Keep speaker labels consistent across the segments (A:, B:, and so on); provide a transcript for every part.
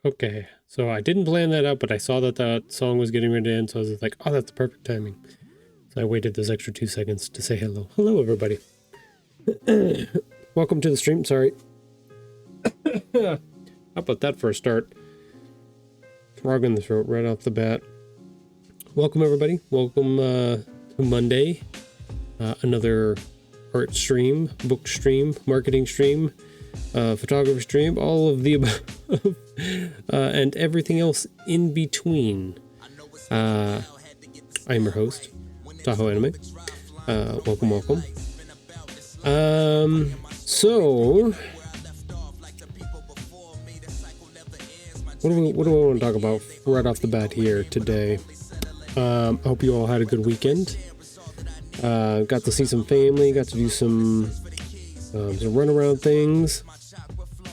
A: Okay, so I didn't plan that out, but I saw that that song was getting ready to end, so I was like, oh, that's perfect timing. So I waited those extra 2 seconds to say hello. Hello, everybody. Welcome to the stream. Sorry. How about that for a start? Frog in the throat right off the bat. Welcome, everybody. Welcome to Monday. Another art stream, book stream, marketing stream, photography stream, all of the above, and everything else in between. I'm your host, Tahoe Anime. Welcome. So what do I want to talk about right off the bat here today? I hope you all had a good weekend. Got to see some family, got to do some runaround things.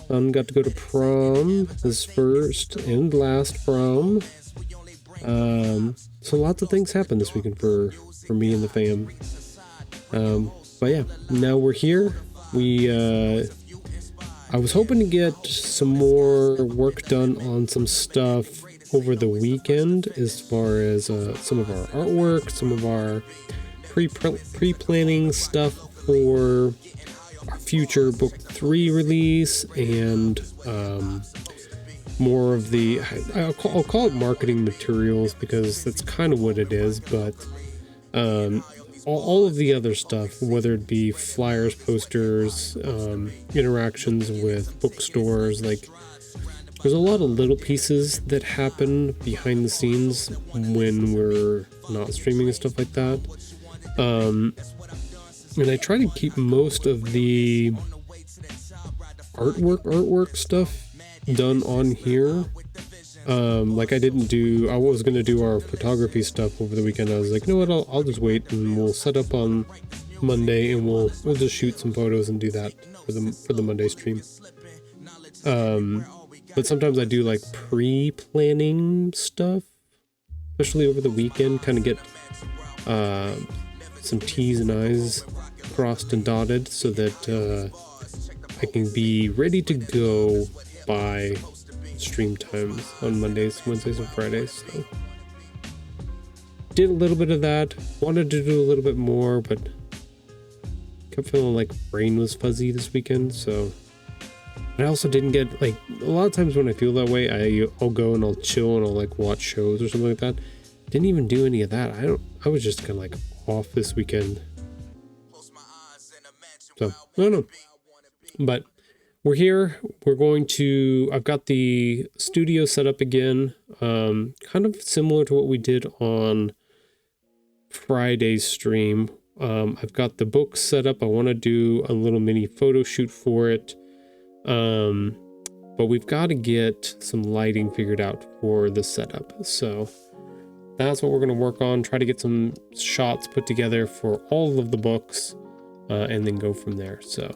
A: Got to go to prom, his first and last prom. So lots of things happened this weekend for me and the fam. But yeah, now we're here. I was hoping to get some more work done on some stuff over the weekend as far as some of our artwork, some of our pre-planning stuff for our future book 3 release, and more of the I'll call it marketing materials, because that's kind of what it is, but all of the other stuff, whether it be flyers, posters, interactions with bookstores, like there's a lot of little pieces that happen behind the scenes when we're not streaming and stuff like that. And I try to keep most of the artwork stuff done on here. Like I was going to do our photography stuff over the weekend. I was like, you know what, I'll just wait and we'll set up on Monday and we'll just shoot some photos and do that for the Monday stream. But sometimes I do like pre-planning stuff, especially over the weekend, kind of get some T's and I's crossed and dotted so that I can be ready to go by stream times on Mondays, Wednesdays, and Fridays. So did a little bit of that, wanted to do a little bit more, but kept feeling like brain was fuzzy this weekend. So I also didn't get, like, a lot of times when I feel that way, I'll go and I'll chill and I'll like watch shows or something like that. Didn't even do any of that. I was just kind of like off this weekend. So I don't know, but we're here. I've got the studio set up again, kind of similar to what we did on Friday's stream. I've got the book set up. I want to do a little mini photo shoot for it. But we've got to get some lighting figured out for the setup. So that's what we're going to work on. Try to get some shots put together for all of the books, and then go from there. So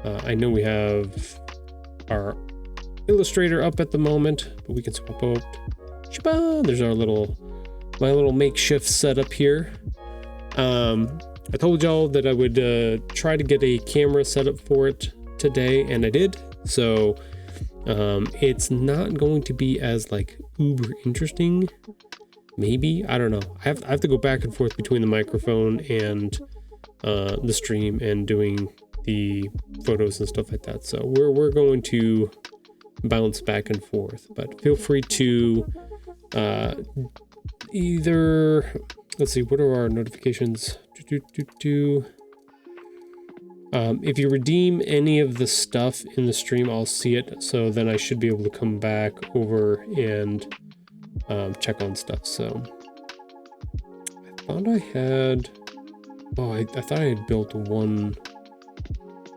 A: I know we have our Illustrator up at the moment, but we can swap out. There's my little makeshift setup here. I told y'all that I would try to get a camera set up for it today, and I did. So it's not going to be as like uber interesting. Maybe, I don't know. I have to go back and forth between the microphone and the stream and doing the photos and stuff like that. So we're going to bounce back and forth, but feel free to either, let's see, what are our notifications? If you redeem any of the stuff in the stream, I'll see it. So then I should be able to come back over and check on stuff. So I thought I had, I thought I had built one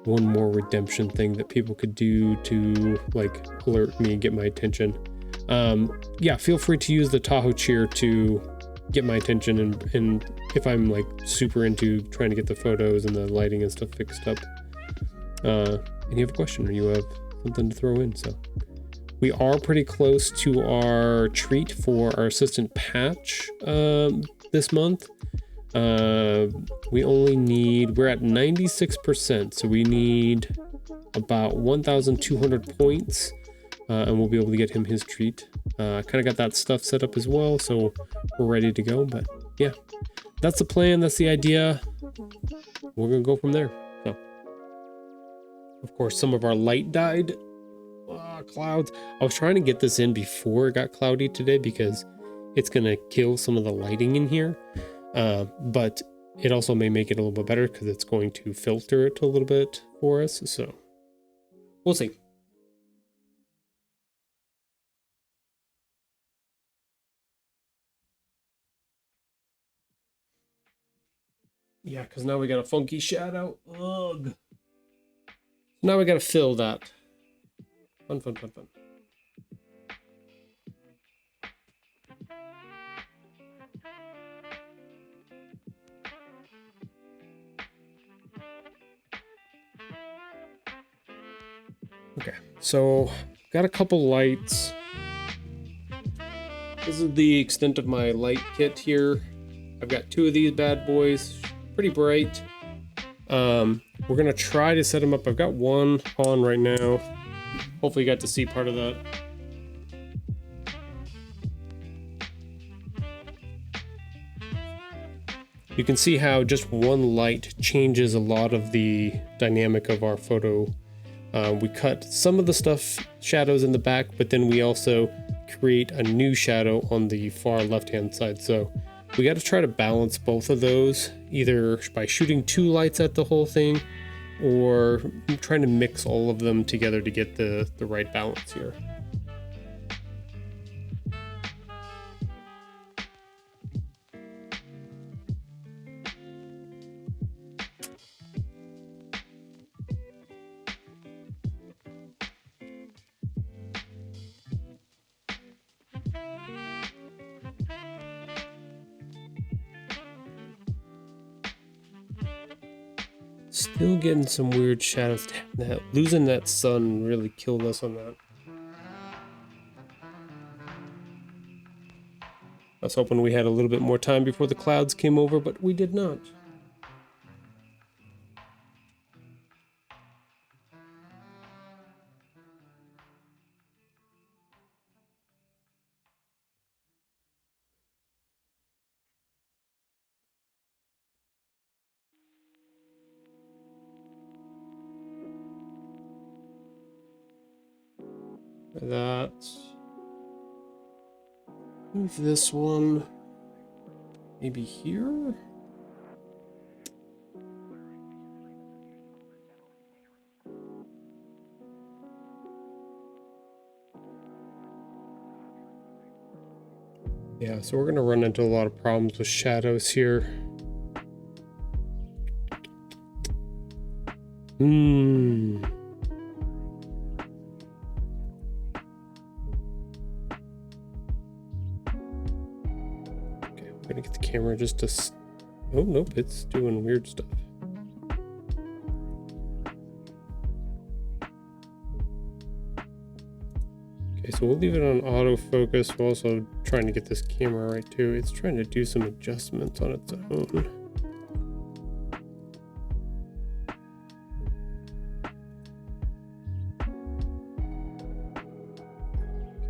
A: more redemption thing that people could do to like alert me, get my attention. Yeah, feel free to use the Tahoe cheer to get my attention, and if I'm like super into trying to get the photos and the lighting and stuff fixed up, and you have a question or you have something to throw in. So we are pretty close to our treat for our assistant patch this month. We're at 96%, so we need about 1,200 points and we'll be able to get him his treat. I kind of got that stuff set up as well, so we're ready to go. But yeah, that's the plan. That's the idea. We're gonna go from there. So, of course, some of our light died. Clouds. I was trying to get this in before it got cloudy today because it's gonna kill some of the lighting in here. But it also may make it a little bit better because it's going to filter it a little bit for us. So we'll see. Yeah, because now we got a funky shadow. Ugh. Now we got to fill that. Fun, fun, fun, fun. Okay, so got a couple lights. This is the extent of my light kit here. I've got 2 of these bad boys, pretty bright. We're gonna try to set them up. I've got one on right now. Hopefully you got to see part of that. You can see how just one light changes a lot of the dynamic of our photo. We cut some of the shadows in the back, but then we also create a new shadow on the far left-hand side. So we got to try to balance both of those, either by shooting 2 lights at the whole thing, or trying to mix all of them together to get the right balance here. Still getting some weird shadows. Damn, losing that sun really killed us on that. I was hoping we had a little bit more time before the clouds came over, but we did not. That. Move this one. Maybe here? Yeah, so we're gonna run into a lot of problems with shadows here. Okay, we're gonna get the camera just to... Oh, nope, it's doing weird stuff. Okay, so we'll leave it on autofocus. We're also trying to get this camera right too. It's trying to do some adjustments on its own. Okay,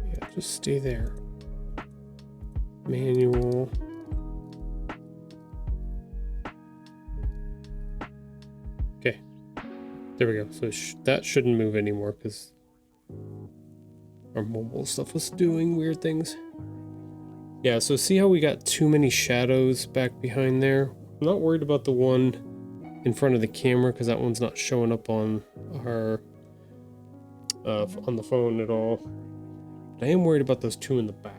A: yeah, just stay there. Manual. Okay, there we go. So that shouldn't move anymore because our mobile stuff was doing weird things. Yeah, so see how we got too many shadows back behind there? I'm not worried about the one in front of the camera because that one's not showing up on our on the phone at all. But I am worried about those 2 in the back.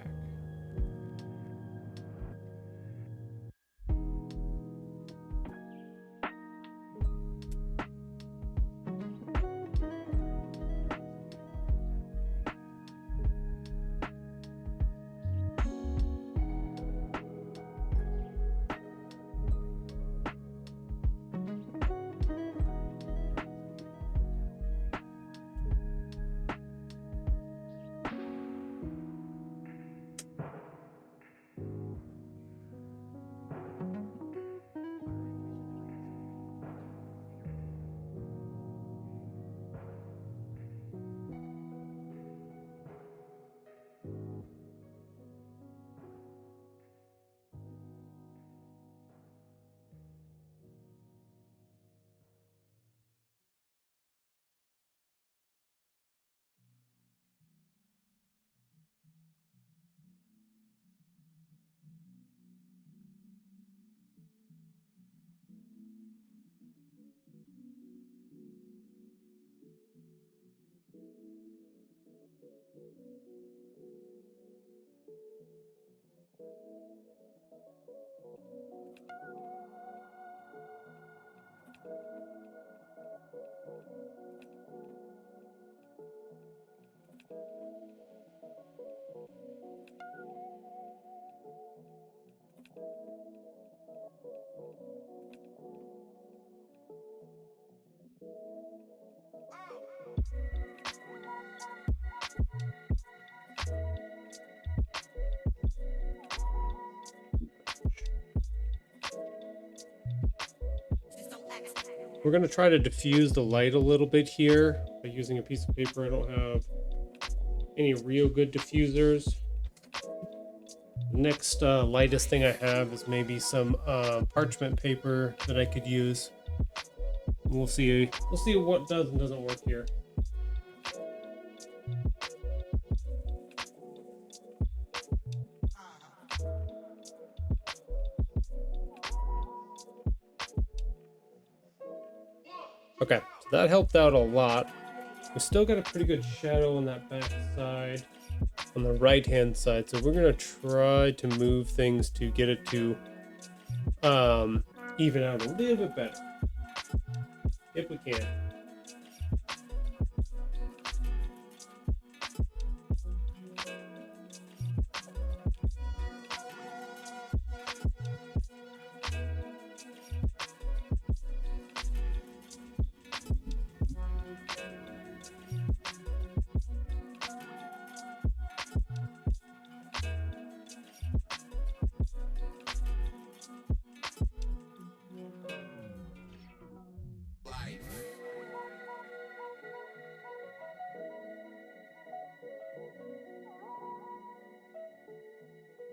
A: We're going to try to diffuse the light a little bit here by using a piece of paper. I don't have any real good diffusers. Next lightest thing I have is maybe some parchment paper that I could use. We'll see what does and doesn't work here. Okay, so that helped out a lot. We still got a pretty good shadow on that back side, on the right hand side, so we're gonna try to move things to get it to even out a little bit better, if we can.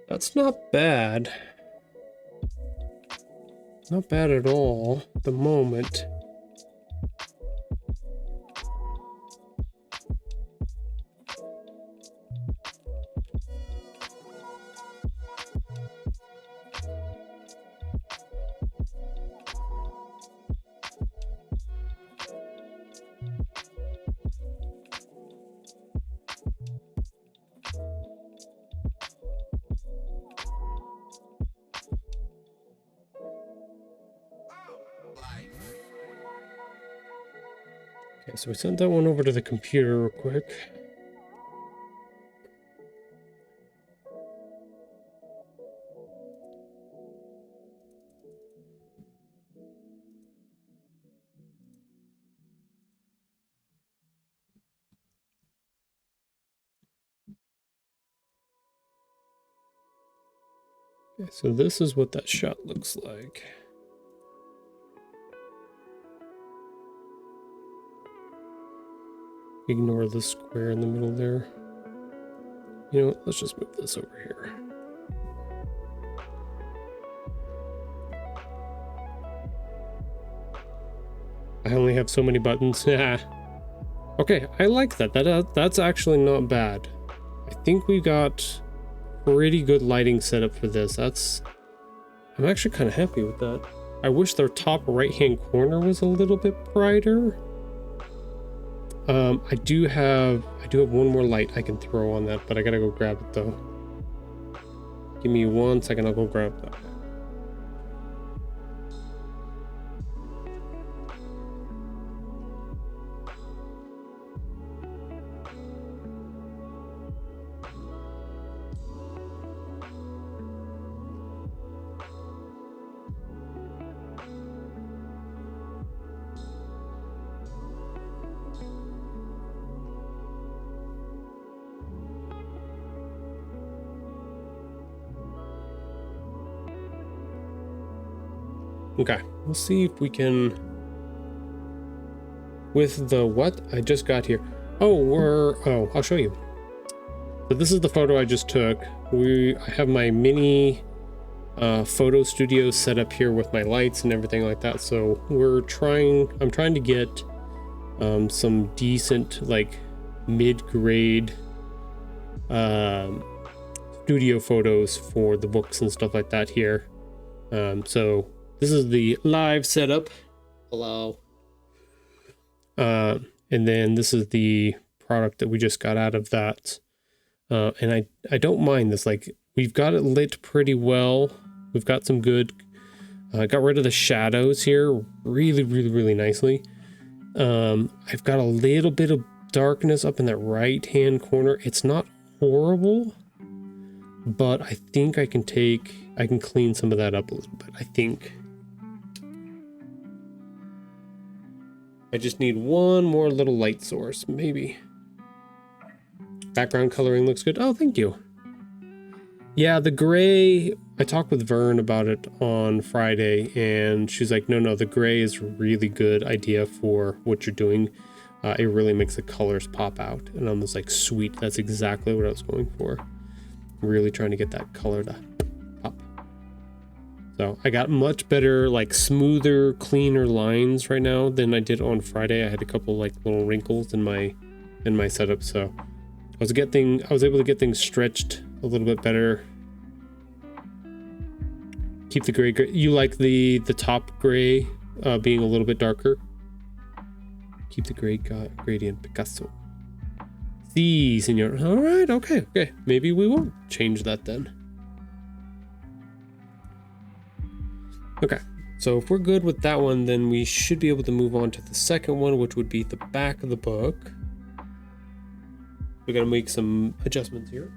A: That's not bad. Not bad at all at the moment. Okay, so we sent that one over to the computer real quick. Okay, so this is what that shot looks like. Ignore the square in the middle there. You know what? Let's just move this over here. I only have so many buttons. Yeah. Okay, I like that. That's actually not bad. I think we got pretty good lighting setup for this. I'm actually kind of happy with that. I wish their top right-hand corner was a little bit brighter. I do have one more light I can throw on that, but I gotta go grab it though. Give me 1 second, I'll go grab that. Okay, we'll see if we can, with the what I just got here. Oh, I'll show you. So this is the photo I just took. I have my mini photo studio set up here with my lights and everything like that. So I'm trying to get some decent, like, mid-grade studio photos for the books and stuff like that here. So this is the live setup. Hello. And then this is the product that we just got out of that. And I don't mind this. Like, we've got it lit pretty well. We've got some good I got rid of the shadows here really nicely. I've got a little bit of darkness up in that right hand corner. It's not horrible, but I think I can clean some of that up a little bit. I think I just need one more little light source, maybe. Background coloring looks good. Oh, thank you. Yeah, the gray, I talked with Vern about it on Friday, and she's like, no, the gray is a really good idea for what you're doing. It really makes the colors pop out. And I'm just like, sweet, that's exactly what I was going for. Really trying to get that color to pop. So I got much better, like smoother, cleaner lines right now than I did on Friday. I had a couple like little wrinkles in my setup, so I was able to get things stretched a little bit better. Keep the gray. You like the top gray being a little bit darker. Keep the gray gradient Picasso. Si, senor. All right, okay. Maybe we won't change that then. Okay, so if we're good with that one, then we should be able to move on to the second one, which would be the back of the book. We're gonna make some adjustments here.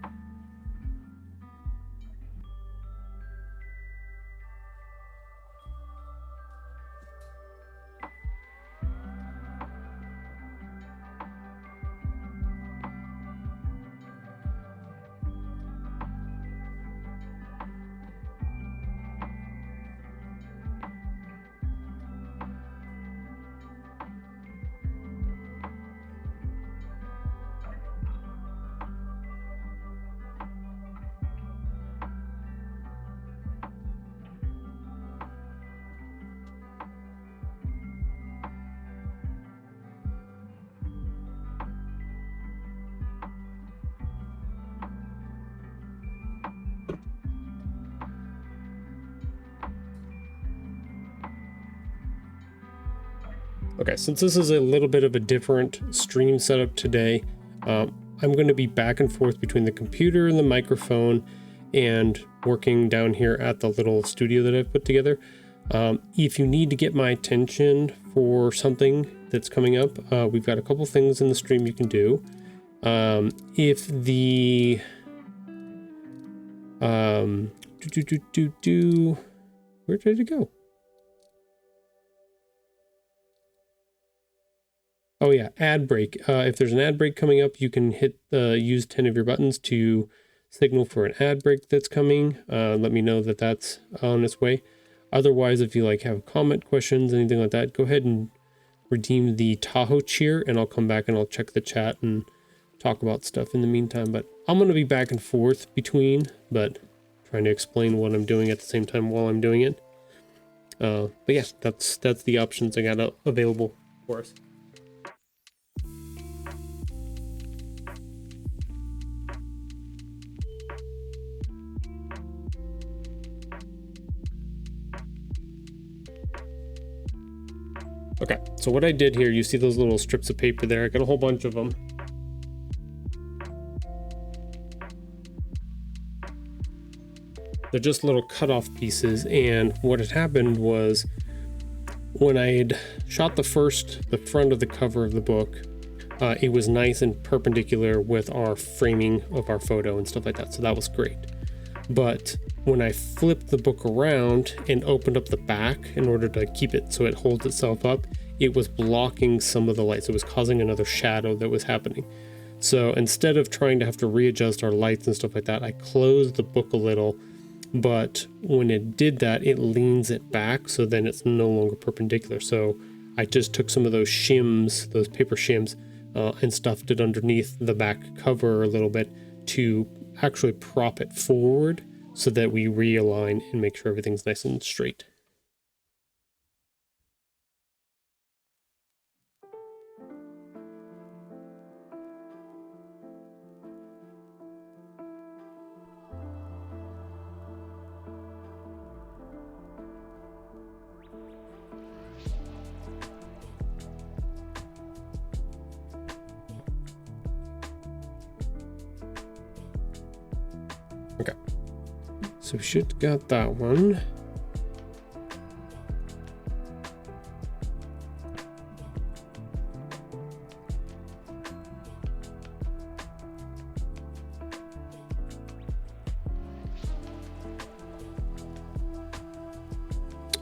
A: Okay, since this is a little bit of a different stream setup today, I'm going to be back and forth between the computer and the microphone and working down here at the little studio that I've put together. If you need to get my attention for something that's coming up, we've got a couple things in the stream you can do. If the where did it go? Oh yeah, ad break. If there's an ad break coming up, you can hit use 10 of your buttons to signal for an ad break that's coming. Let me know that that's on its way. Otherwise, if you like have comment questions, anything like that, go ahead and redeem the Tahoe cheer, and I'll come back and I'll check the chat and talk about stuff in the meantime. But I'm going to be back and forth between, but trying to explain what I'm doing at the same time while I'm doing it. But yeah, that's the options I got available for us. Okay, so what I did here, you see those little strips of paper there? I got a whole bunch of them. They're just little cut-off pieces, and what had happened was when I had shot the front of the cover of the book, it was nice and perpendicular with our framing of our photo and stuff like that, so that was great. But when I flipped the book around and opened up the back in order to keep it so it holds itself up, it was blocking some of the lights. It was causing another shadow that was happening. So instead of trying to have to readjust our lights and stuff like that, I closed the book a little, but when it did that, it leans it back, so then it's no longer perpendicular. So I just took some of those shims, those paper shims, and stuffed it underneath the back cover a little bit to actually prop it forward so that we realign and make sure everything's nice and straight. Okay, so we should got that one.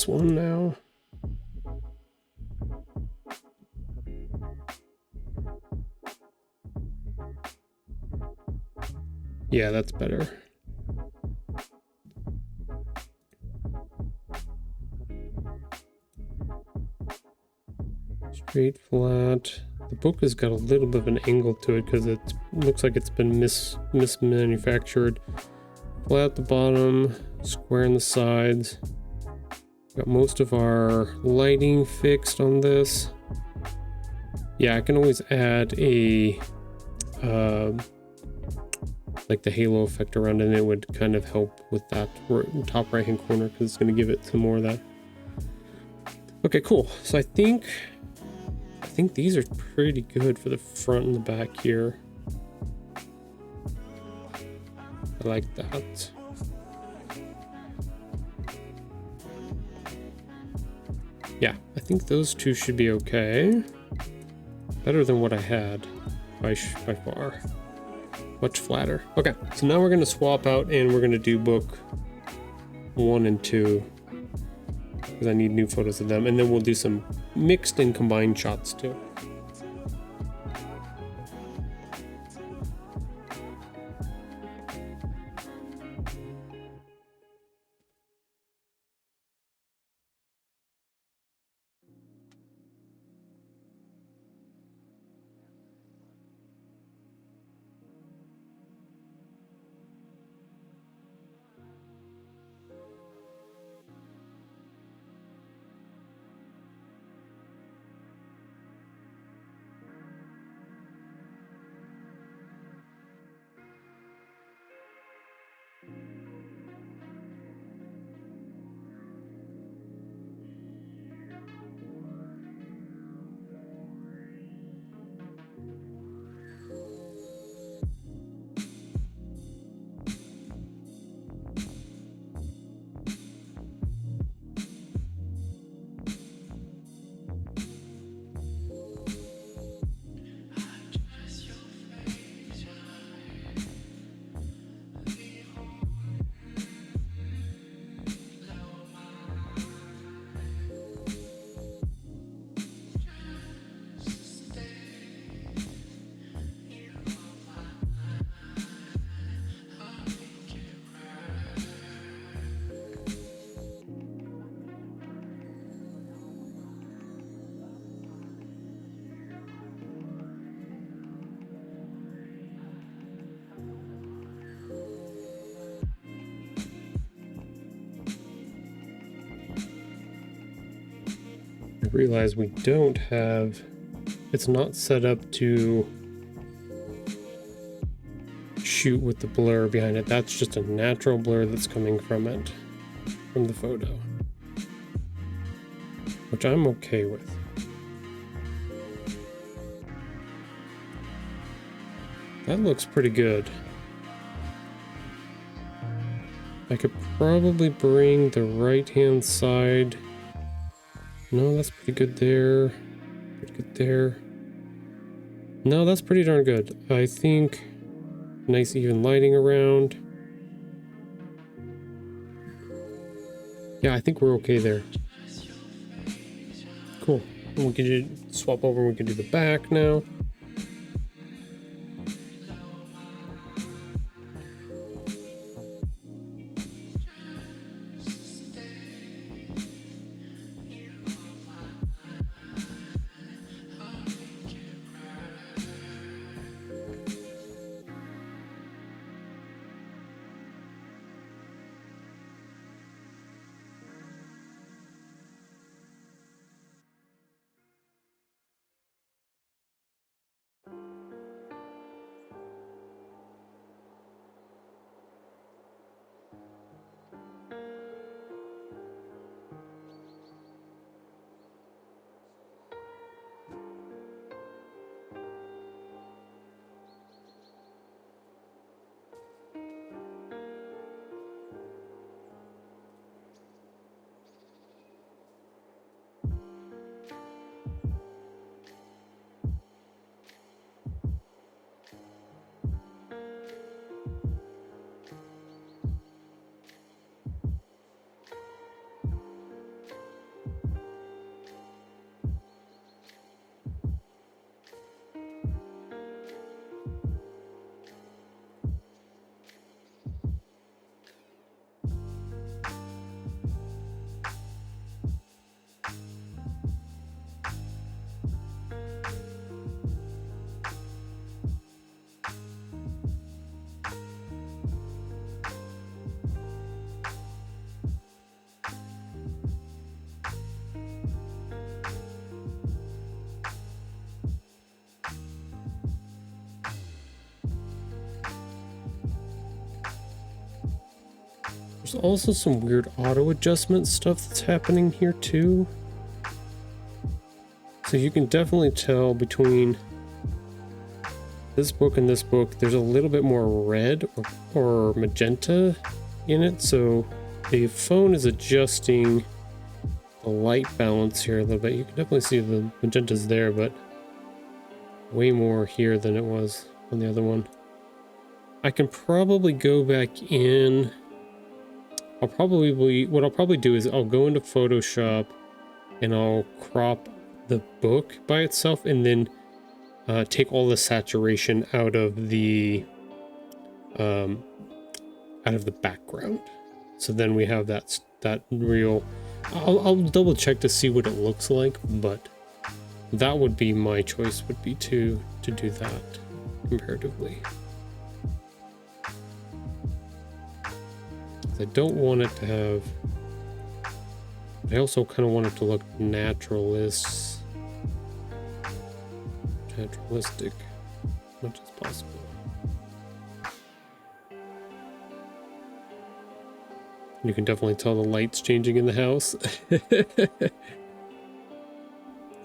A: this one now. Yeah, that's better. Straight, flat. The book has got a little bit of an angle to it because it looks like it's been mismanufactured. Flat at the bottom, square on the sides. Got most of our lighting fixed on this. Yeah, I can always add a like the halo effect around it, and it would kind of help with that top right hand corner because it's going to give it some more of that. Okay, cool. So I think these are pretty good for the front and the back here. I like that. Yeah, I think those two should be okay. Better than what I had by far. Much flatter. Okay, so now we're going to swap out and we're going to do book 1 and 2. Because I need new photos of them. And then we'll do some mixed and combined shots too. I realize we don't have, it's not set up to shoot with the blur behind it. That's just a natural blur that's coming from it, from the photo, which I'm okay with. That looks pretty good. I could probably bring the right-hand side. No, that's pretty good there. Pretty good there. No, that's pretty darn good. I think nice even lighting around. Yeah, I think we're okay there. Cool. And we can swap over and we can do the back now. There's also some weird auto adjustment stuff that's happening here too. So you can definitely tell between this book and this book, there's a little bit more red or magenta in it. So the phone is adjusting the light balance here a little bit. You can definitely see the magenta's there, but way more here than it was on the other one. I can probably go back in. What I'll probably do is I'll go into Photoshop and I'll crop the book by itself and then take all the saturation out of the background. So then we have that real. I'll double check to see what it looks like, but that would be my choice. Would be to do that comparatively. I don't want it to have. I also kind of want it to look naturalistic as much as possible. You can definitely tell the light's changing in the house.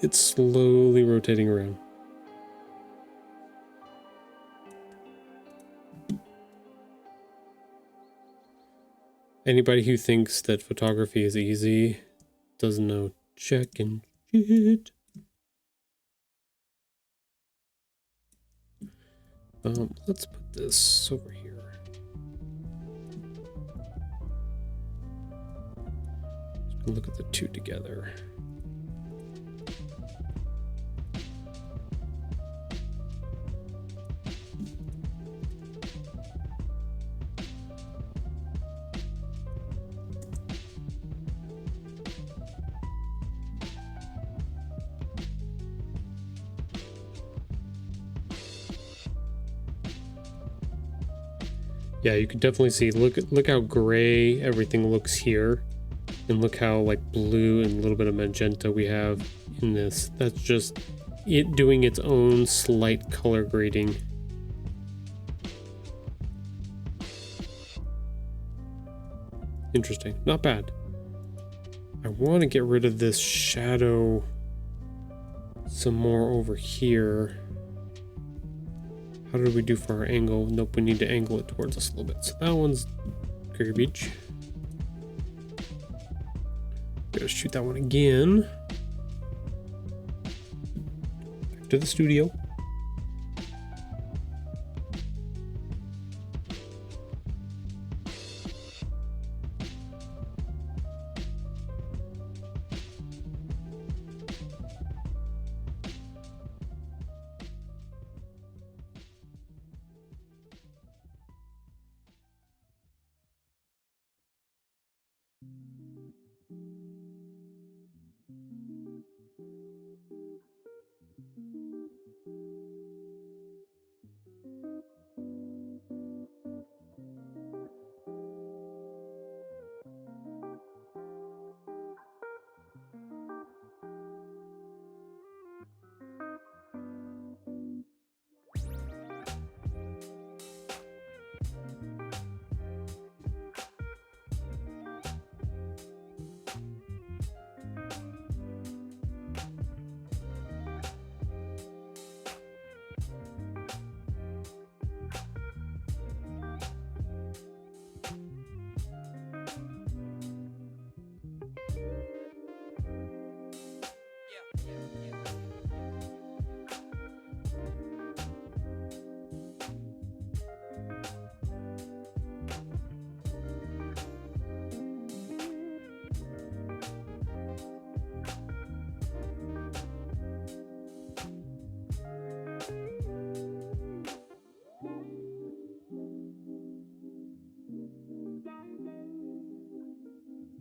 A: It's slowly rotating around. Anybody who thinks that photography is easy doesn't know check and shit. Let's put this over here. Just gonna look at the two together. Yeah, you can definitely see, look how gray everything looks here, and look how like blue and a little bit of magenta we have in this. That's just it doing its own slight color grading. Interesting, not bad. I want to get rid of this shadow some more over here. How did we do for our angle? Nope, we need to angle it towards us a little bit. So that one's garbage. Gotta shoot that one again. Back to the studio.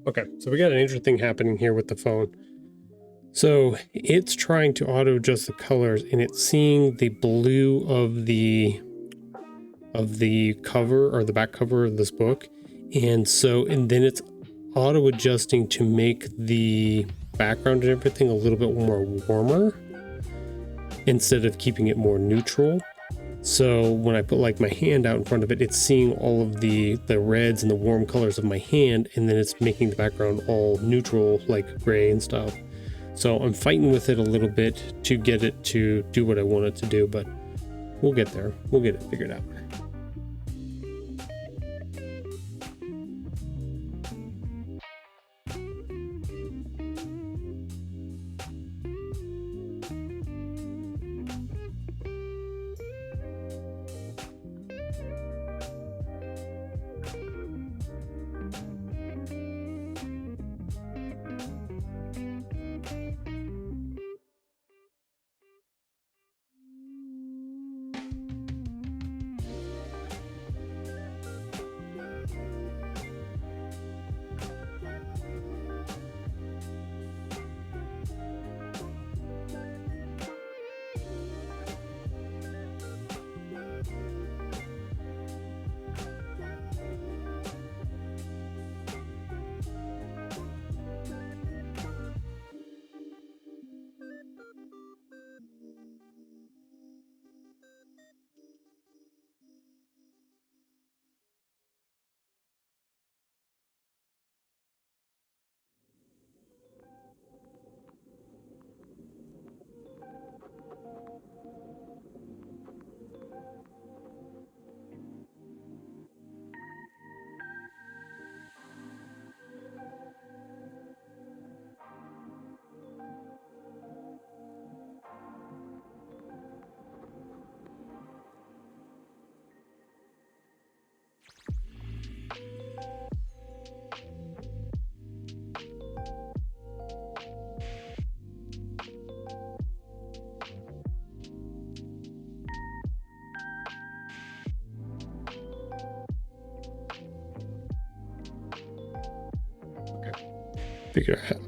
A: Okay, so we got an interesting thing happening here with the phone. So it's trying to auto adjust the colors, and it's seeing the blue of the cover or the back cover of this book, and then it's auto adjusting to make the background and everything a little bit more warmer instead of keeping it more neutral. So when I put like my hand out in front of it, it's seeing all of the reds and the warm colors of my hand, and then it's making the background all neutral, like gray and stuff. So I'm fighting with it a little bit to get it to do what I want it to do, but we'll get there. We'll get it figured out.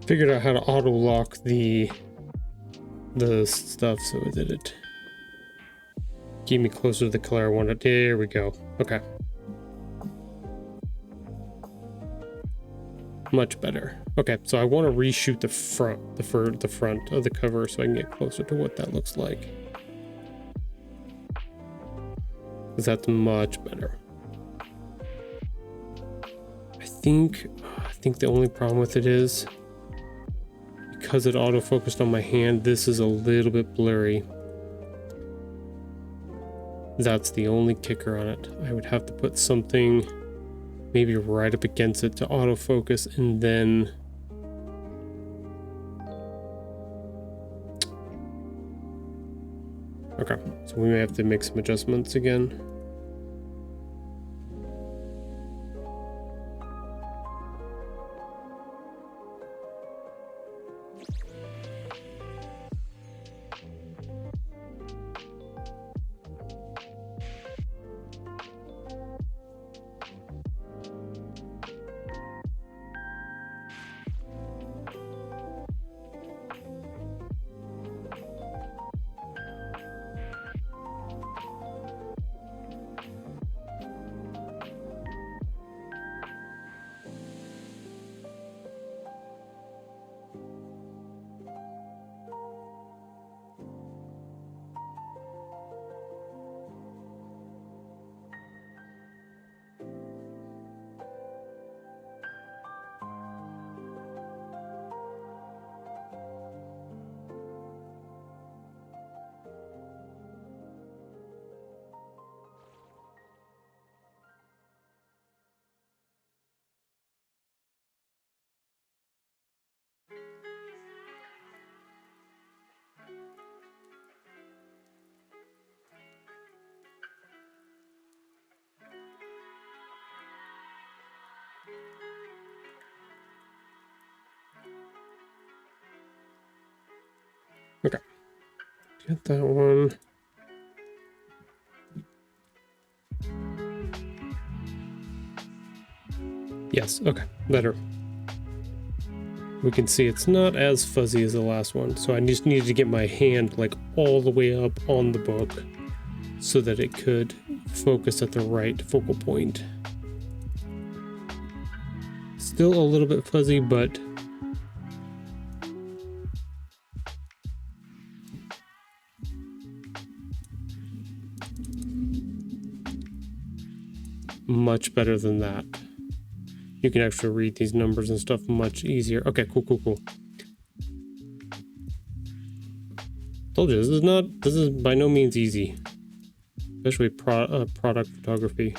A: Figured out how to auto lock the stuff so that it gave me closer to the color I wanted. There we go. Okay. Much better. Okay, so I want to reshoot the front, the front of the cover so I can get closer to what that looks like. Because that's much better. I think the only problem with it is because it auto-focused on my hand, this is a little bit blurry. That's the only kicker on it. I would have to put something maybe right up against it to autofocus, and then okay, so we may have to make some adjustments again. Okay, get that one. Yes, okay, better. We can see it's not as fuzzy as the last one, so I just needed to get my hand like all the way up on the book so that it could focus at the right focal point. Still a little bit fuzzy, but much better than that. You can actually read these numbers and stuff much easier. Okay, cool. Told you, this is by no means easy. Especially product photography.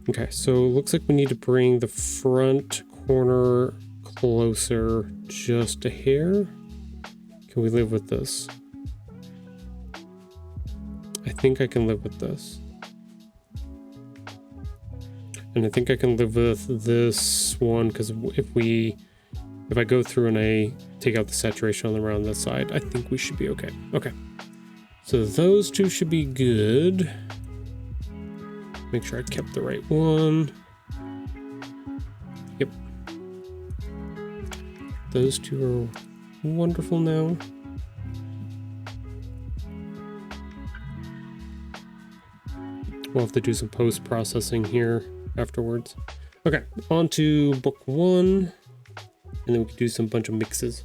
A: Okay, so it looks like we need to bring the front corner closer just a hair. Can we live with this? I think I can live with this. And I think I can live with this one, because if I go through and I take out the saturation around this side, I think we should be okay. Okay. So those two should be good. Make sure I kept the right one. Yep. Those two are wonderful now. We'll have to do some post-processing here afterwards. Okay, on to book one, and then we can do some bunch of mixes.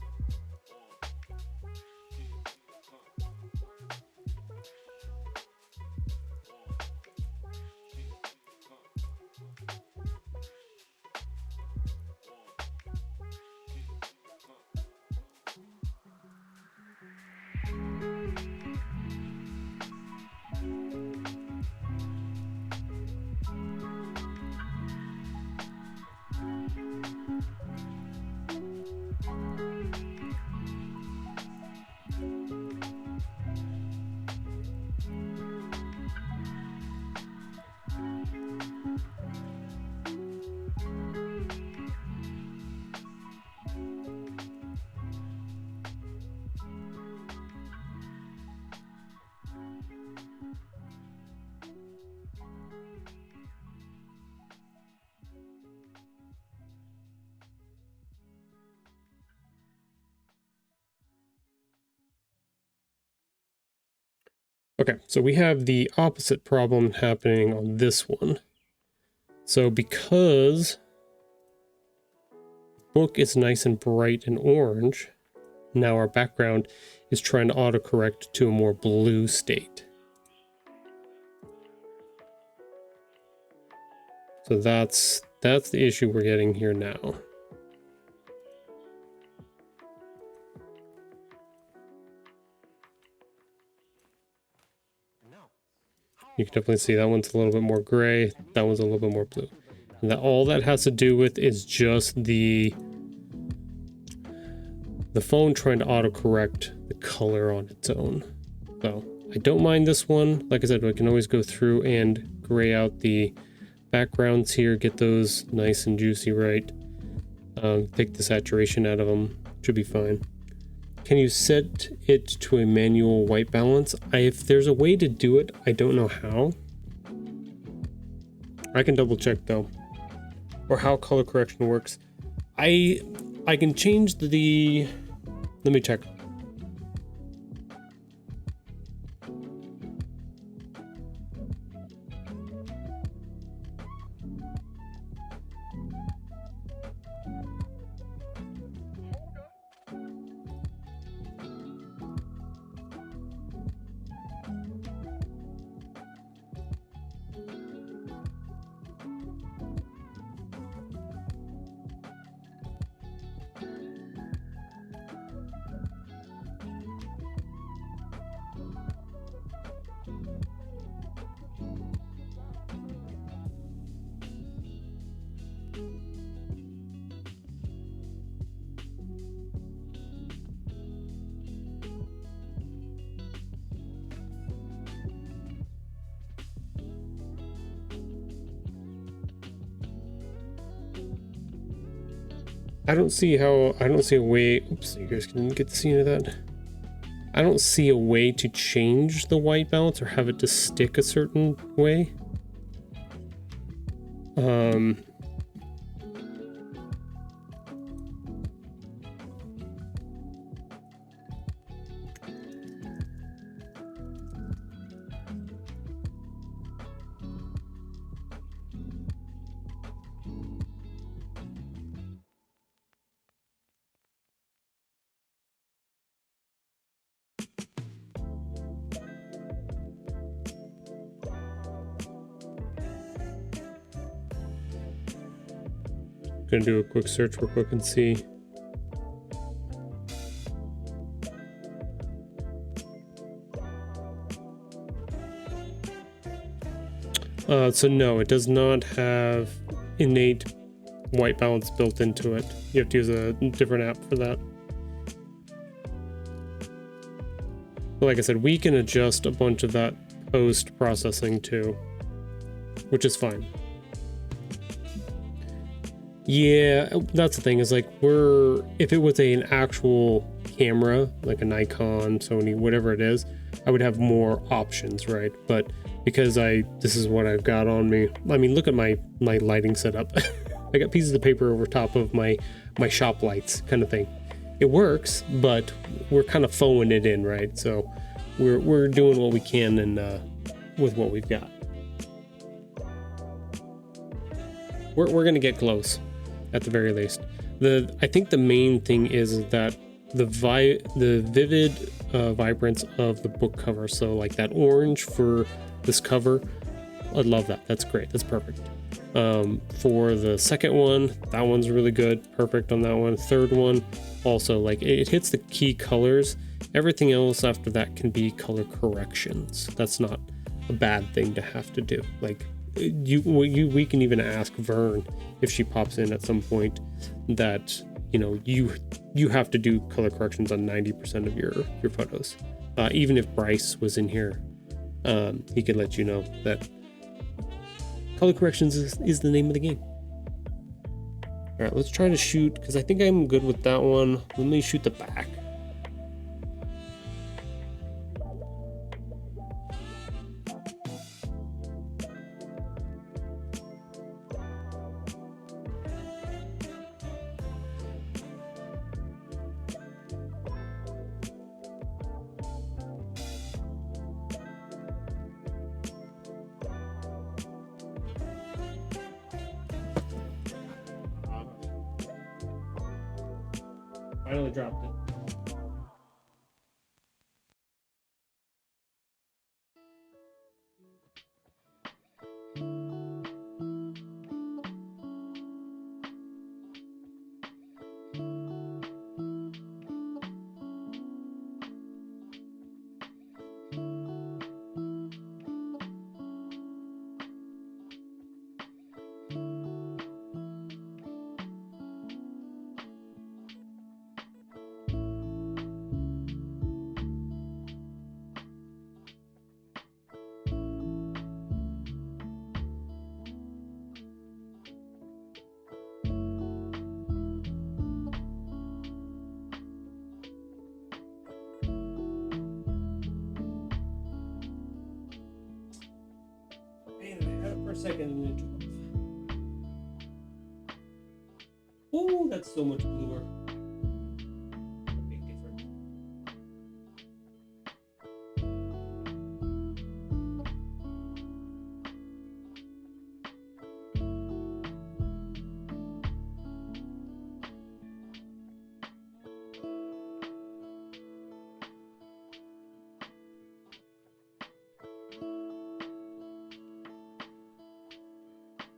A: Okay, so we have the opposite problem happening on this one. So because the book is nice and bright and orange, now our background is trying to autocorrect to a more blue state. So that's the issue we're getting here now. You can definitely see that one's a little bit more gray, that one's a little bit more blue. And all that has to do with is just the phone trying to autocorrect the color on its own. So I don't mind this one. Like I said, I can always go through and gray out the backgrounds here, get those nice and juicy right. Take the saturation out of them, should be fine. Can you set it to a manual white balance? If there's a way to do it, I don't know how. I can double check though, or how color correction works. I can change the, let me check. I don't see a way, oops, you guys can get to see any of that. I don't see a way to change the white balance or have it to stick a certain way. gonna do a quick search real quick and see. So no, it does not have innate white balance built into it. You have to use a different app for that. But like I said, we can adjust a bunch of that post-processing too, which is fine. Yeah, that's the thing, is like if it was an actual camera, like a Nikon, Sony, whatever it is, I would have more options, right? But because this is what I've got on me. I mean, look at my lighting setup. I got pieces of paper over top of my shop lights kind of thing. It works, but we're kind of phoning it in, right? So we're doing what we can and with what we've got. We're gonna get close, at the very least. I think the main thing is that the vivid vibrance of the book cover. So like that orange for this cover, I love that. That's great. That's perfect. For the second one, that one's really good. Perfect on that one. Third one, also like it hits the key colors. Everything else after that can be color corrections. That's not a bad thing to have to do. Like we can even ask Vern if she pops in at some point that, you know, you have to do color corrections on 90% of your photos. Even if Bryce was in here, he could let you know that color corrections is the name of the game. All right, let's try to shoot, because I think I'm good with that one. Let me shoot the back. Finally dropped it. For a second and then it took off. Oh, that's so much bluer. A big difference.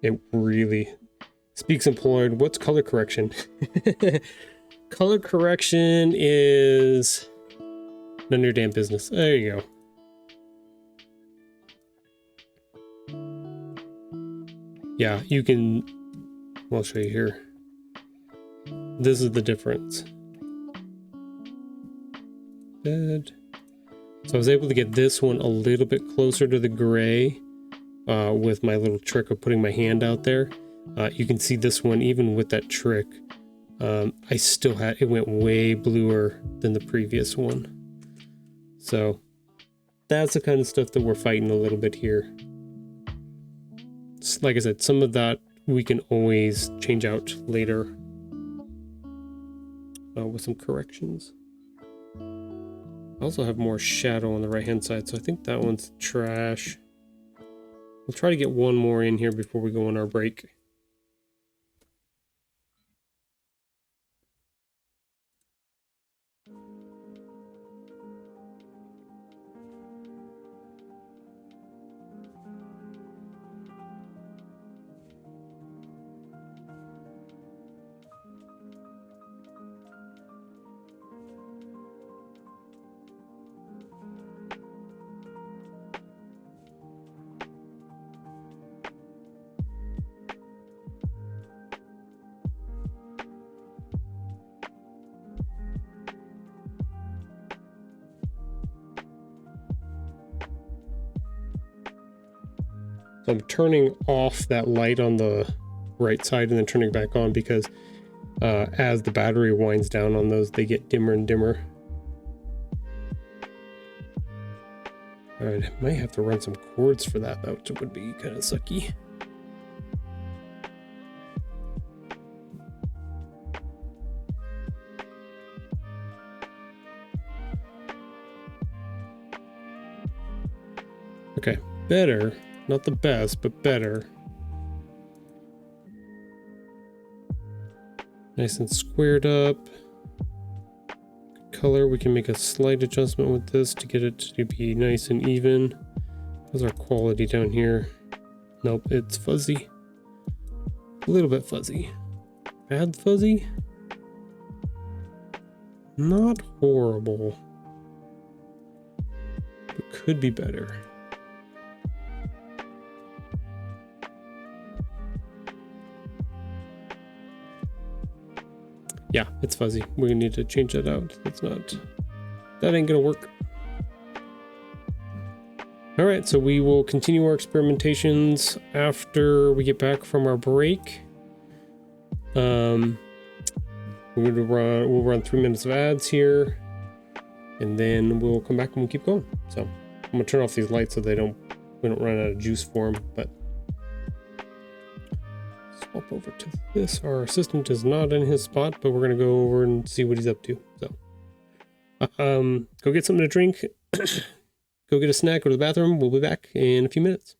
A: It really speaks employed. What's color correction? Color correction is none of your damn business. There you go. Yeah, you can. I'll show you here. This is the difference. Good. So I was able to get this one a little bit closer to the gray. With my little trick of putting my hand out there. You can see this one, even with that trick, I still had, it went way bluer than the previous one. So that's the kind of stuff that we're fighting a little bit here. Like I said, some of that we can always change out later with some corrections. I also have more shadow on the right hand side, so I think that one's trash. We'll try to get one more in here before we go on our break. So I'm turning off that light on the right side and then turning back on because as the battery winds down on those, they get dimmer and dimmer. All right, I might have to run some cords for that, though, which would be kind of sucky. Okay, better. Not the best, but better. Nice and squared up. Color, we can make a slight adjustment with this to get it to be nice and even. How's our quality down here? Nope, it's fuzzy. A little bit fuzzy. Bad fuzzy? Not horrible. But could be better. Yeah, it's fuzzy. We need to change that out. That ain't gonna work. All right, so we will continue our experimentations after we get back from our break. We'll run 3 minutes of ads here, and then we'll come back and we'll keep going. So I'm gonna turn off these lights so we don't run out of juice for them, but swap over to this. Our assistant is not in his spot, but we're gonna go over and see what he's up to. So go get something to drink, go get a snack, go to the bathroom. We'll be back in a few minutes.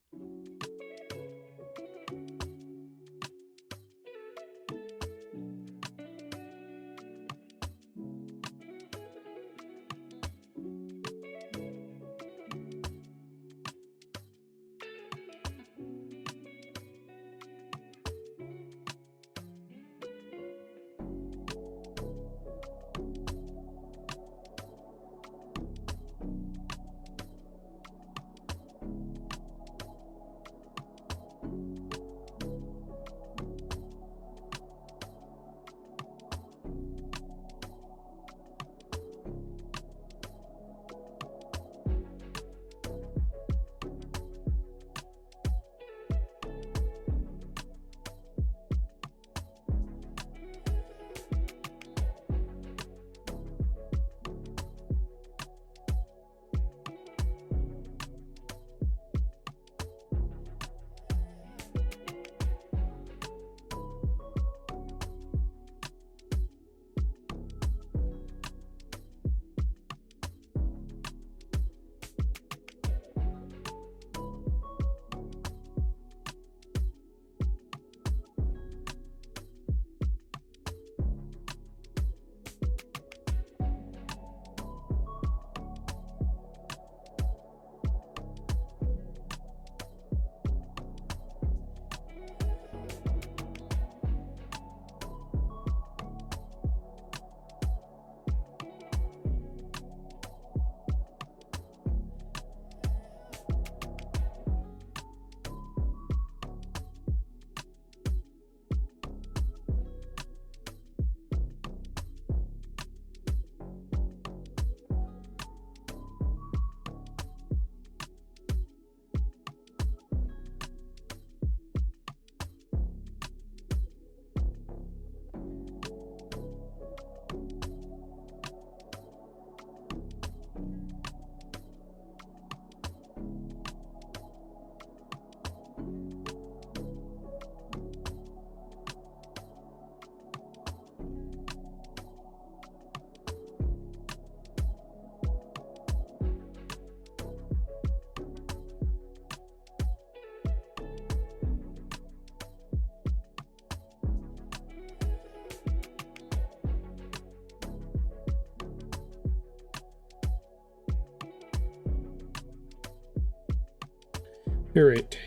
A: All right.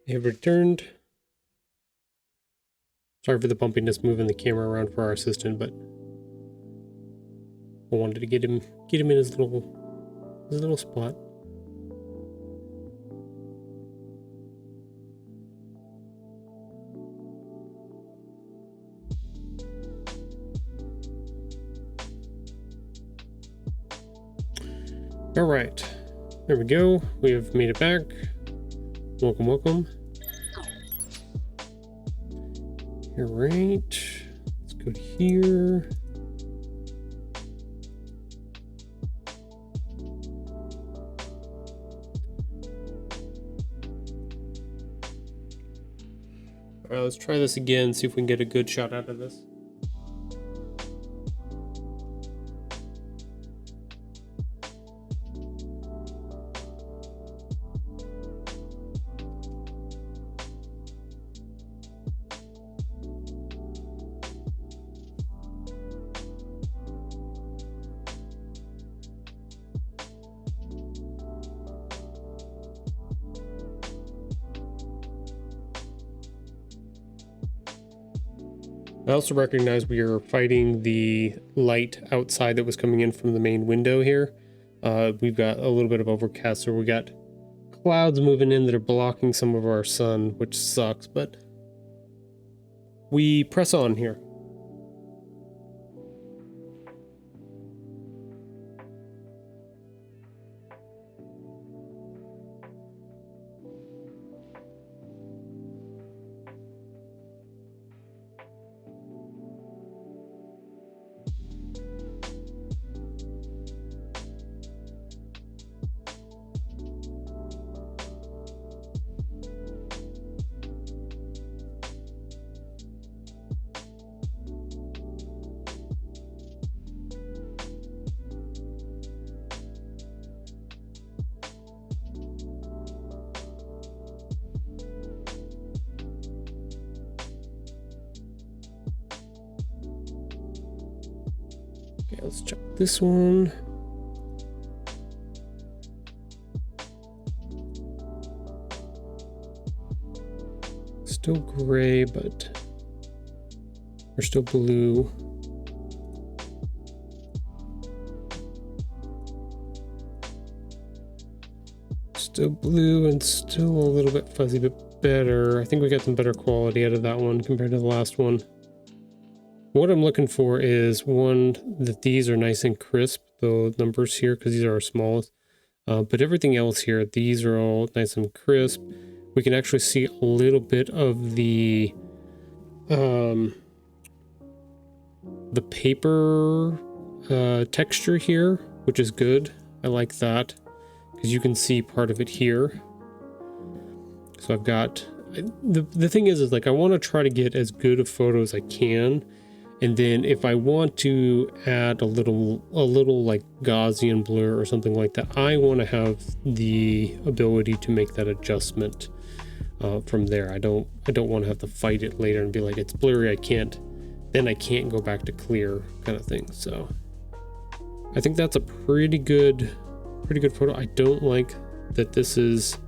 A: They have returned. Sorry for the bumpiness moving the camera around for our assistant, but I wanted to get him in his little spot. All right. There we go. We have made it back. Welcome, welcome. All right, let's go to here. All right, let's try this again, see if we can get a good shot out of this. I also recognize we are fighting the light outside that was coming in from the main window here. We've got a little bit of overcast, so we got clouds moving in that are blocking some of our sun, which sucks, but we press on here. Okay, let's check this one. Still gray, but we're still blue. Still blue and still a little bit fuzzy, but better. I think we got some better quality out of that one compared to the last one. What I'm looking for is one, that these are nice and crisp, the numbers here, because these are our smallest. But everything else here, these are all nice and crisp. We can actually see a little bit of the paper texture here, which is good. I like that because you can see part of it here. So I've got, the thing is like I want to try to get as good a photo as I can. And then if I want to add a little like Gaussian blur or something like that, I want to have the ability to make that adjustment from there. I don't want to have to fight it later and be like, it's blurry, I can't go back to clear kind of thing. So I think that's a pretty good photo. I don't like that this is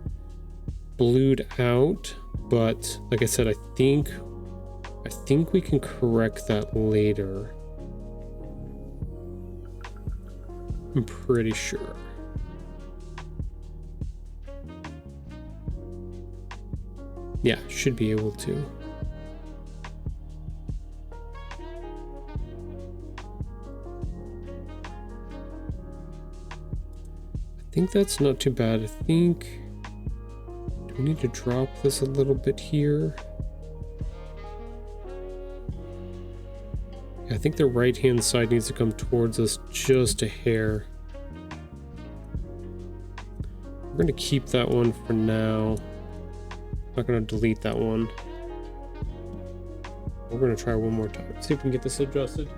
A: blued out, but like I said, I think we can correct that later. I'm pretty sure. Yeah, should be able to. I think that's not too bad. I think, do we need to drop this a little bit here? I think the right hand side needs to come towards us just a hair. We're going to keep that one for now. Not going to delete that one. We're going to try one more time. See if we can get this adjusted.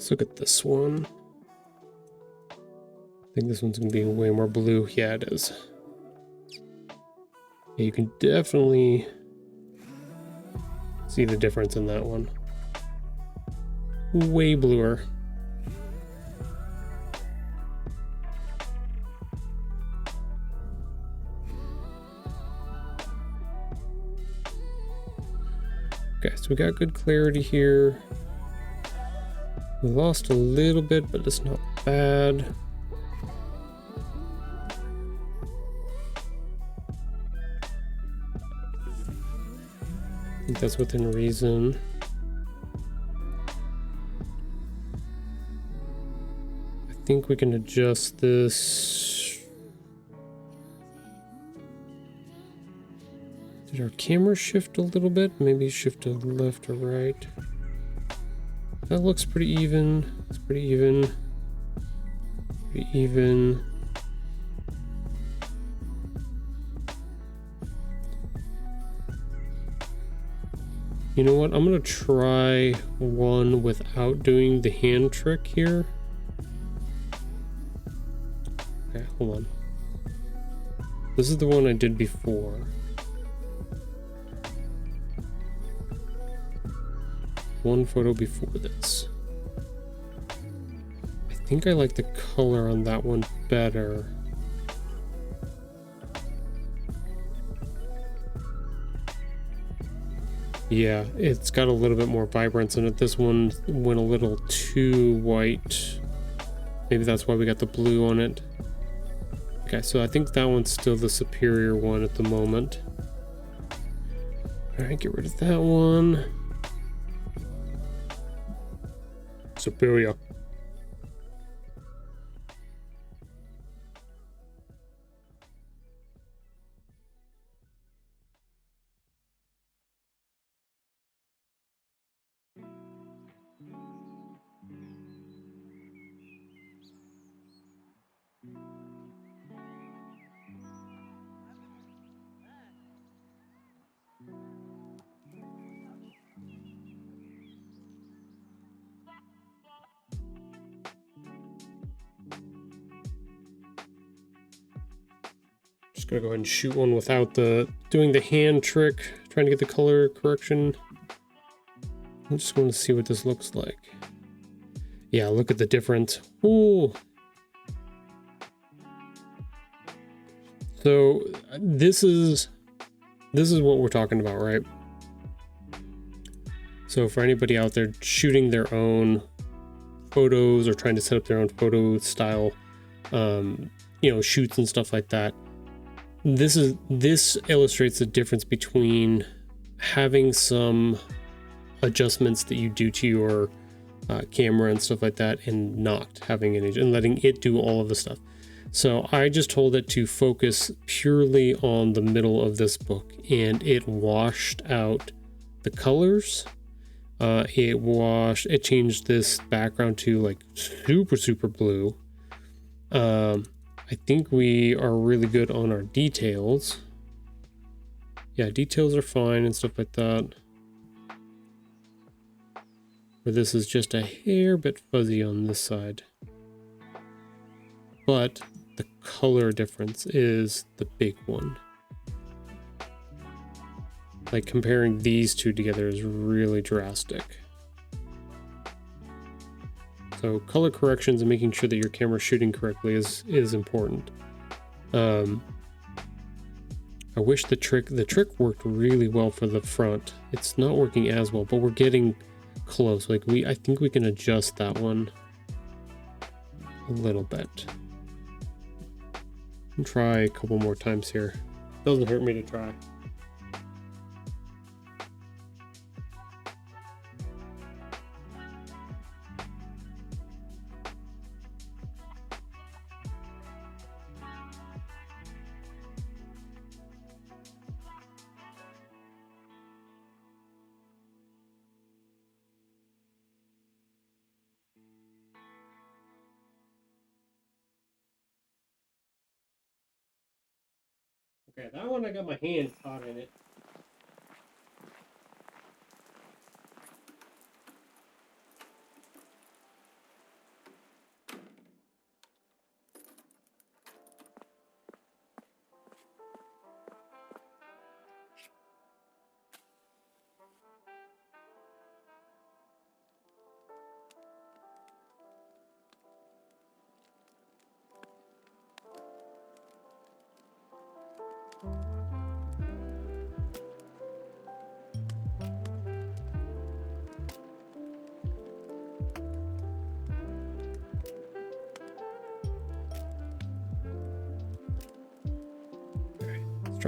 A: Let's look at this one. I think this one's gonna be way more blue. Yeah, it is. Yeah, you can definitely see the difference in that one. Way bluer. Okay, so we got good clarity here. We lost a little bit, but it's not bad. I think that's within reason. I think we can adjust this. Did our camera shift a little bit? Maybe shift to left or right. That looks pretty even. It's pretty even. Pretty even. You know what? I'm gonna try one without doing the hand trick here. Okay, hold on. This is the one I did before. One photo before this. I think I like the color on that one better. Yeah, it's got a little bit more vibrance in it. This one went a little too white. Maybe that's why we got the blue on it. Okay, so I think that one's still the superior one at the moment. All right, get rid of that one. Superior. Just gonna go ahead and shoot one without doing the hand trick, trying to get the color correction. I'm just going to see what this looks like. Yeah, look at the difference. Ooh. So this is what we're talking about, right? So for anybody out there shooting their own photos or trying to set up their own photo style, shoots and stuff like that, this illustrates the difference between having some adjustments that you do to your camera and stuff like that and not having any, and letting it do all of the stuff. So I just told it to focus purely on the middle of this book, and it washed out the colors. It changed this background to like super blue. I think we are really good on our details. Yeah, details are fine and stuff like that. But this is just a hair bit fuzzy on this side. But the color difference is the big one. Like comparing these two together is really drastic. So color corrections and making sure that your camera's shooting correctly is important. I wish the trick worked really well for the front. It's not working as well, but we're getting close. Like I think we can adjust that one a little bit. And try a couple more times here. Doesn't hurt me to try. Okay, that one I got my hand caught in it.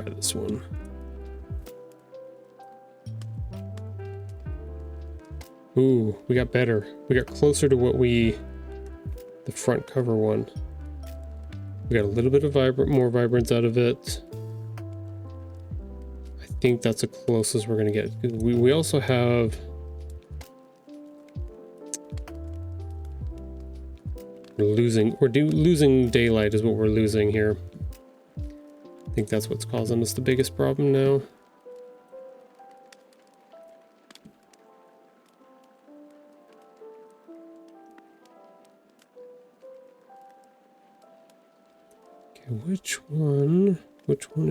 A: try this one. Ooh, we got better. We got closer to what the front cover one. We got a little bit of more vibrance out of it. I think that's the closest we're gonna get. We also have losing daylight is what we're losing here. I think that's what's causing us the biggest problem now. Okay, which one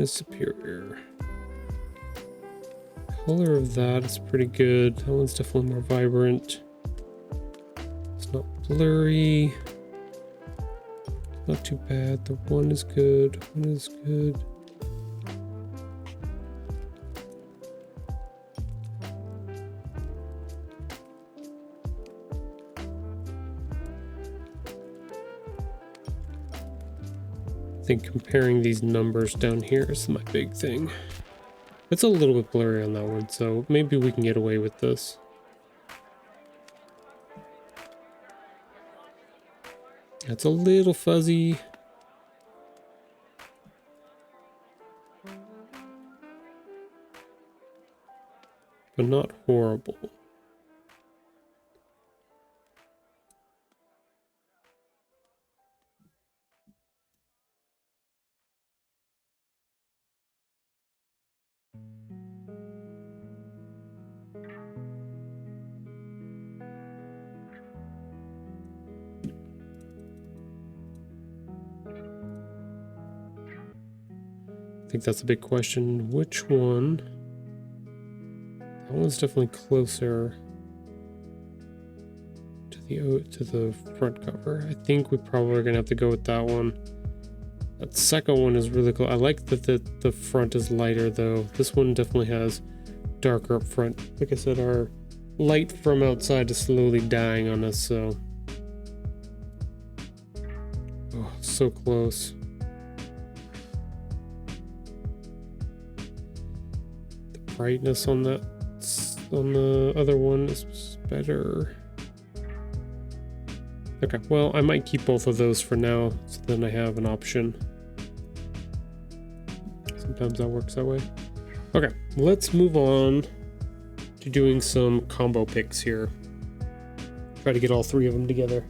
A: is superior? Color of that is pretty good. That one's definitely more vibrant. It's not blurry. Not too bad. The one is good. One is good. I think comparing these numbers down here is my big thing. It's a little bit blurry on that one, so maybe we can get away with this. It's a little fuzzy. But not horrible. I think that's a big question. Which one? That one's definitely closer to the front cover. I think we probably are gonna have to go with that one. That second one is really cool. I like that the front is lighter though. This one definitely has darker up front. Like I said, our light from outside is slowly dying on us, so. Oh, so close. Brightness on the other one is better. Okay, well, I might keep both of those for now, so then I have an option. Sometimes that works that way. Okay, let's move on to doing some combo picks here. Try to get all three of them together.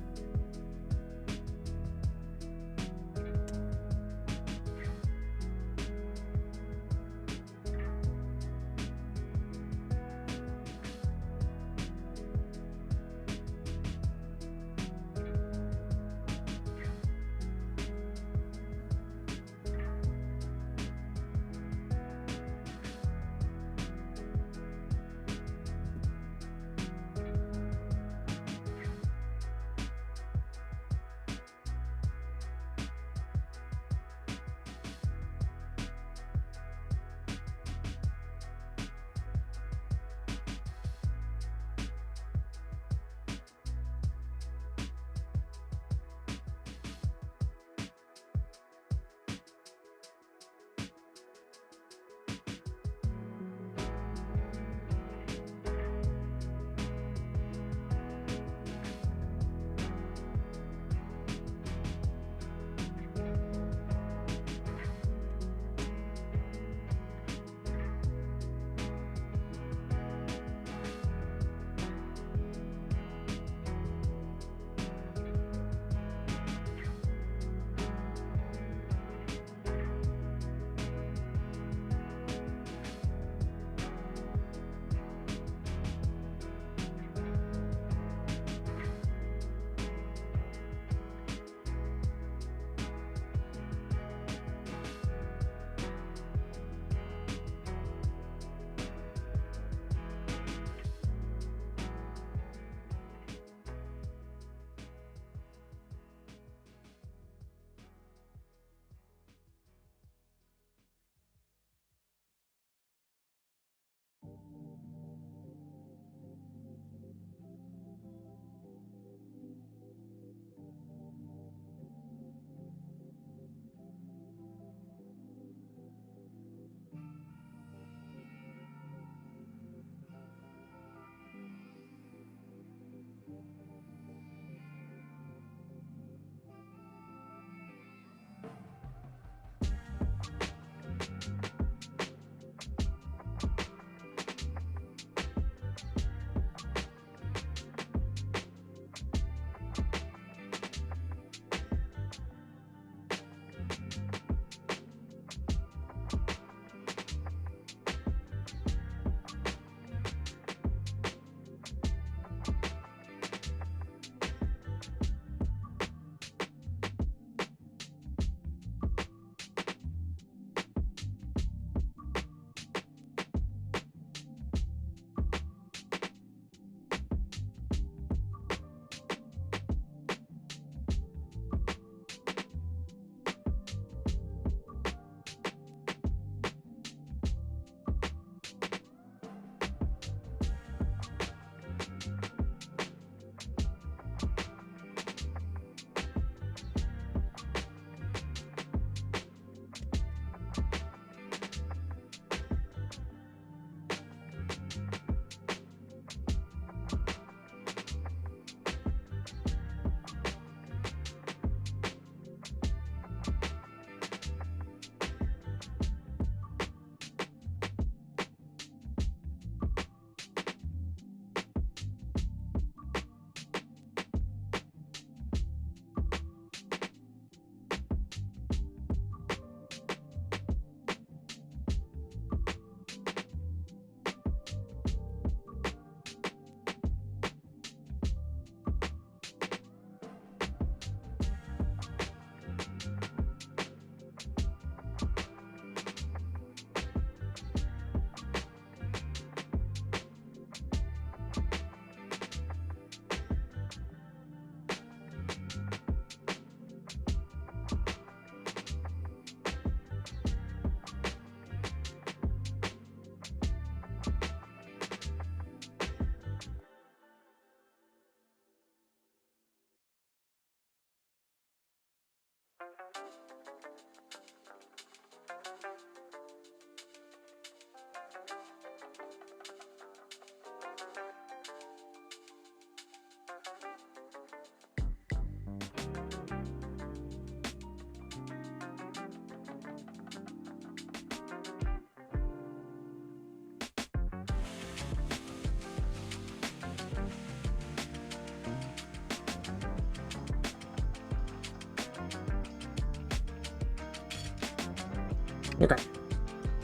A: Okay,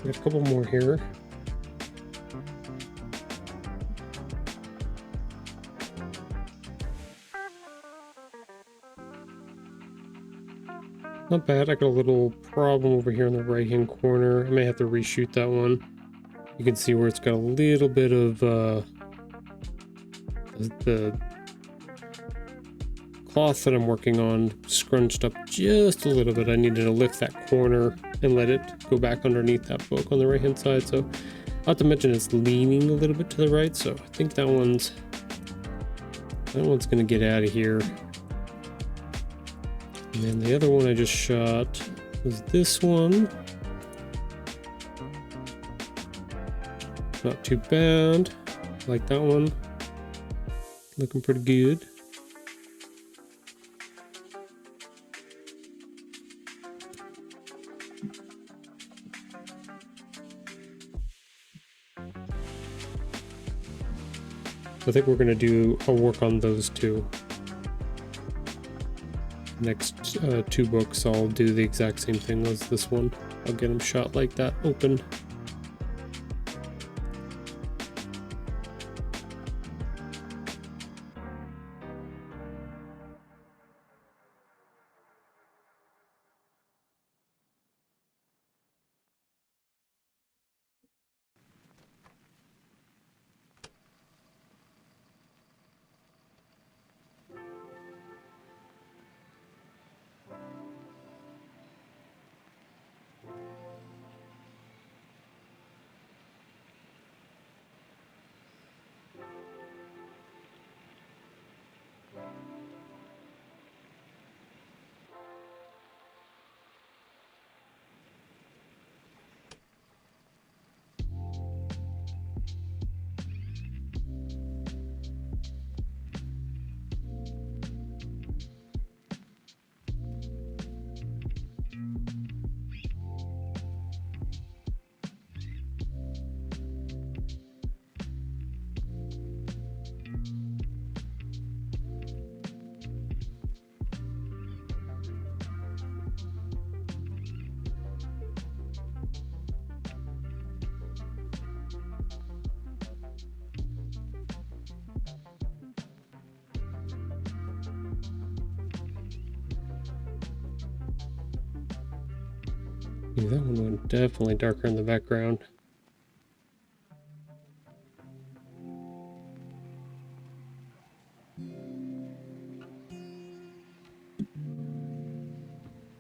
A: we got a couple more here. Not bad. I got a little problem over here in the right hand corner. I may have to reshoot that one. You can see where it's got a little bit of the cloth that I'm working on scrunched up just a little bit. I needed to lift that corner and let it go back underneath that book on the right hand side. So not to mention it's leaning a little bit to the right, so I think that one's gonna get out of here. And then the other one I just shot was this one. Not too bad. Like that one. Looking pretty good. I think we're gonna do a work on those two. Next two books, I'll do the exact same thing as this one. I'll get them shot like that, open. Yeah, that one went definitely darker in the background.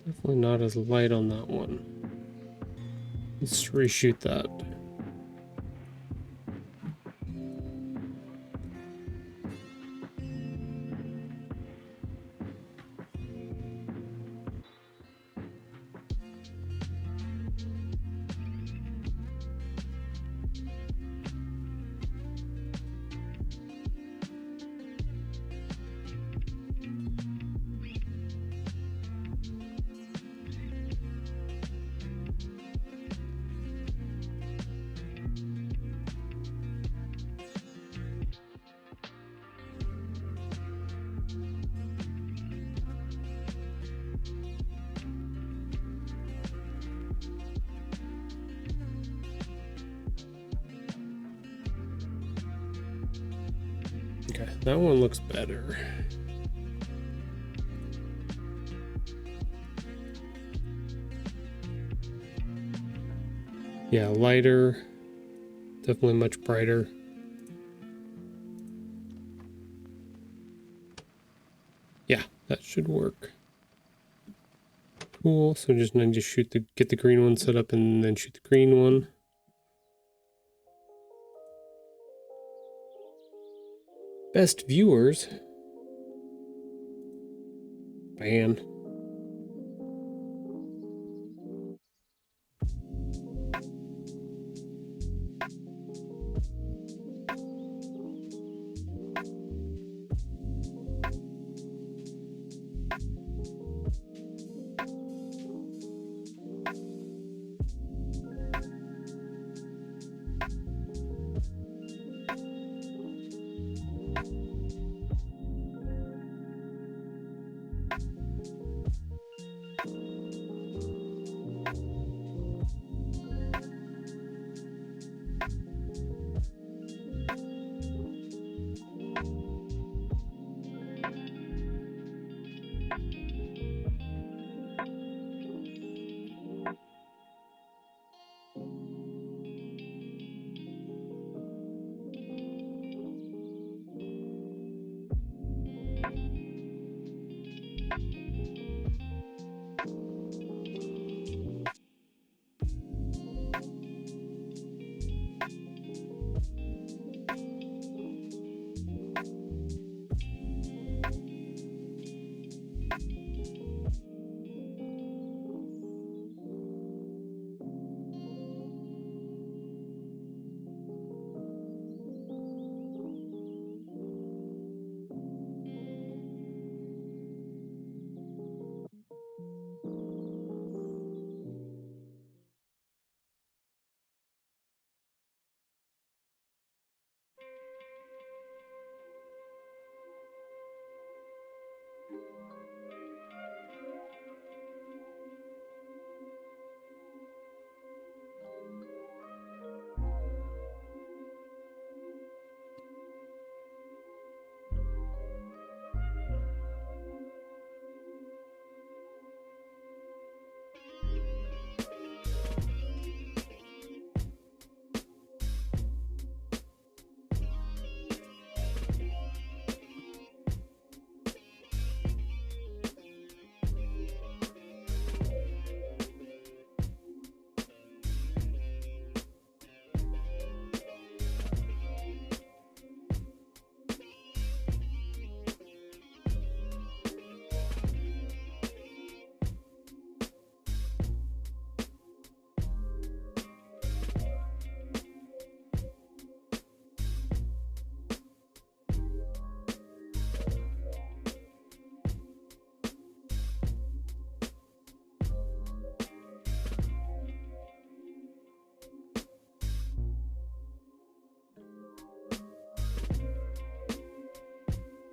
A: Definitely not as light on that one. Let's reshoot that. Okay, that one looks better. Yeah, lighter, definitely much brighter. Yeah, that should work. Cool, so just need to get the green one set up and then shoot the green one. Best viewers. Ban.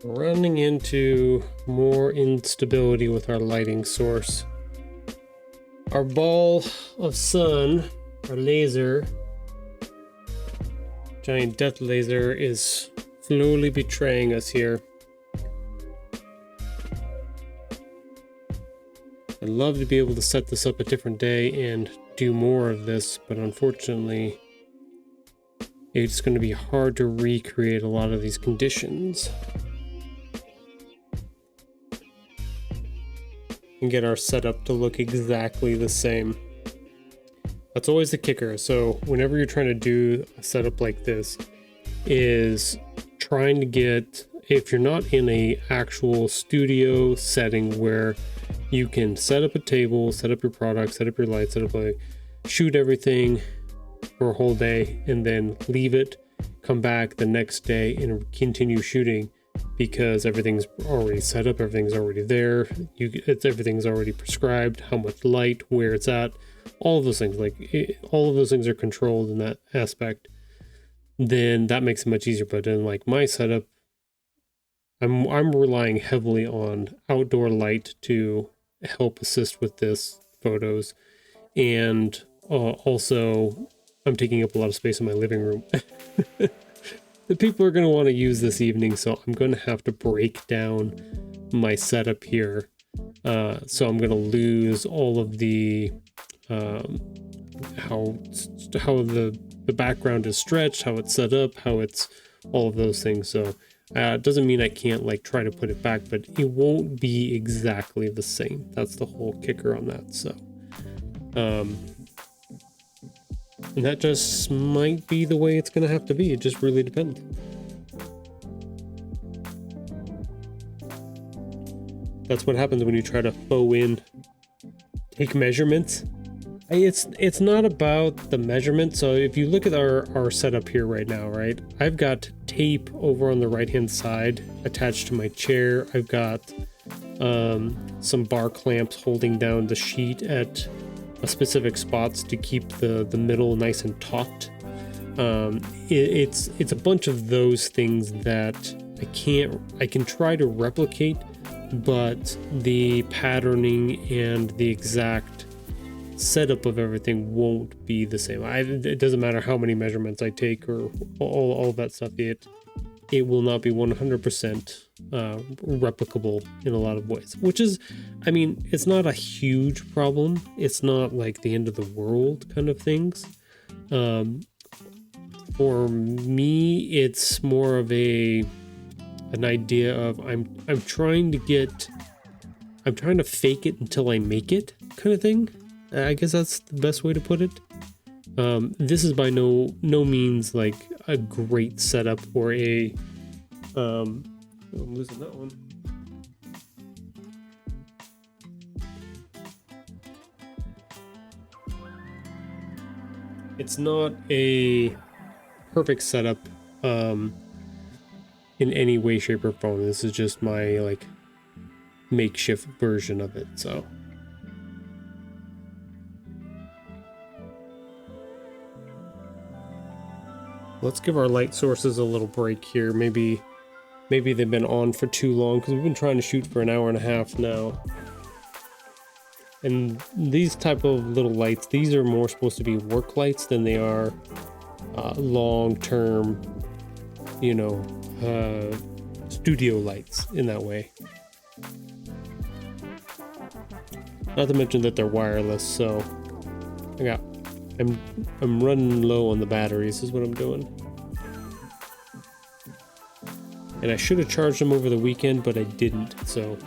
A: running into more instability with our lighting source. Our ball of sun, our laser, giant death laser, is slowly betraying us here. I'd love to be able to set this up a different day and do more of this, but unfortunately, it's going to be hard to recreate a lot of these conditions and get our setup to look exactly the same. That's always the kicker. So whenever you're trying to do a setup like this, is trying to get, if you're not in a actual studio setting where you can set up a table, set up your product, set up your lights, set up shoot everything for a whole day, and then leave it, come back the next day and continue shooting, because everything's already set up, everything's already there, everything's already prescribed, how much light, where it's at, all of those things. All of those things are controlled in that aspect. Then that makes it much easier. But in like my setup, I'm relying heavily on outdoor light to help assist with this photos, and also I'm taking up a lot of space in my living room. The people are going to want to use this evening, so I'm going to have to break down my setup here. So I'm going to lose all of the how the background is stretched, how it's set up, how it's all of those things. So it doesn't mean I can't like try to put it back, but it won't be exactly the same. That's the whole kicker on that. So and that just might be the way it's going to have to be. It just really depends. That's what happens when you try to take measurements. It's not about the measurement. So if you look at our setup here right now, right? I've got tape over on the right hand side attached to my chair. I've got some bar clamps holding down the sheet at specific spots to keep the middle nice and taut. It's a bunch of those things that I can try to replicate, but the patterning and the exact setup of everything won't be the same. It doesn't matter how many measurements I take or all of that stuff. It will not be 100% replicable in a lot of ways, which is, I mean, it's not a huge problem. It's not like the end of the world kind of things. For me, it's more of an idea of I'm trying to fake it until I make it kind of thing. I guess that's the best way to put it. This is by no means like a great setup or a I'm losing that one. It's not a perfect setup in any way, shape, or form. This is just my like makeshift version of it. So let's give our light sources a little break here. Maybe they've been on for too long because we've been trying to shoot for an hour and a half now. And these type of little lights, these are more supposed to be work lights than they are long-term, studio lights in that way. Not to mention that they're wireless, so I'm running low on the batteries is what I'm doing. And I should have charged them over the weekend, but I didn't, so.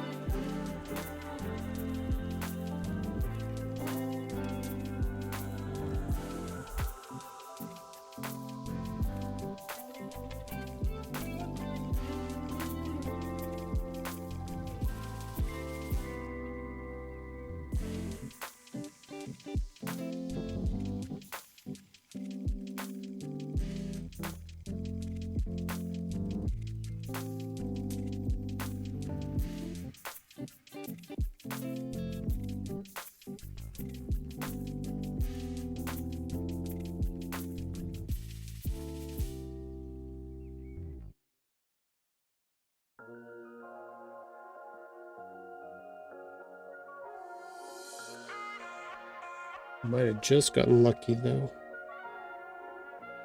A: Might have just gotten lucky though.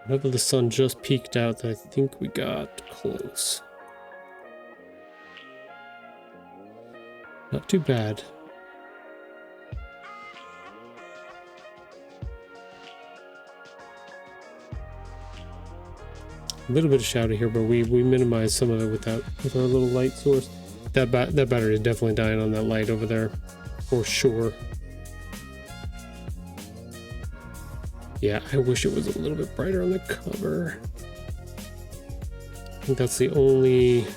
A: Whenever the sun just peeked out, I think we got close. Not too bad. A little bit of shadow here, but we minimized some of it with our little light source. That battery is definitely dying on that light over there, for sure. Yeah, I wish it was a little bit brighter on the cover. I think that's the only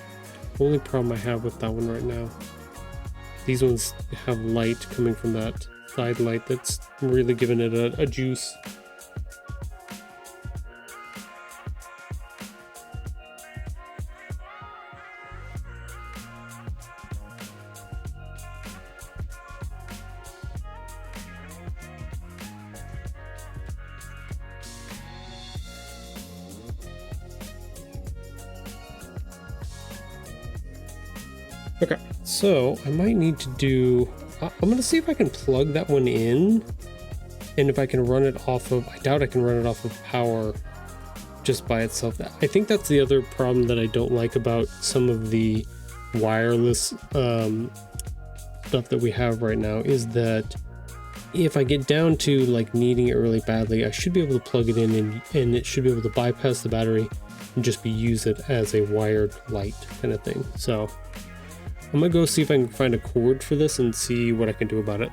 A: problem I have with that one right now. These ones have light coming from that side light that's really giving it a juice. Okay, so I might need to do, I'm gonna see if I can plug that one in, and if I can run it off of, I doubt I can run it off of power just by itself. I think that's the other problem that I don't like about some of the wireless stuff that we have right now, is that if I get down to like needing it really badly, I should be able to plug it in and it should be able to bypass the battery and just use it as a wired light kind of thing. So I'm gonna go see if I can find a cord for this and see what I can do about it.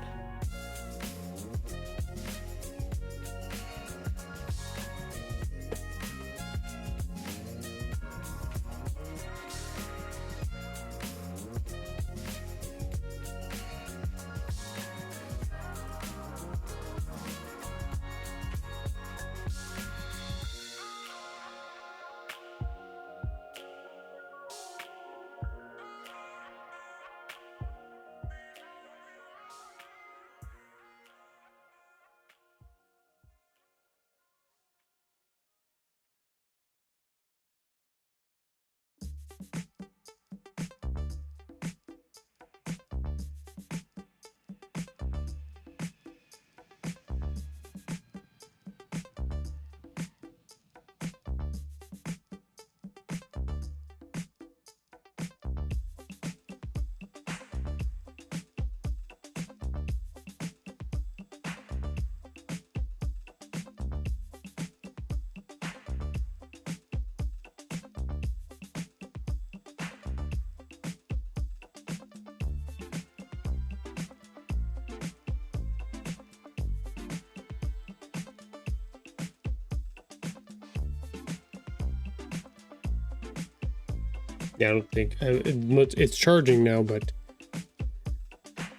A: Yeah, I don't think it's charging now, but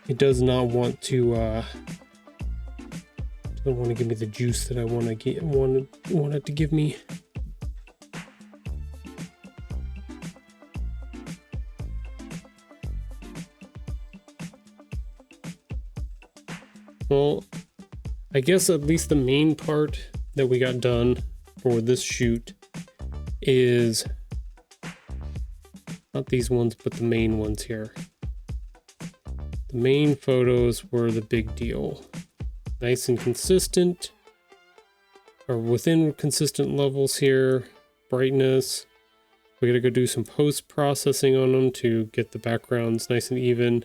A: it does not want to doesn't want to give me the juice that I want it to give me. Well, I guess at least the main part that we got done for this shoot is not these ones, but the main ones here. The main photos were the big deal. Nice and consistent, or within consistent levels here. Brightness. We gotta go do some post-processing on them to get the backgrounds nice and even.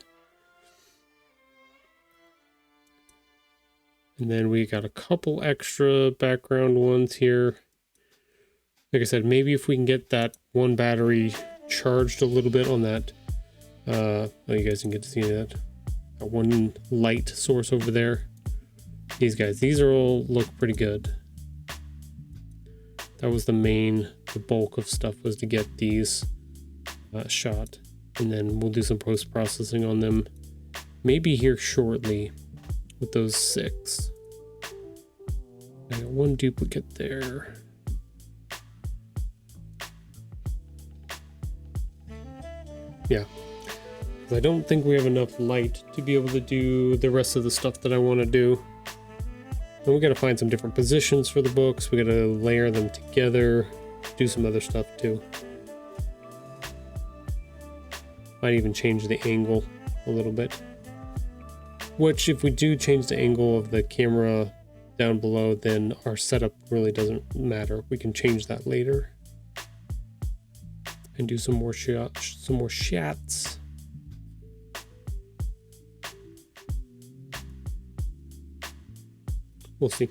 A: And then we got a couple extra background ones here. Like I said, maybe if we can get that one battery charged a little bit on that, oh, you guys can get to see that one light source over there. These are all look pretty good. That was the bulk of stuff, was to get these shot, and then we'll do some post-processing on them maybe here shortly with those 6. I got one duplicate there. Yeah, I don't think we have enough light to be able to do the rest of the stuff that I want to do. And we got to find some different positions for the books. We got to layer them together, do some other stuff too. Might even change the angle a little bit. which if we do change the angle of the camera down below, then our setup really doesn't matter. We can change that later and do some more shots. We'll see.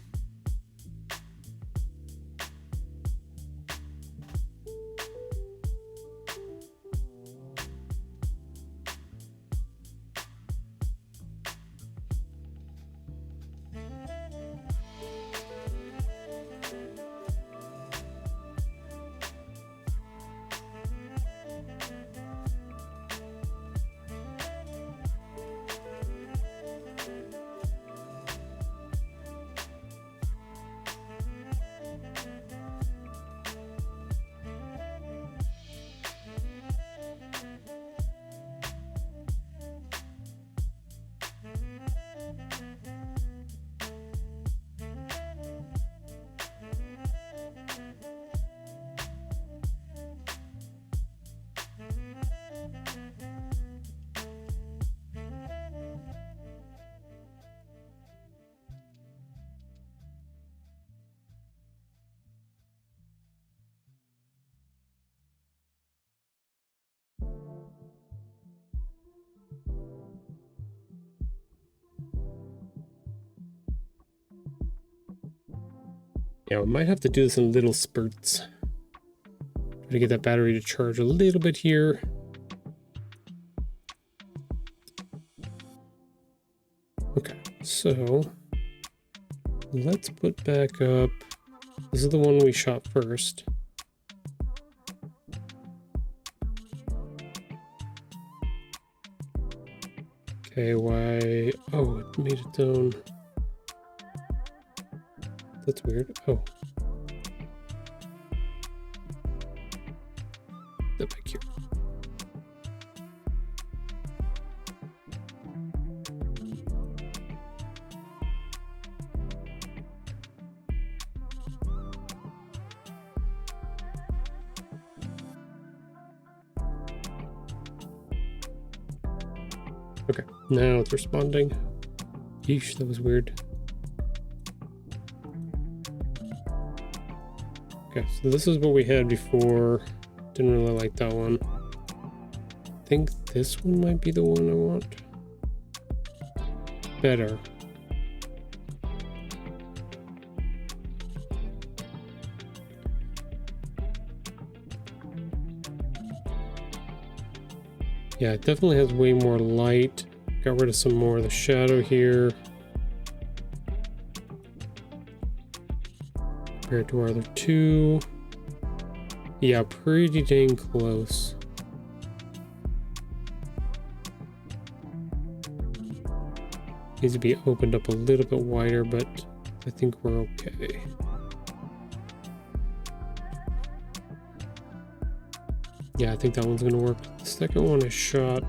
A: Yeah, we might have to do this in little spurts. Try to get that battery to charge a little bit here. Okay, so let's put back up. This is the one we shot first. Okay, why? Oh, it made its own. That's weird. Oh. That back here. Okay, now it's responding. Yeesh, that was weird. Okay, so this is what we had before. Didn't really like that one. I think this one might be the one I want. Better. Yeah, it definitely has way more light. Got rid of some more of the shadow here. Compared to our other two. Yeah, pretty dang close. Needs to be opened up a little bit wider, but I think we're okay. Yeah, I think that one's gonna work. The second one is shot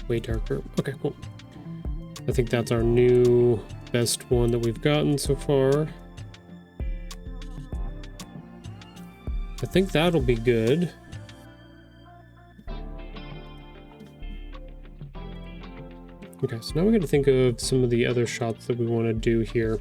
A: way darker. Okay, cool. I think that's our new best one that we've gotten so far. I think that'll be good. Okay, so now we're going to think of some of the other shots that we want to do here.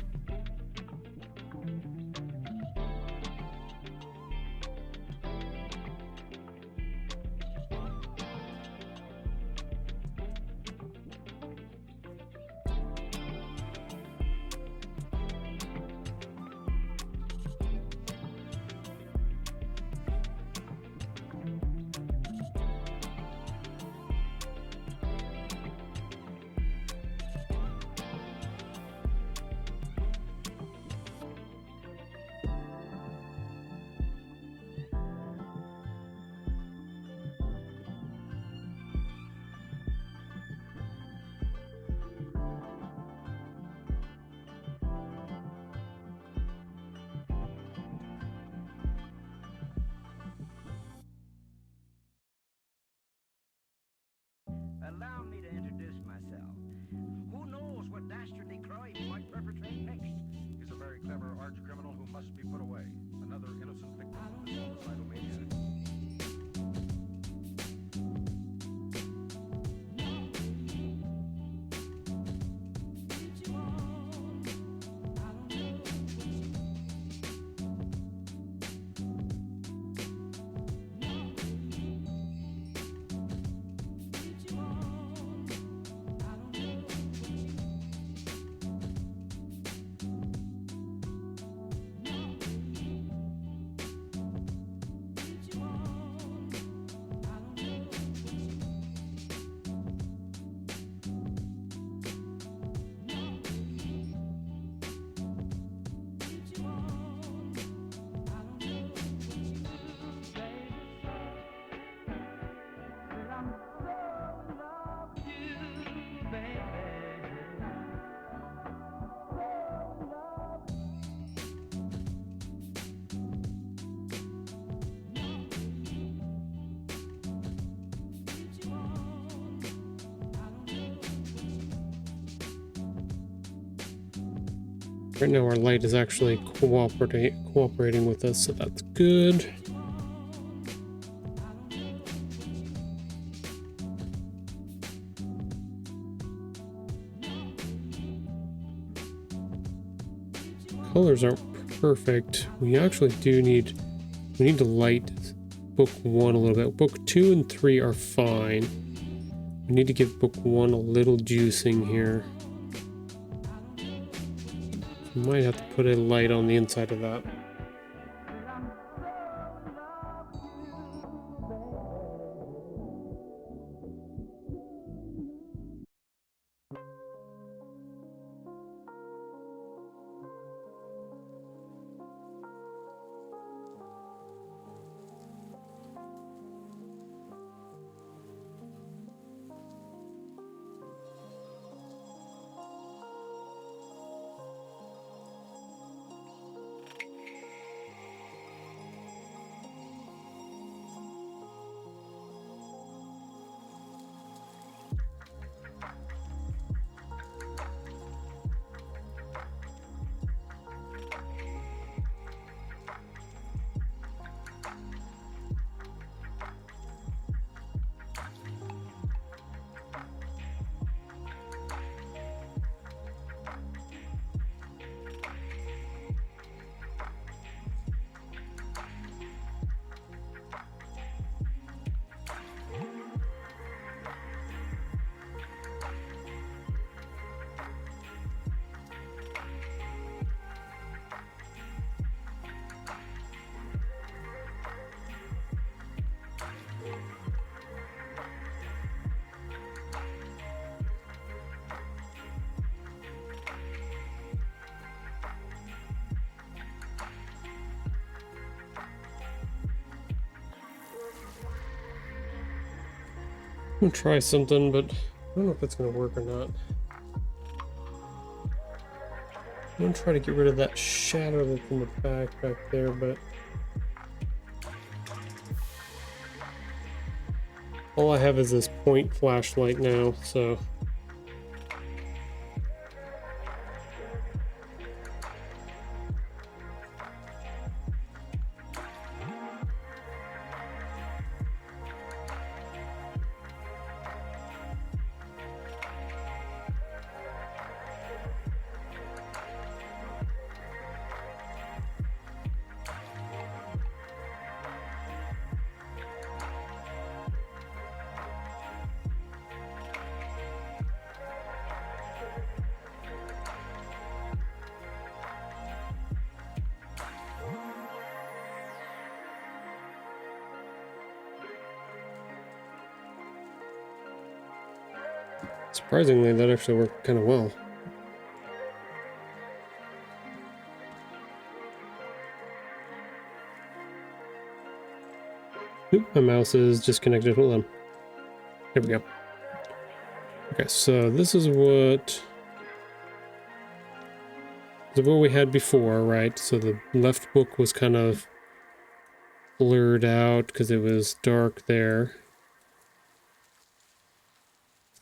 B: Allow me to introduce myself. Who knows what dastardly crime he might perpetrate next?
C: He's a very clever arch criminal who must be put away. Another innocent victim of his suicidal maniac.
A: Right now our light is actually cooperating with us, so that's good. Colors aren't perfect. We actually do need, we need to light book 1 a little bit. Book 2 and 3 are fine. We need to give book 1 a little juicing here. Might have to put a light on the inside of that. I'm gonna try something, but I don't know if it's gonna work or not. I'm gonna try to get rid of that shadow that's in the back there, but all I have is this point flashlight now, so surprisingly that actually worked kind of well. Oop, my mouse is disconnected. Hold on. There we go. Okay, so this is what we had before, right? So the left book was kind of blurred out because it was dark there.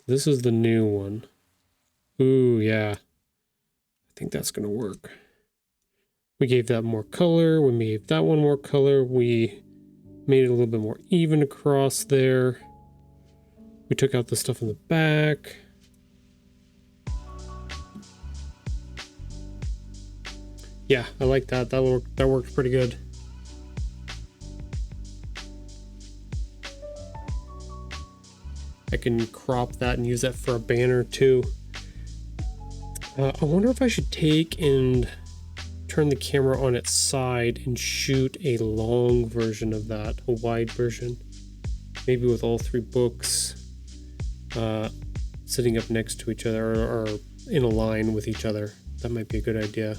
A: This is the new one. Ooh, yeah. I think that's gonna work. We gave that more color. We gave that one more color. We made it a little bit more even across there. We took out the stuff in the back. Yeah, I like that. That worked pretty good. I can crop that and use that for a banner too. I wonder if I should take and turn the camera on its side and shoot a long version of that, a wide version. Maybe with all 3 books sitting up next to each other or in a line with each other. That might be a good idea.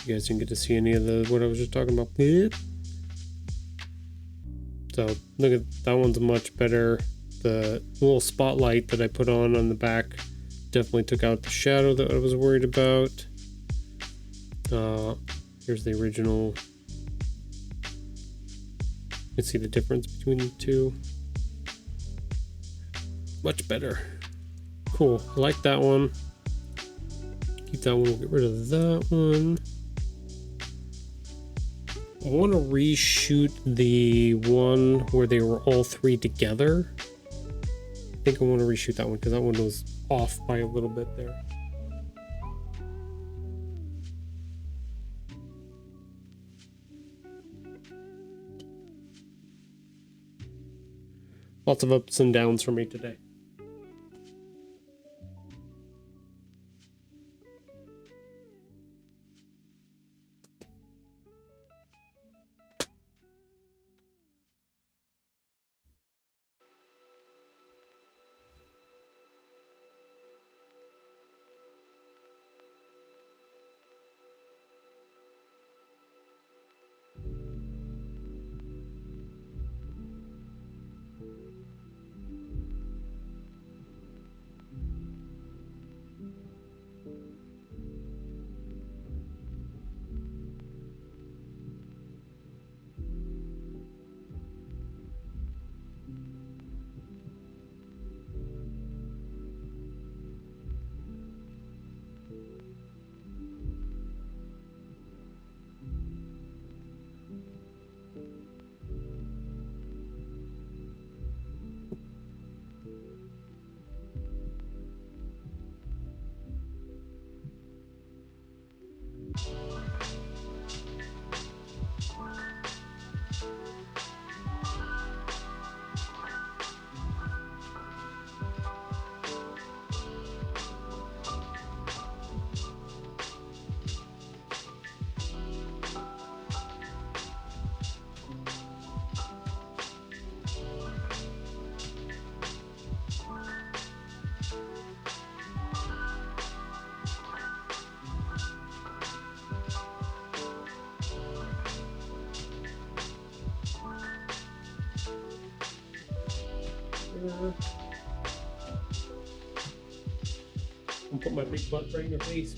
A: You guys didn't get to see any of what I was just talking about. So look at that one's much better. The little spotlight that I put on the back definitely took out the shadow that I was worried about. Here's the original. You can see the difference between the two. Much better. Cool. I like that one. keep that one. We'll get rid of that one. I want to reshoot the one where they were all three together. I think I want to reshoot that one because that one was off by a little bit there. Lots of ups and downs for me today. I'll put my big butt right in your face.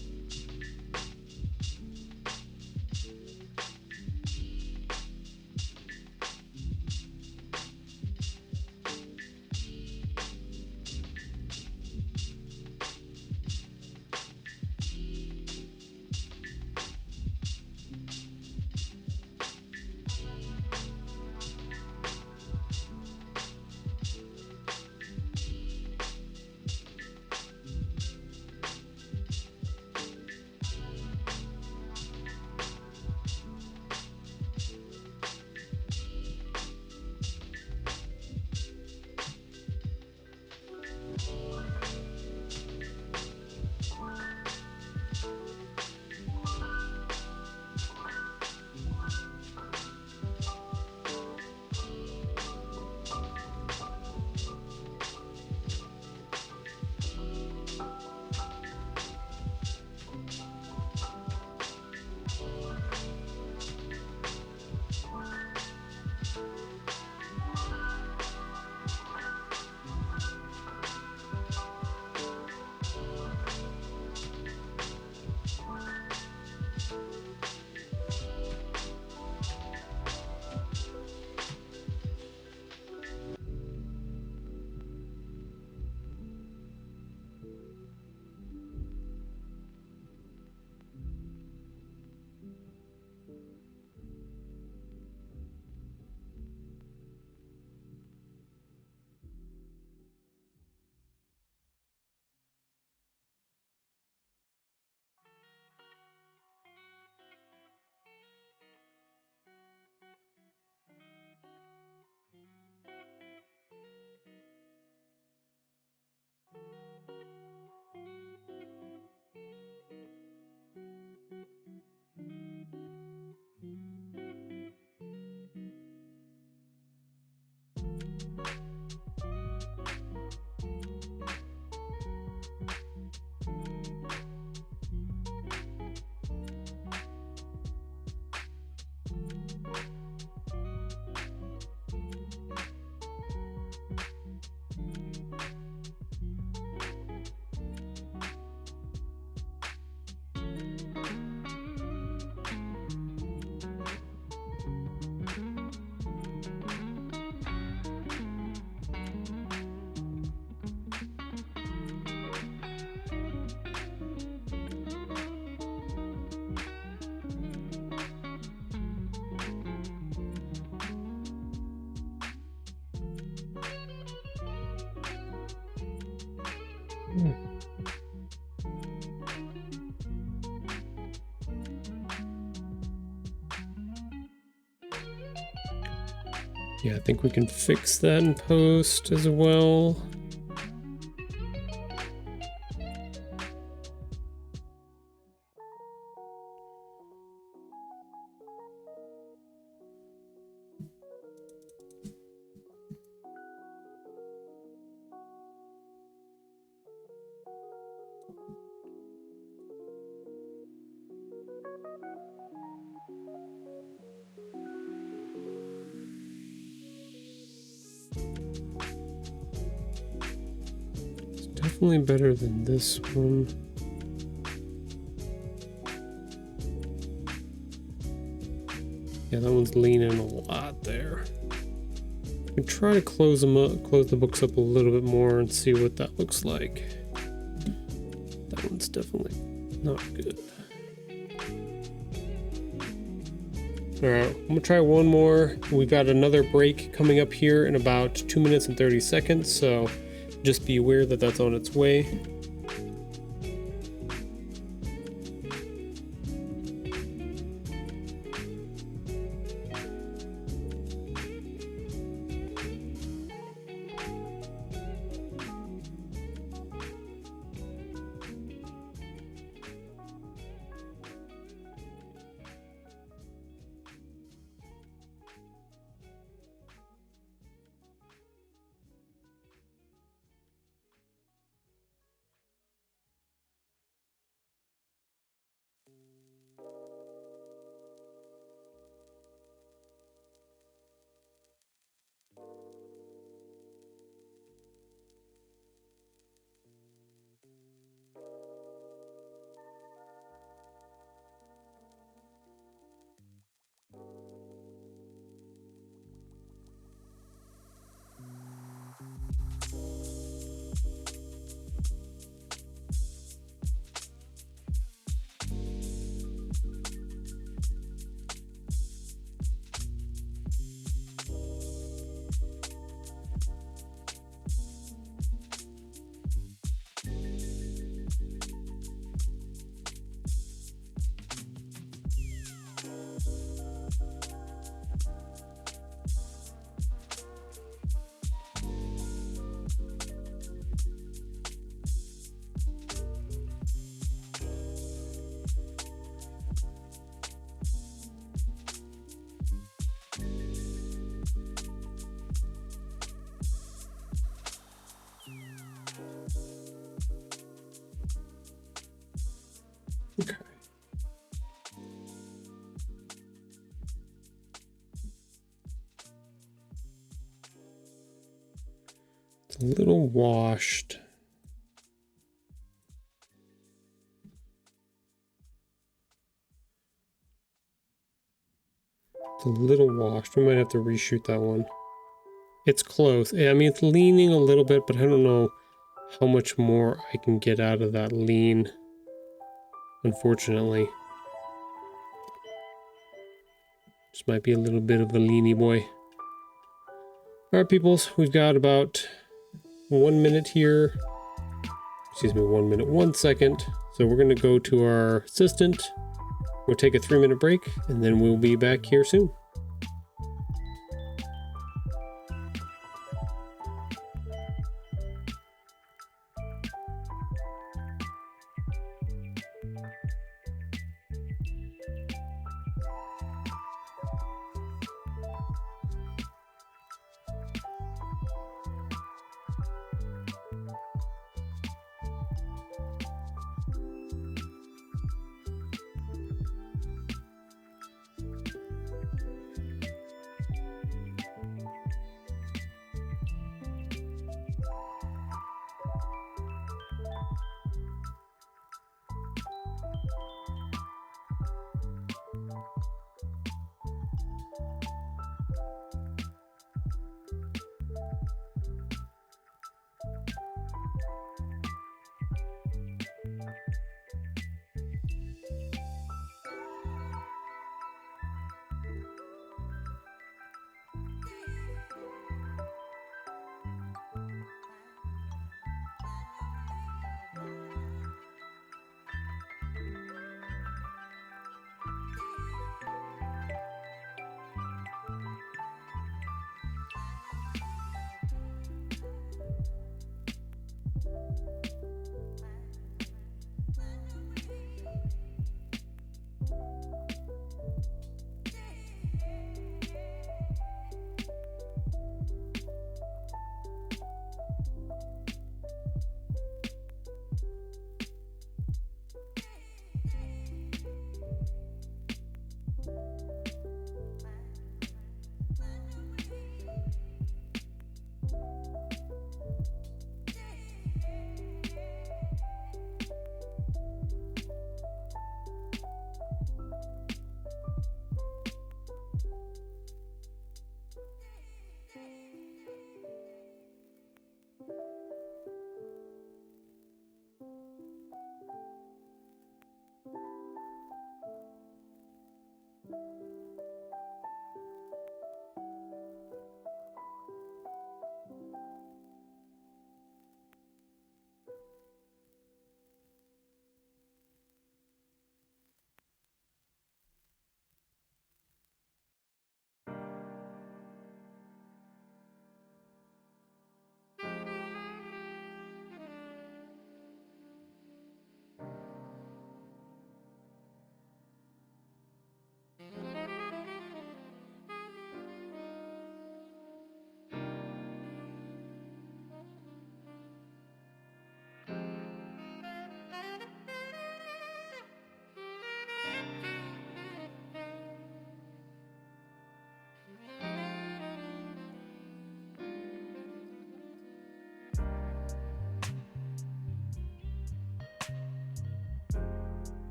A: Yeah, I think we can fix that in post as well. Definitely better than this one. Yeah, that one's leaning a lot there. We try to close them up, close the books up a little bit more and see what that looks like. That one's definitely not good. All right, I'm gonna try one more. We've got another break coming up here in about 2 minutes and 30 seconds, so just be aware that that's on its way. Okay. It's a little washed. It's a little washed. We might have to reshoot that one. It's close. I mean, it's leaning a little bit, but I don't know how much more I can get out of that lean, unfortunately. This might be a little bit of a leany boy. All right, peoples, we've got about 1 minute here. Excuse me, 1 minute, 1 second. So we're gonna go to our assistant. We'll take a 3-minute break and then we'll be back here soon.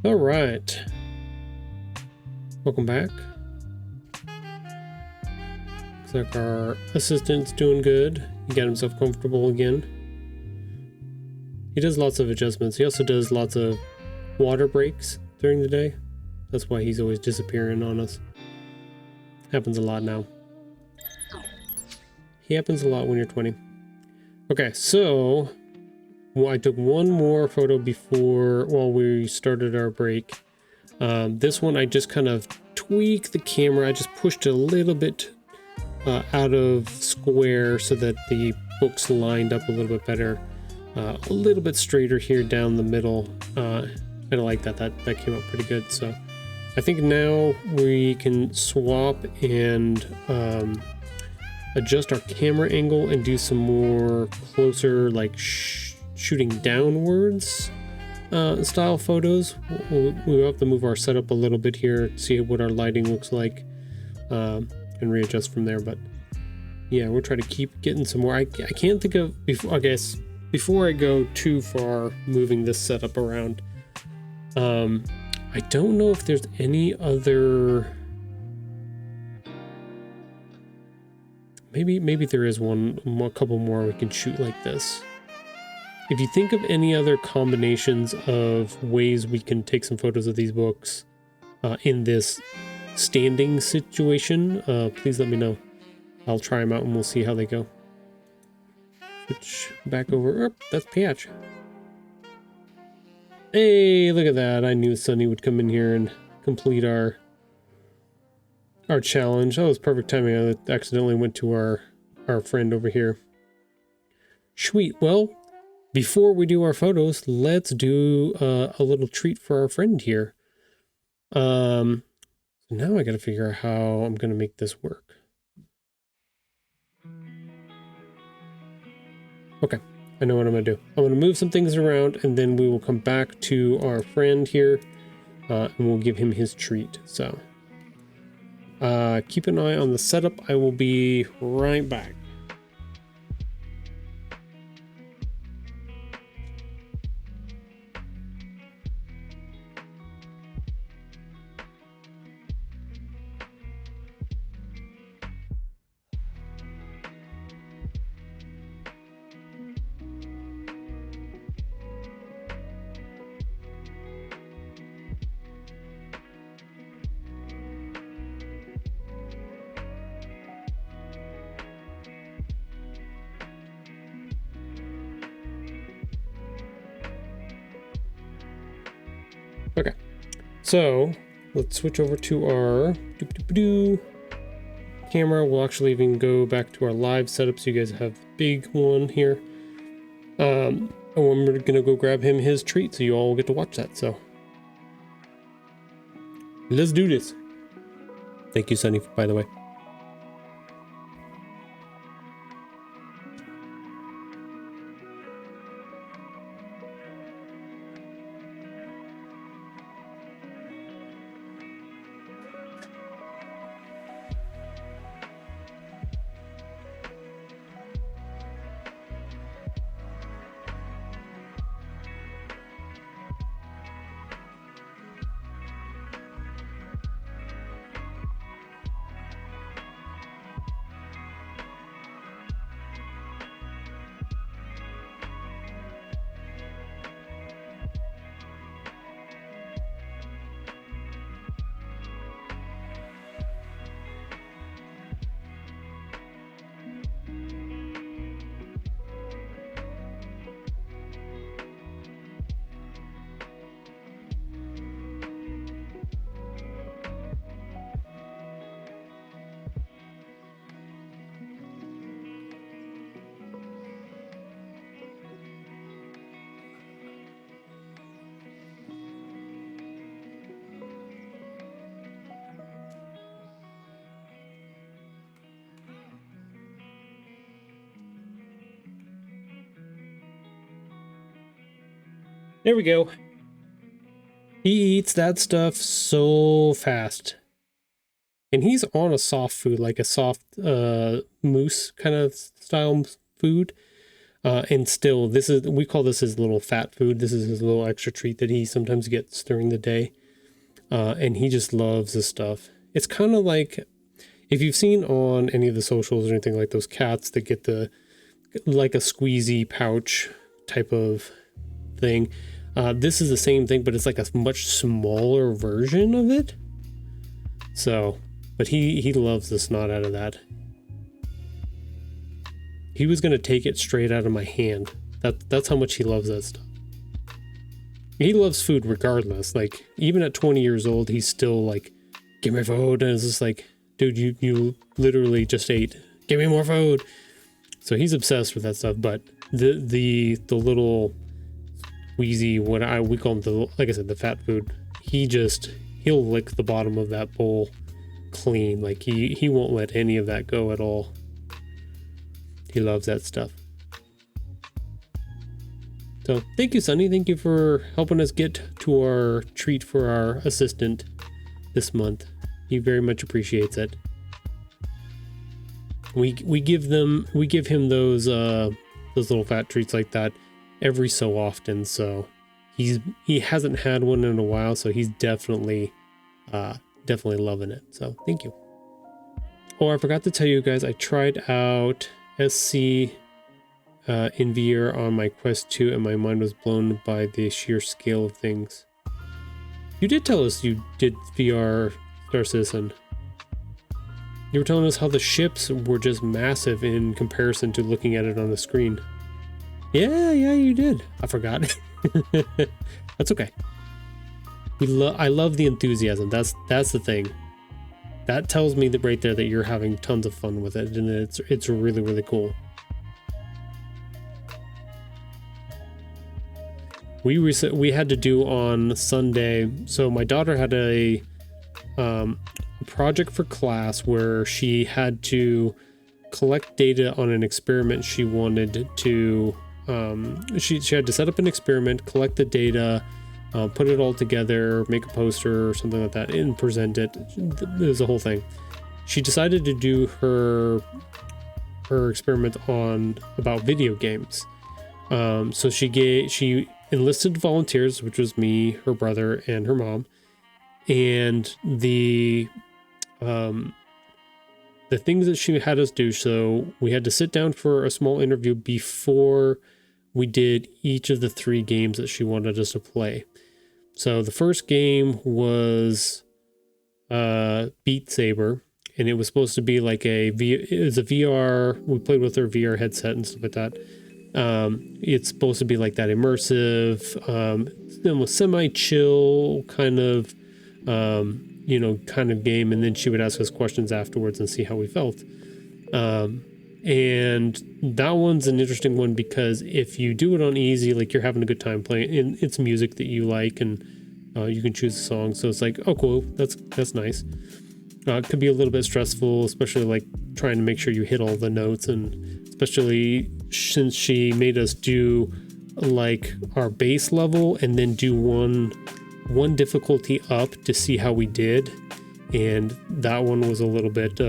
A: All right. Welcome back. Looks like our assistant's doing good. He got himself comfortable again. He does lots of adjustments. He also does lots of water breaks during the day. That's why he's always disappearing on us. Happens a lot now. He happens a lot when you're 20. Okay, so I took one more photo while we started our break. This one I just kind of tweaked the camera. I just pushed it a little bit out of square so that the books lined up a little bit better. A little bit straighter here down the middle. Kind of like that. That came out pretty good. So I think now we can swap and adjust our camera angle and do some more closer, like shooting downwards style photos. We'll have to move our setup a little bit here, see what our lighting looks like, and readjust from there. But yeah, we'll try to keep getting some more. I can't think of before I go too far moving this setup around. I don't know if there's any other. Maybe there is a couple more we can shoot like this. If you think of any other combinations of ways we can take some photos of these books in this standing situation, please let me know. I'll try them out and we'll see how they go. Switch back over. Oh, that's Patch. Hey, look at that. I knew Sunny would come in here and complete our challenge. That was perfect timing. I accidentally went to our friend over here. Sweet. Well, before we do our photos, let's do a little treat for our friend here. Now I got to figure out how I'm going to make this work. Okay, I know what I'm going to do. I'm going to move some things around and then we will come back to our friend here and we'll give him his treat. So keep an eye on the setup. I will be right back. Okay, so let's switch over to our camera. We'll actually even go back to our live setup so you guys have the big one here. And we're gonna go grab him his treat so you all get to watch that. So let's do this. Thank you, Sunny, by the way. There we go. He eats that stuff so fast. And he's on a soft food, like a soft mousse kind of style food. And still, we call this his little fat food. This is his little extra treat that he sometimes gets during the day. And he just loves this stuff. It's kind of like, if you've seen on any of the socials or anything, like those cats that get like a squeezy pouch type of thing. This is the same thing, but it's like a much smaller version of it. So, but he loves the snot out of that. He was going to take it straight out of my hand. That's how much he loves that stuff. He loves food regardless. Like, even at 20 years old, he's still like, give me food. And it's just like, dude, you literally just ate. Give me more food. So he's obsessed with that stuff. But the little wheezy, we call him like I said, the fat food. He'll lick the bottom of that bowl clean. Like he won't let any of that go at all. He loves that stuff. So thank you, Sonny. Thank you for helping us get to our treat for our assistant this month. He very much appreciates it. We give him those little fat treats like that every so often. So he hasn't had one in a while, so he's definitely loving it. So thank you. Oh, I forgot to tell you guys, I tried out SC in VR on my Quest 2, and my mind was blown by the sheer scale of things. You did tell us you did VR Star Citizen. You were telling us how the ships were just massive in comparison to looking at it on the screen. Yeah, you did. I forgot. That's okay. I love the enthusiasm. That's the thing. That tells me that right there that you're having tons of fun with it, and it's really, really cool. We had to do on Sunday. So my daughter had a project for class where she had to collect data on an experiment she wanted to. She had to set up an experiment, collect the data, put it all together, make a poster or something like that, and present it. It was a whole thing. She decided to do her experiment about video games. So she enlisted volunteers, which was me, her brother, and her mom. And the things that she had us do, so we had to sit down for a small interview before we did each of the 3 games that she wanted us to play. So the first game was Beat Saber, and it was supposed to be like it was a VR. We played with her VR headset and stuff like that. It's supposed to be like that immersive, semi-chill kind of, kind of game. And then she would ask us questions afterwards and see how we felt. And that one's an interesting one because if you do it on easy, like you're having a good time playing, and it's music that you like, and you can choose a song. So it's like, oh, cool. That's nice. It could be a little bit stressful, especially like trying to make sure you hit all the notes, and especially since she made us do like our base level and then do one difficulty up to see how we did. And that one was a little bit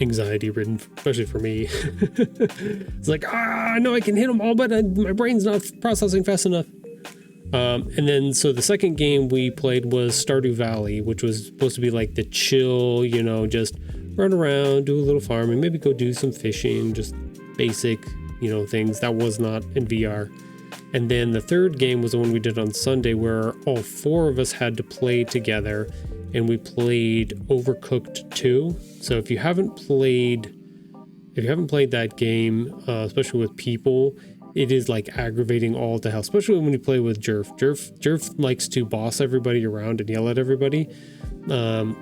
A: anxiety ridden, especially for me. It's like, I know I can hit them all, but my brain's not processing fast enough. And then, so the second game we played was Stardew Valley, which was supposed to be like the chill, just run around, do a little farming, maybe go do some fishing, just basic, things. That was not in VR. And then the third game was the one we did on Sunday, where all 4 of us had to play together, and we played Overcooked 2. So if you haven't played that game, especially with people, it is like aggravating all to hell, especially when you play with Jerf. Jerf likes to boss everybody around and yell at everybody.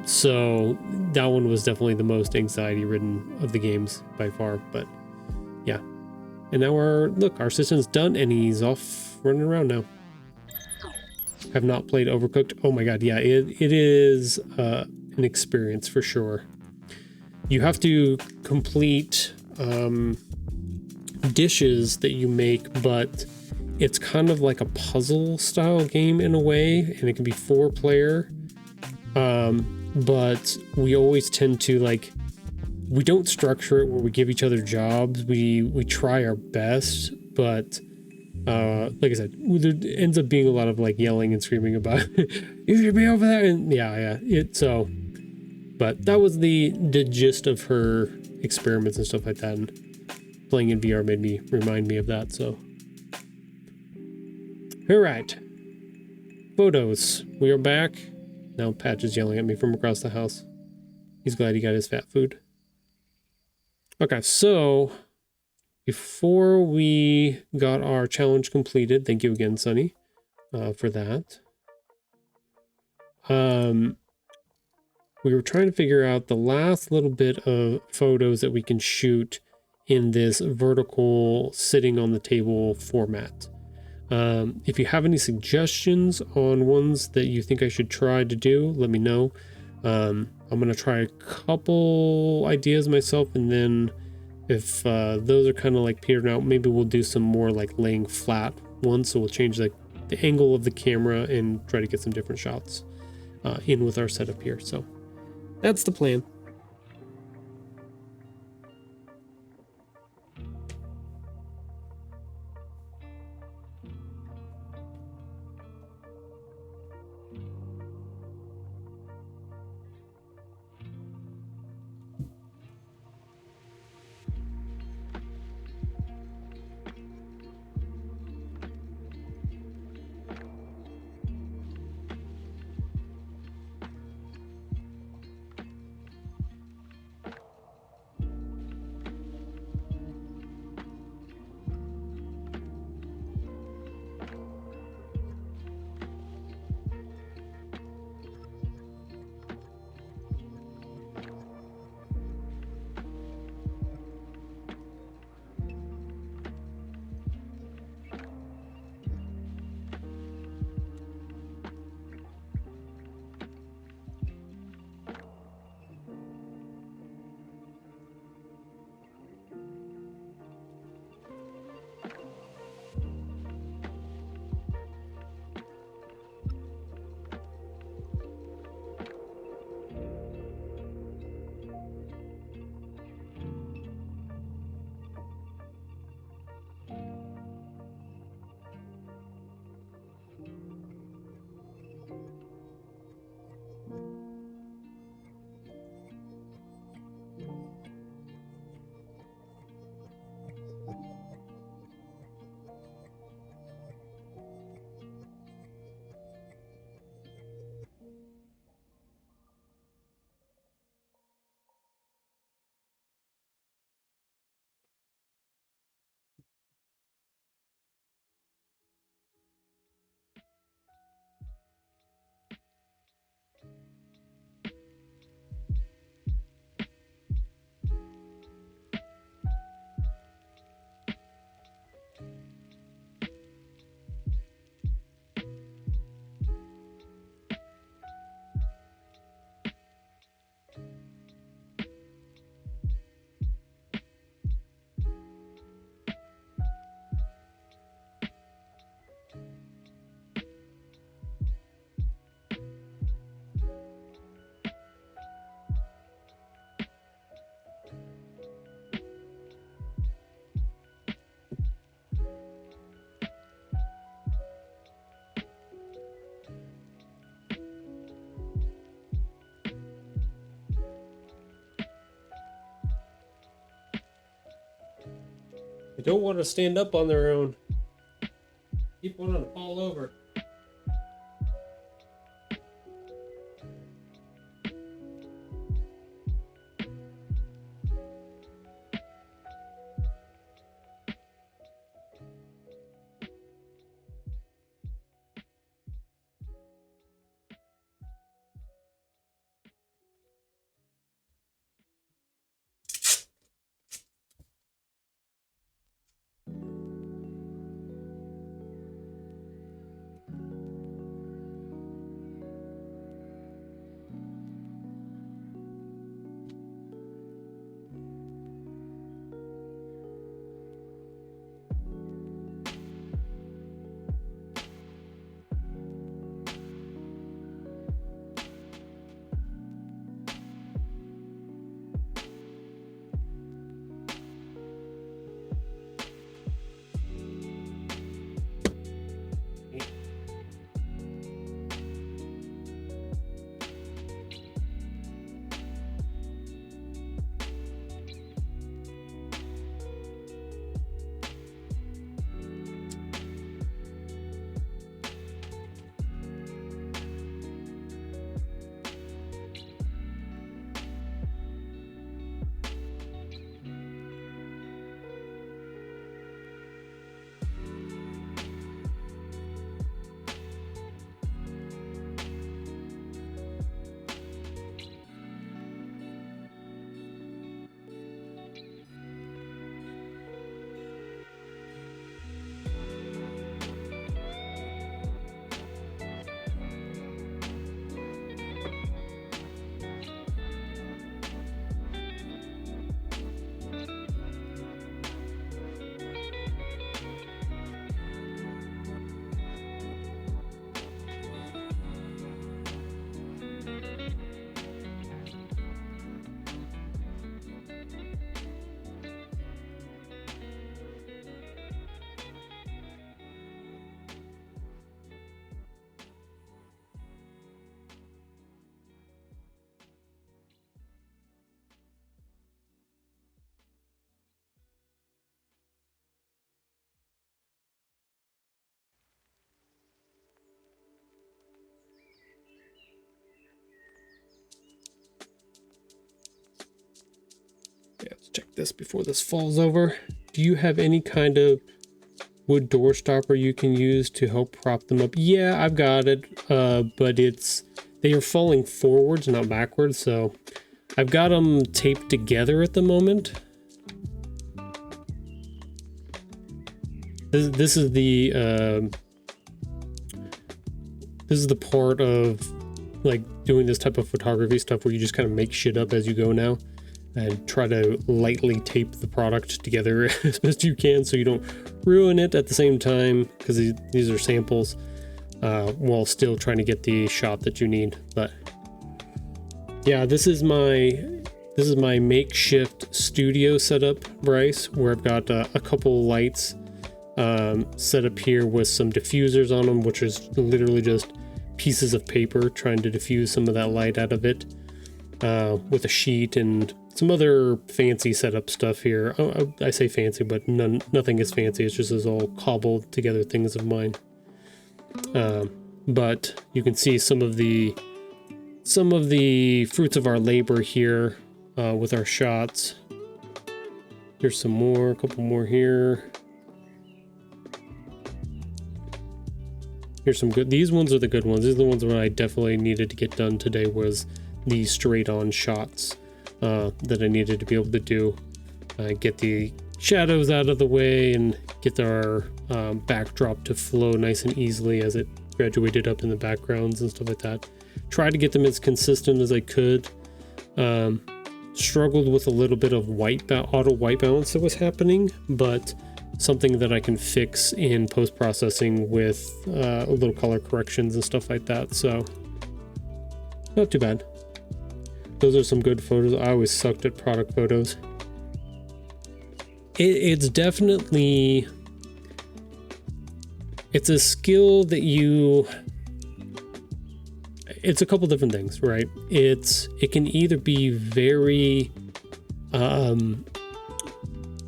A: So that one was definitely the most anxiety ridden of the games by far, but yeah. And now our assistant's done and he's off running around now. Have not played Overcooked. Oh my God. Yeah, it is an experience for sure. You have to complete dishes that you make, but it's kind of like a puzzle style game in a way, and it can be 4-player. But we always tend to like we don't structure it where we give each other jobs. We try our best, but like I said, there ends up being a lot of like yelling and screaming about you should be over there, and but that was the gist of her experiments and stuff like that, and playing in VR made me remind me of that. So all right, photos, we are back now. Patch is yelling at me from across the house. He's glad he got his fat food. Okay, so before we got our challenge completed, thank you again, Sunny, for that. We were trying to figure out the last little bit of photos that we can shoot in this vertical sitting on the table format. If you have any suggestions on ones that you think I should try to do, let me know. I'm going to try a couple ideas myself, and then if those are kind of like petered out, maybe we'll do some more like laying flat ones. So we'll change like the angle of the camera and try to get some different shots in with our setup here. So that's the plan. They don't want to stand up on their own. Keep wanting to fall over. check this before this falls over. Do you have any kind of wood door stopper you can use to help prop them up? Yeah, I've got it, but they are falling forwards, not backwards, so I've got them taped together at the moment. This is the part of like doing this type of photography stuff where you just kind of make shit up as you go now and try to lightly tape the product together as best you can so you don't ruin it at the same time, because these are samples, while still trying to get the shot that you need. But yeah, this is my makeshift studio setup, Bryce, where I've got a couple lights set up here with some diffusers on them, which is literally just pieces of paper trying to diffuse some of that light out of it, with a sheet and some other fancy setup stuff here. I say fancy, but nothing is fancy. It's just as all cobbled together things of mine. But you can see some of the fruits of our labor here with our shots. Here's some more, a couple more here. Here's some good, these ones are the good ones. These are the ones that I definitely needed to get done today, was these straight on shots that I needed to be able to do. Get the shadows out of the way and get our backdrop to flow nice and easily as it graduated up in the backgrounds and stuff like that. Tried to get them as consistent as I could. Struggled with a little bit of auto white balance that was happening, but something that I can fix in post-processing with a little color corrections and stuff like that. So not too bad. Those are some good photos. I always sucked at product photos. It's definitely, it's a skill that it's a couple different things, right? It can either be very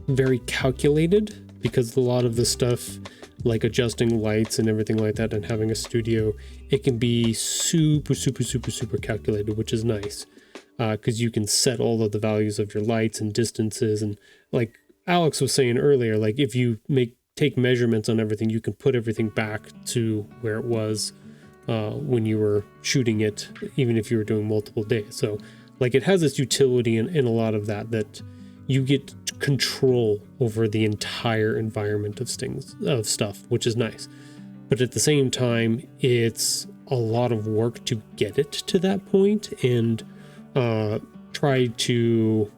A: very calculated, because a lot of the stuff like adjusting lights and everything like that and having a studio, it can be super calculated, which is nice, because you can set all of the values of your lights and distances, and like Alex was saying earlier, like if you take measurements on everything, you can put everything back to where it was when you were shooting it, even if you were doing multiple days. So like it has this utility in a lot of that you get control over the entire environment of stuff, which is nice. But at the same time, it's a lot of work to get it to that point and try to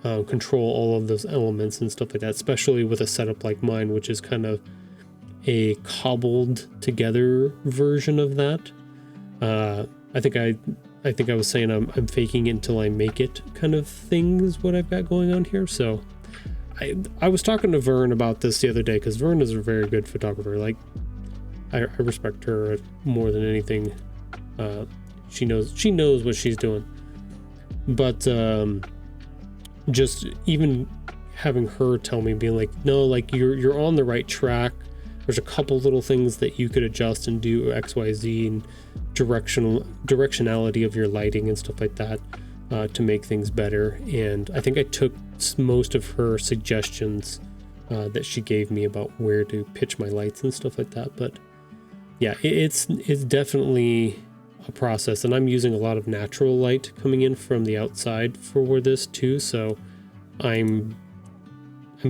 A: control all of those elements and stuff like that, especially with a setup like mine, which is kind of a cobbled together version of that. I think I was saying I'm faking it until I make it kind of thing is what I've got going on here. So I was talking to Vern about this the other day, because Vern is a very good photographer. Like I respect her more than anything. She knows what she's doing. But just even having her tell me, being like, no, like you're on the right track. There's a couple little things that you could adjust and do XYZ, and directionality of your lighting and stuff like that to make things better. And I think I took most of her suggestions that she gave me about where to pitch my lights and stuff like that. But yeah, it's definitely a process, and I'm using a lot of natural light coming in from the outside for this too. So I'm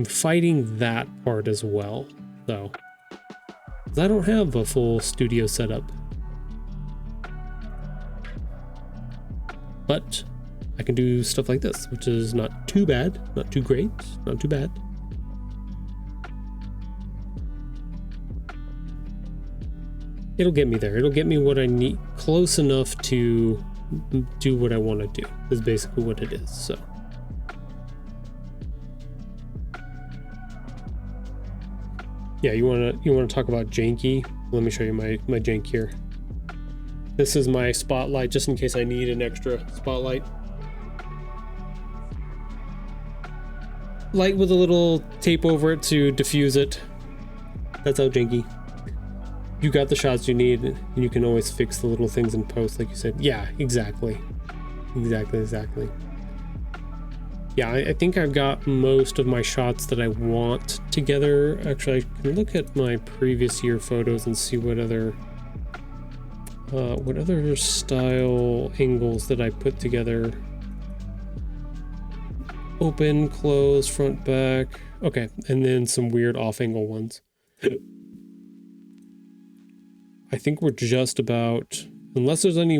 A: fighting that part as well, though. I don't have a full studio setup, but I can do stuff like this, which is not too bad, not too great, not too bad. It'll get me there. It'll get me what I need, close enough to do what I want to do, is basically what it is. So yeah, you want to talk about janky? Let me show you my jank here. This is my spotlight, just in case I need an extra spotlight. Light with a little tape over it to diffuse it. That's how janky. You got the shots you need, and you can always fix the little things in post, like you said. Yeah, exactly. Yeah, I think I've got most of my shots that I want together. Actually, I can look at my previous year photos and see what other style angles that I put together. Open, close, front, back. Okay, and then some weird off-angle ones. I think we're just about, unless there's any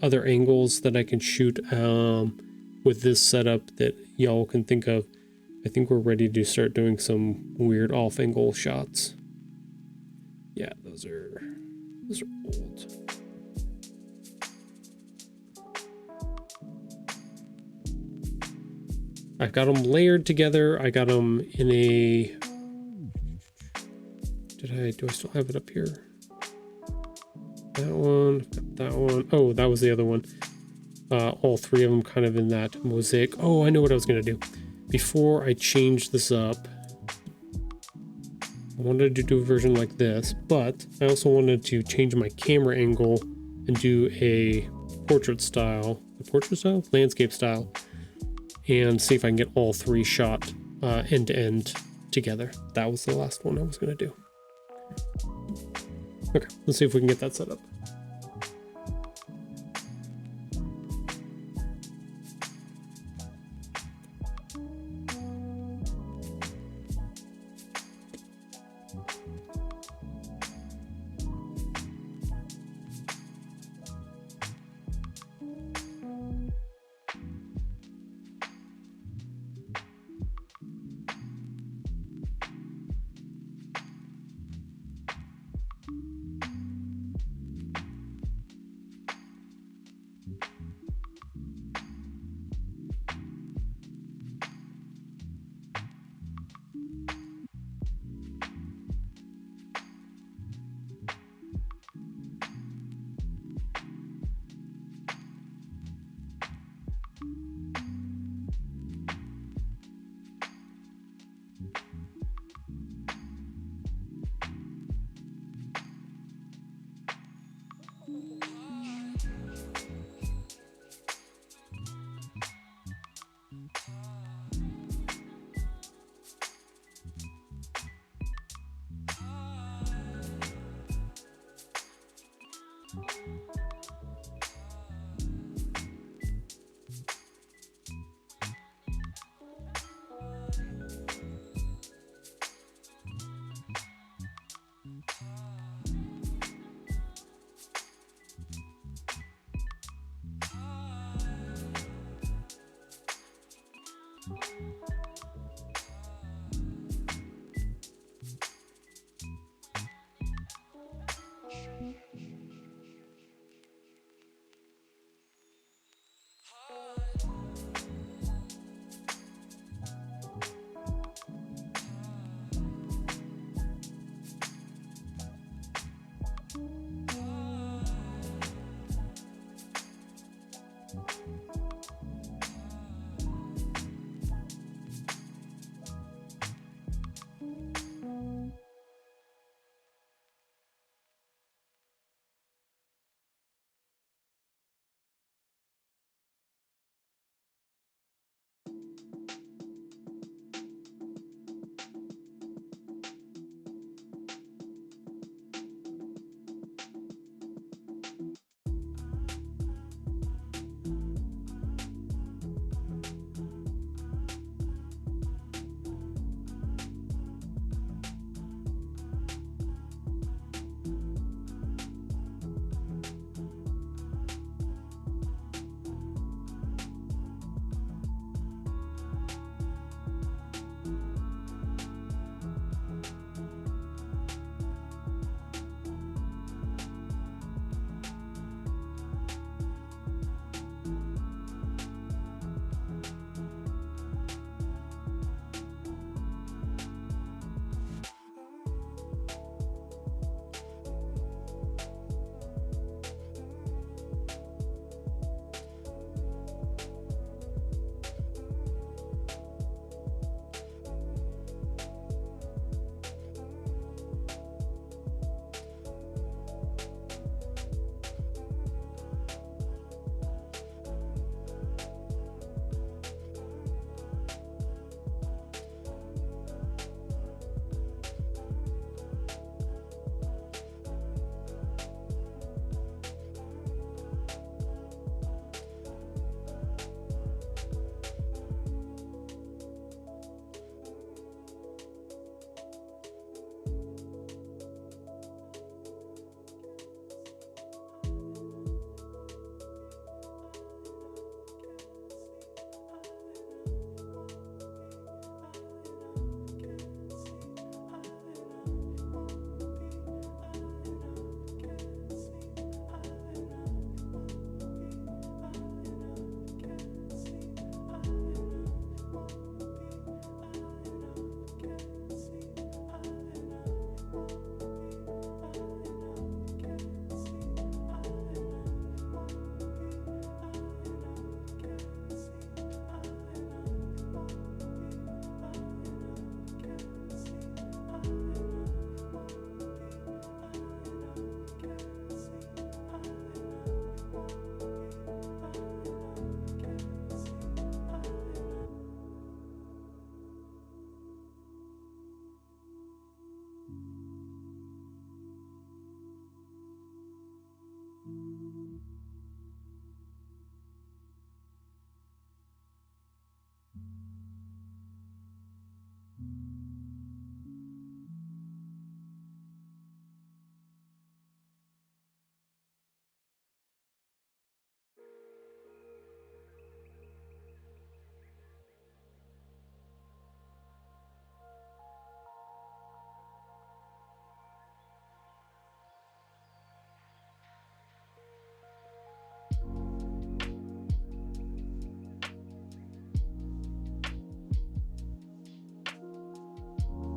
A: other angles that I can shoot with this setup that y'all can think of. I think we're ready to start doing some weird off-angle shots. Yeah, those are old. I've got them layered together. I got them in a, do I still have it up here? That one, got that one. Oh, that was the other one. All three of them kind of in that mosaic. Oh, I know what I was gonna do. Before I change this up, I wanted to do a version like this, but I also wanted to change my camera angle and do a landscape style, and see if I can get all three shot end to end together. That was the last one I was gonna do. Okay, let's see if we can get that set up.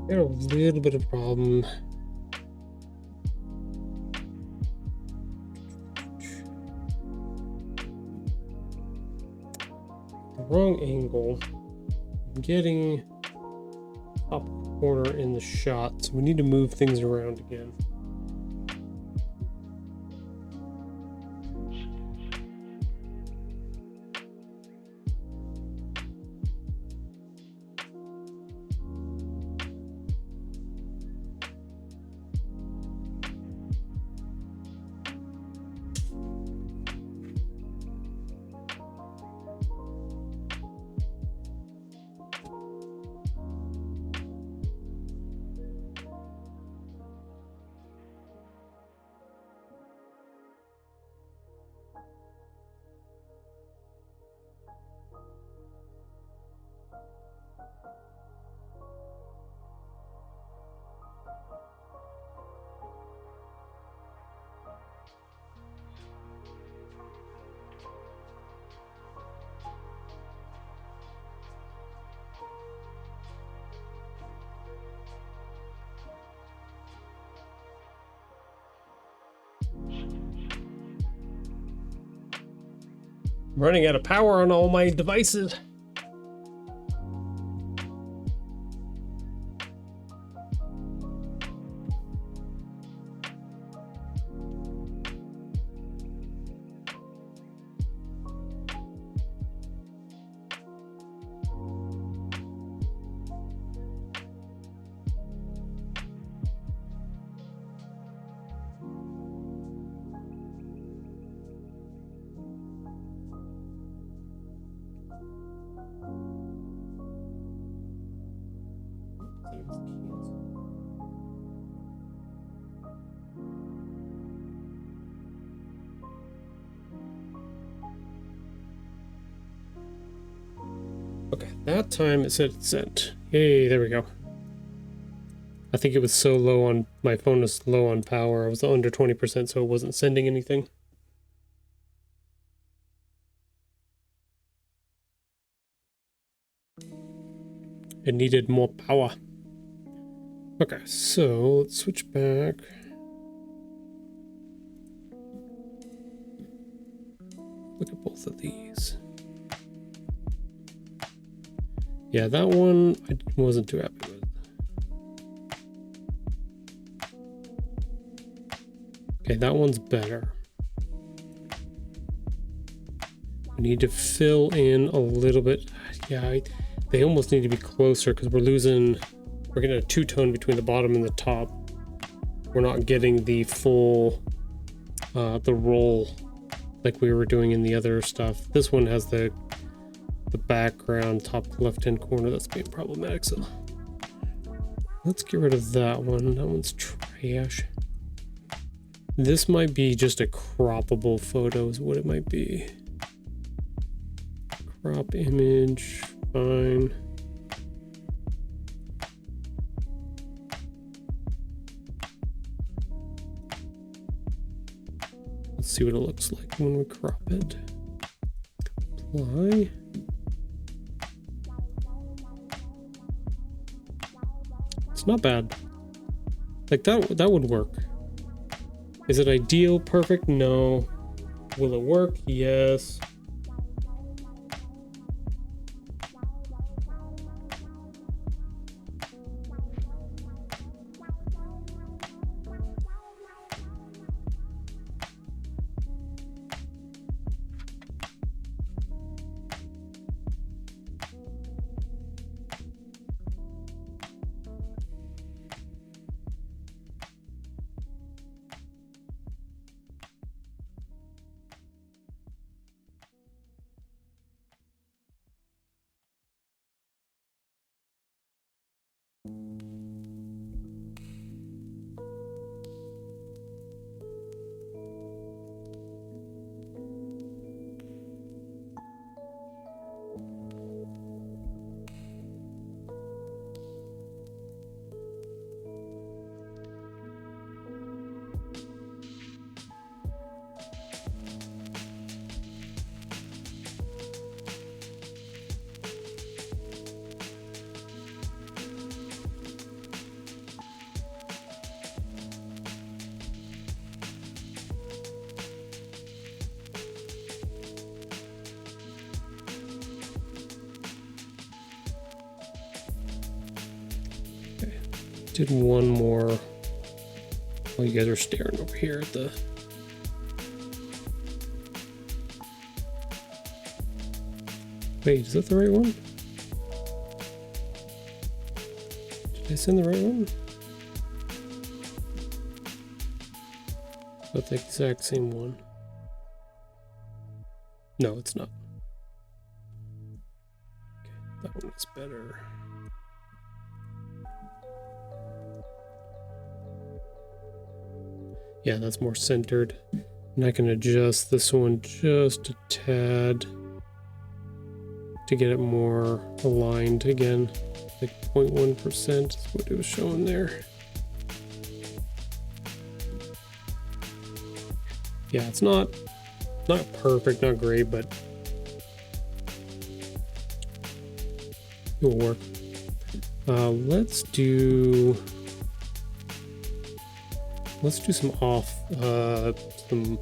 A: Got a little bit of a problem. The wrong angle. I'm getting top corner in the shot, so we need to move things around again. Running out of power on all my devices. Okay, that time it said it sent. Yay, there we go. I think it was so low on, my phone was low on power. I was under 20%, so it wasn't sending anything. It needed more power. Okay, so let's switch back. Look at both of these. Yeah, that one I wasn't too happy with. Okay, that one's better. We need to fill in a little bit. Yeah, they almost need to be closer because we're getting a two-tone between the bottom and the top. We're not getting the full, the roll like we were doing in the other stuff. This one has the background top left-hand corner that's being problematic, so let's get rid of that one. That one's trash. This might be just a croppable photo is what it might be. Crop image, fine. Let's see what it looks like when we crop it. Apply. It's not bad. Like that would work. Is it ideal? Perfect? No. Will it work? Yes. Did one more while you guys are staring over here at the... Wait, is that the right one? Did I send the right one? Not the exact same one. No, it's not. Okay, that one is better. Yeah, that's more centered. And I can adjust this one just a tad to get it more aligned again. Like 0.1% is what it was showing there. Yeah, it's not perfect, not great, but it will work. Let's do some some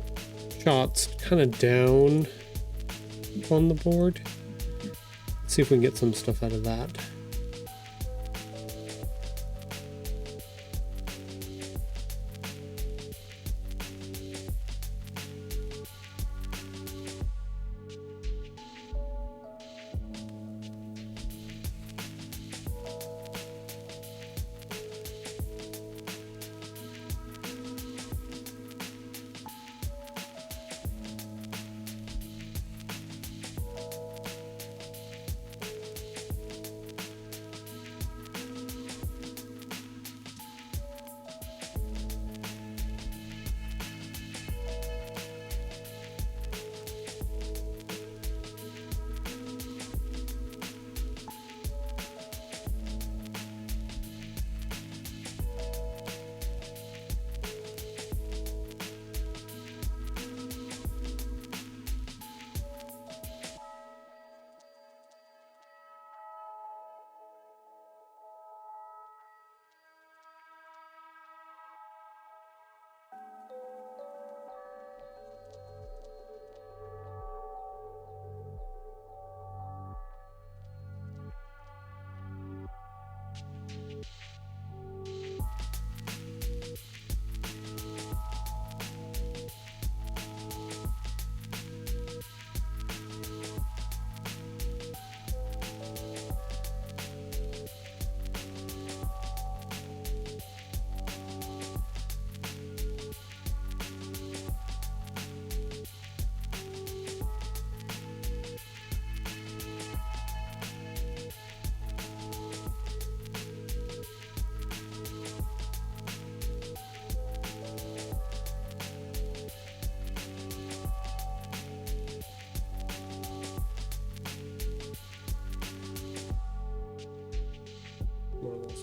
A: shots kind of down on the board. Let's see if we can get some stuff out of that.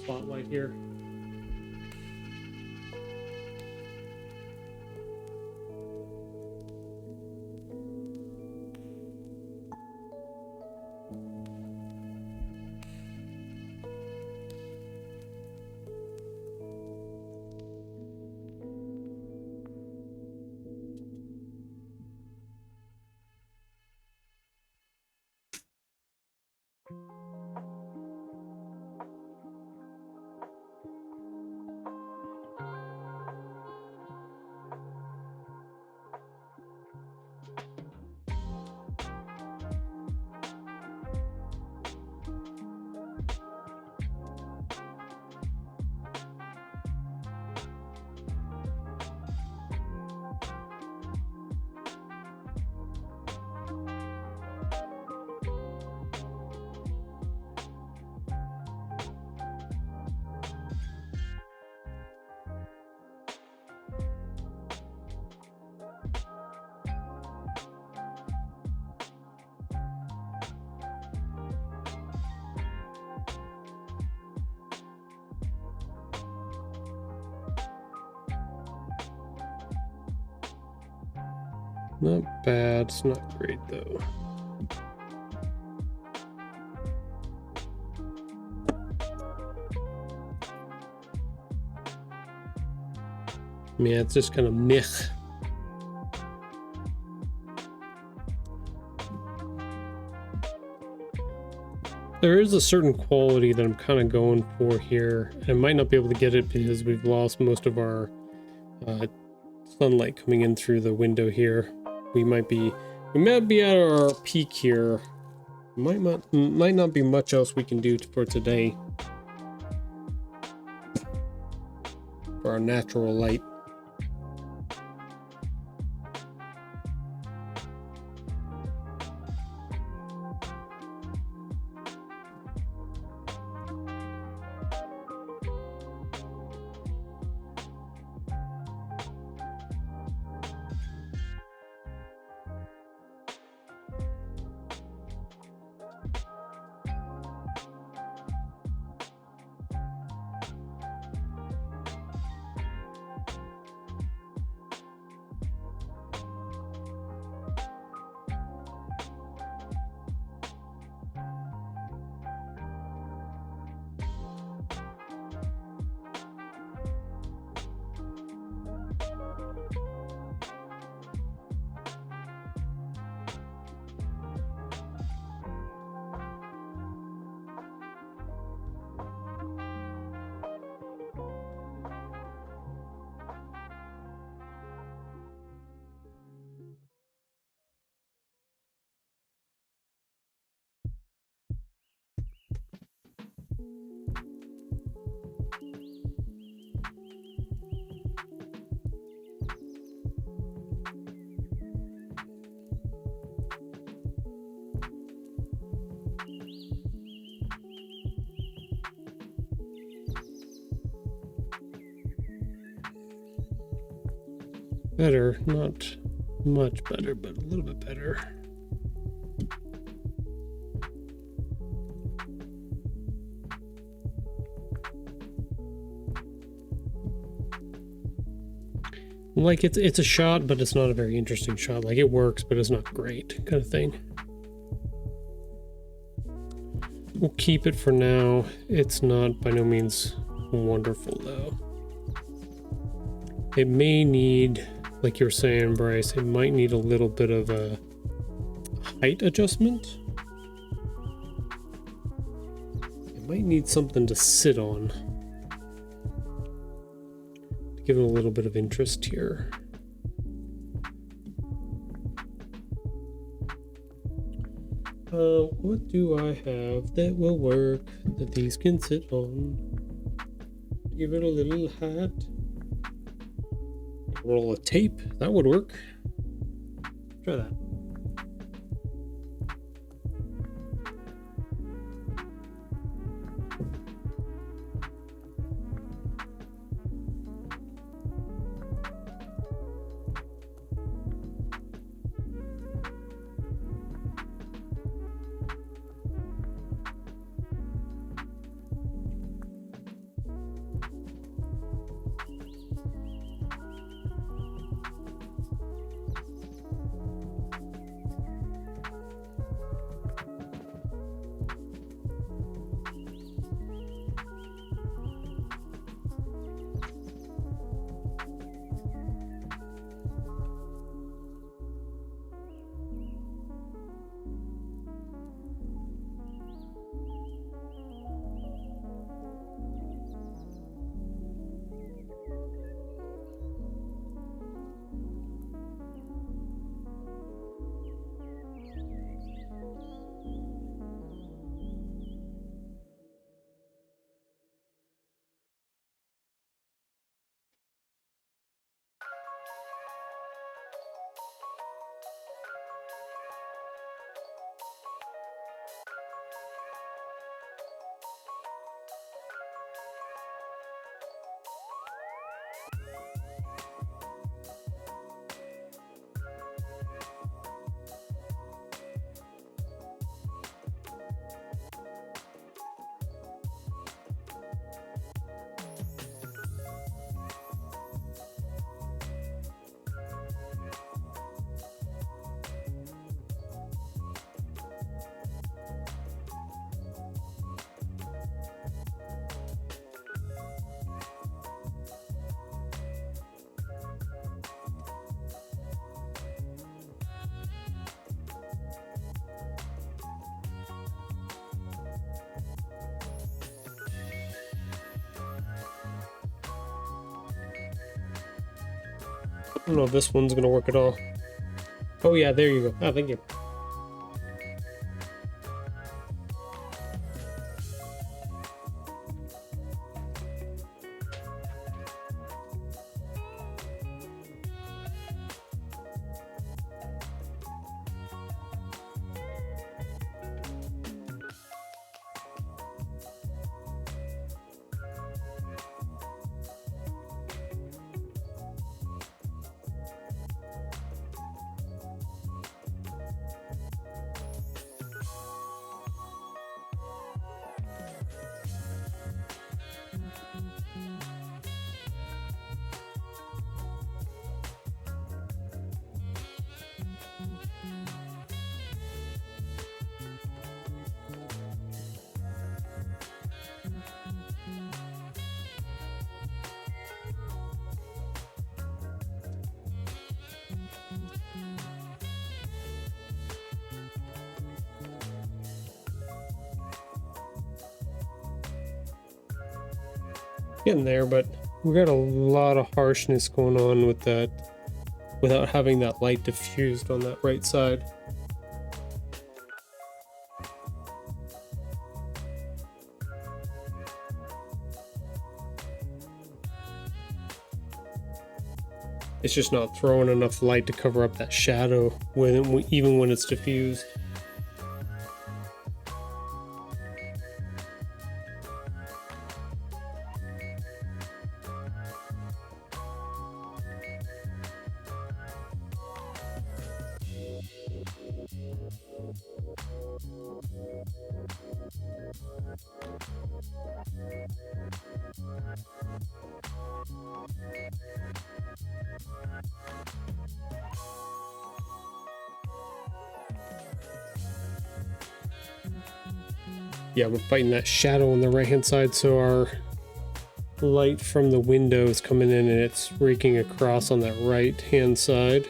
A: Spotlight here. Not bad, it's not great though. Yeah, it's just kind of meh. There is a certain quality that I'm kind of going for here. I might not be able to get it because we've lost most of our sunlight coming in through the window here. We might be at our peak here. Might not be much else we can do for today for our natural light. Better, not much better, but a little bit better. Like it's a shot, but it's not a very interesting shot. Like it works, but it's not great, kind of thing. We'll keep it for now. It's not by no means wonderful though. It may need, like you were saying, Bryce, it might need a little bit of a height adjustment. It might need something to sit on to give it a little bit of interest here. What do I have that will work that these can sit on? Give it a little height. Roll of tape, that would work. Try that. I don't know if this one's gonna work at all. Oh yeah, there you go. Ah, thank you. Getting there, but we got a lot of harshness going on with that without having that light diffused on that right side. It's just not throwing enough light to cover up that shadow even when it's diffused. Yeah, we're fighting that shadow on the right hand side, so our light from the window is coming in and it's raking across on that right hand side.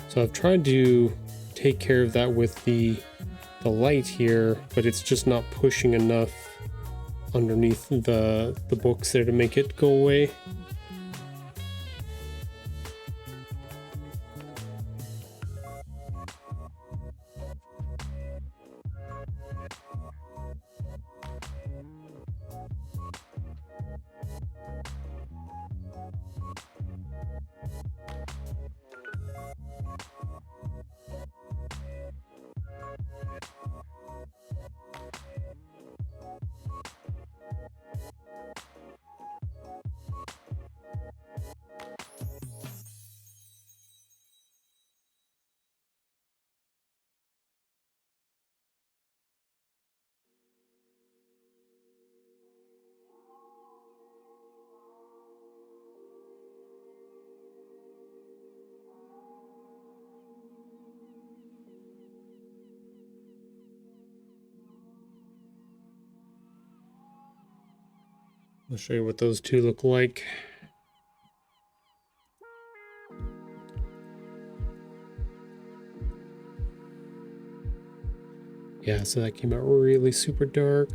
A: So I've tried to take care of that with the light here, but it's just not pushing enough underneath the books there to make it go away. I'll show you what those two look like. Yeah, so that came out really super dark.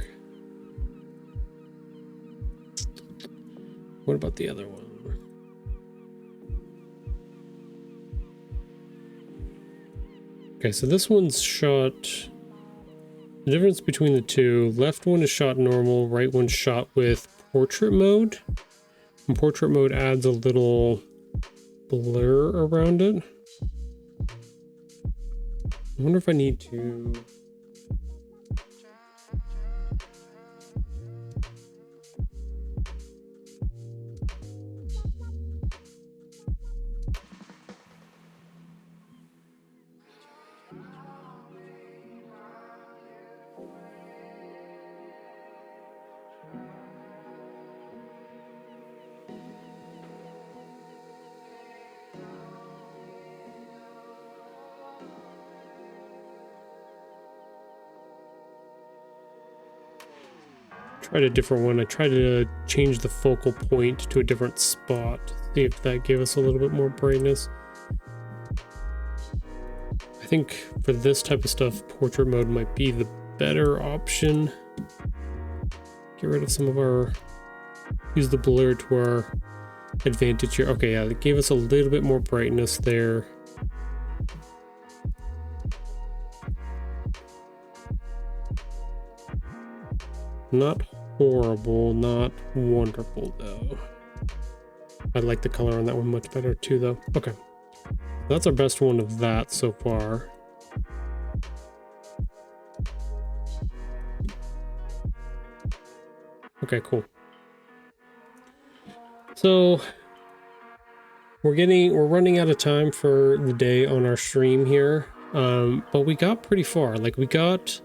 A: What about the other one? Okay, so this one's shot... The difference between the two, left one is shot normal, right one's shot with portrait mode. And portrait mode adds a little blur around it. I wonder if I need to... Tried a different one. I tried to change the focal point to a different spot. See if that gave us a little bit more brightness. I think for this type of stuff, portrait mode might be the better option. Get rid of some of our... Use the blur to our advantage here. Okay, yeah, it gave us a little bit more brightness there. Not horrible, not wonderful though. I like the color on that one much better too though. Okay, that's our best one of that so far. Okay, cool. So we're running out of time for the day on our stream here. But we got pretty far. Like, we got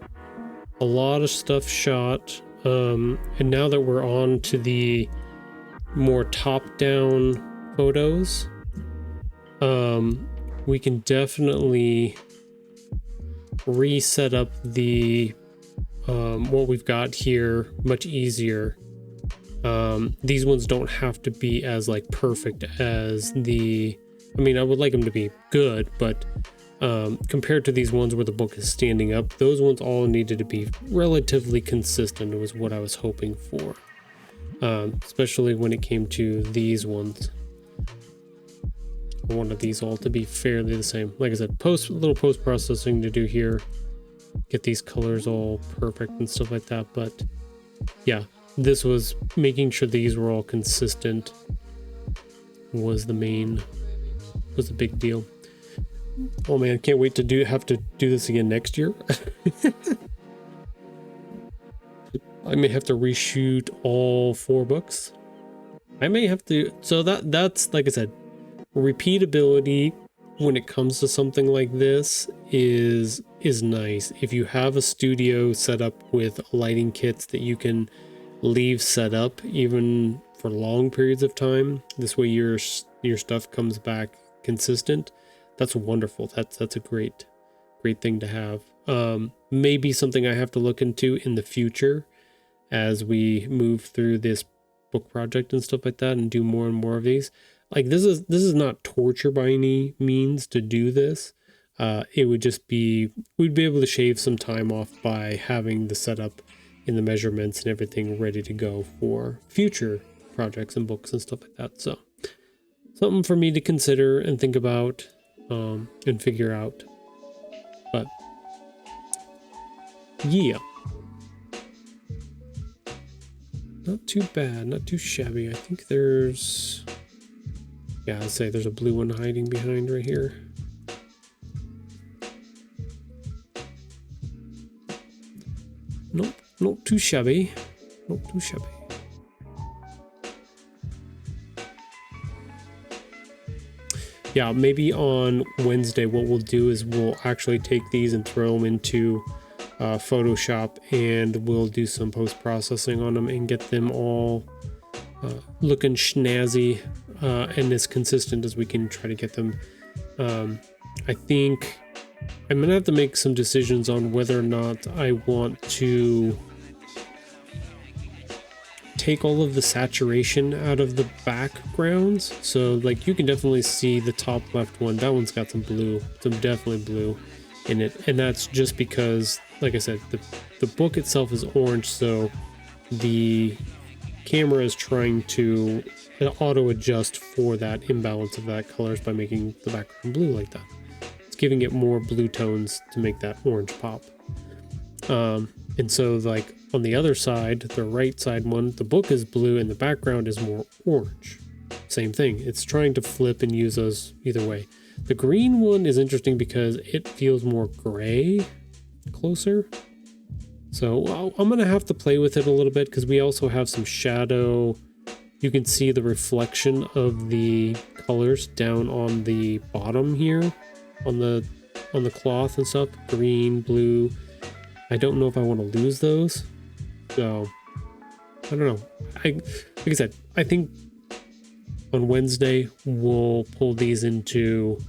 A: a lot of stuff shot. And now that we're on to the more top-down photos, we can definitely reset up the what we've got here much easier. These ones don't have to be as like perfect as I mean, I would like them to be good, but compared to these ones where the book is standing up, those ones all needed to be relatively consistent. It was what I was hoping for, especially when it came to these ones. I wanted these all to be fairly the same. Like I said, little post-processing to do here, get these colors all perfect and stuff like that. But yeah, this was making sure these were all consistent was the big deal. Oh man, can't wait to have to do this again next year. I may have to reshoot all 4 books. I may have to, so that's like I said, repeatability when it comes to something like this is nice. If you have a studio set up with lighting kits that you can leave set up even for long periods of time, this way your stuff comes back consistent. That's wonderful. That's a great thing to have. Maybe something I have to look into in the future as we move through this book project and stuff like that and do more and more of these. Like, this is not torture by any means to do this. It would just be, we'd be able to shave some time off by having the setup and the measurements and everything ready to go for future projects and books and stuff like that. So something for me to consider and think about and figure out. But yeah, not too bad, not too shabby. I think there's, yeah, I'd say there's a blue one hiding behind right here. Nope, not too shabby. Not too shabby. Yeah, maybe on Wednesday what we'll do is we'll actually take these and throw them into Photoshop, and we'll do some post-processing on them and get them all looking snazzy and as consistent as we can try to get them. I think I'm gonna have to make some decisions on whether or not I want to take all of the saturation out of the backgrounds. So like, you can definitely see the top left one, that one's got some blue, some definitely blue in it, and that's just because, like I said, the book itself is orange, so the camera is trying to auto adjust for that imbalance of that colors by making the background blue like that. It's giving it more blue tones to make that orange pop. And so like on the other side, the right side one, the book is blue and the background is more orange. Same thing. It's trying to flip and use those either way. The green one is interesting because it feels more gray closer. So I'm going to have to play with it a little bit because we also have some shadow. You can see the reflection of the colors down on the bottom here on the cloth and stuff. Green, blue. I don't know if I want to lose those. So I don't know. Like I said, I think on Wednesday we'll pull these into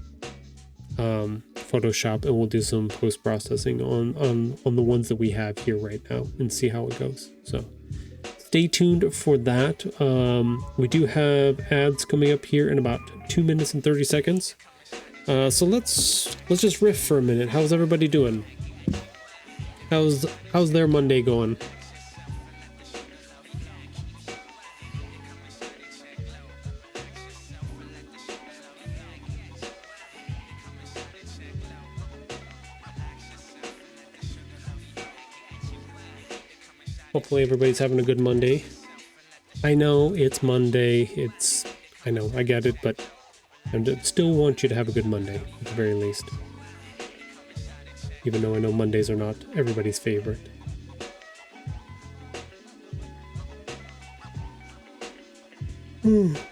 A: Photoshop and we'll do some post-processing on the ones that we have here right now and see how it goes. So stay tuned for that. We do have ads coming up here in about 2 minutes and 30 seconds. So let's just riff for a minute. How's everybody doing? How's their Monday going? Hopefully everybody's having a good Monday. I know it's Monday. I know, I get it, but I still want you to have a good Monday, at the very least. Even though I know Mondays are not everybody's favorite.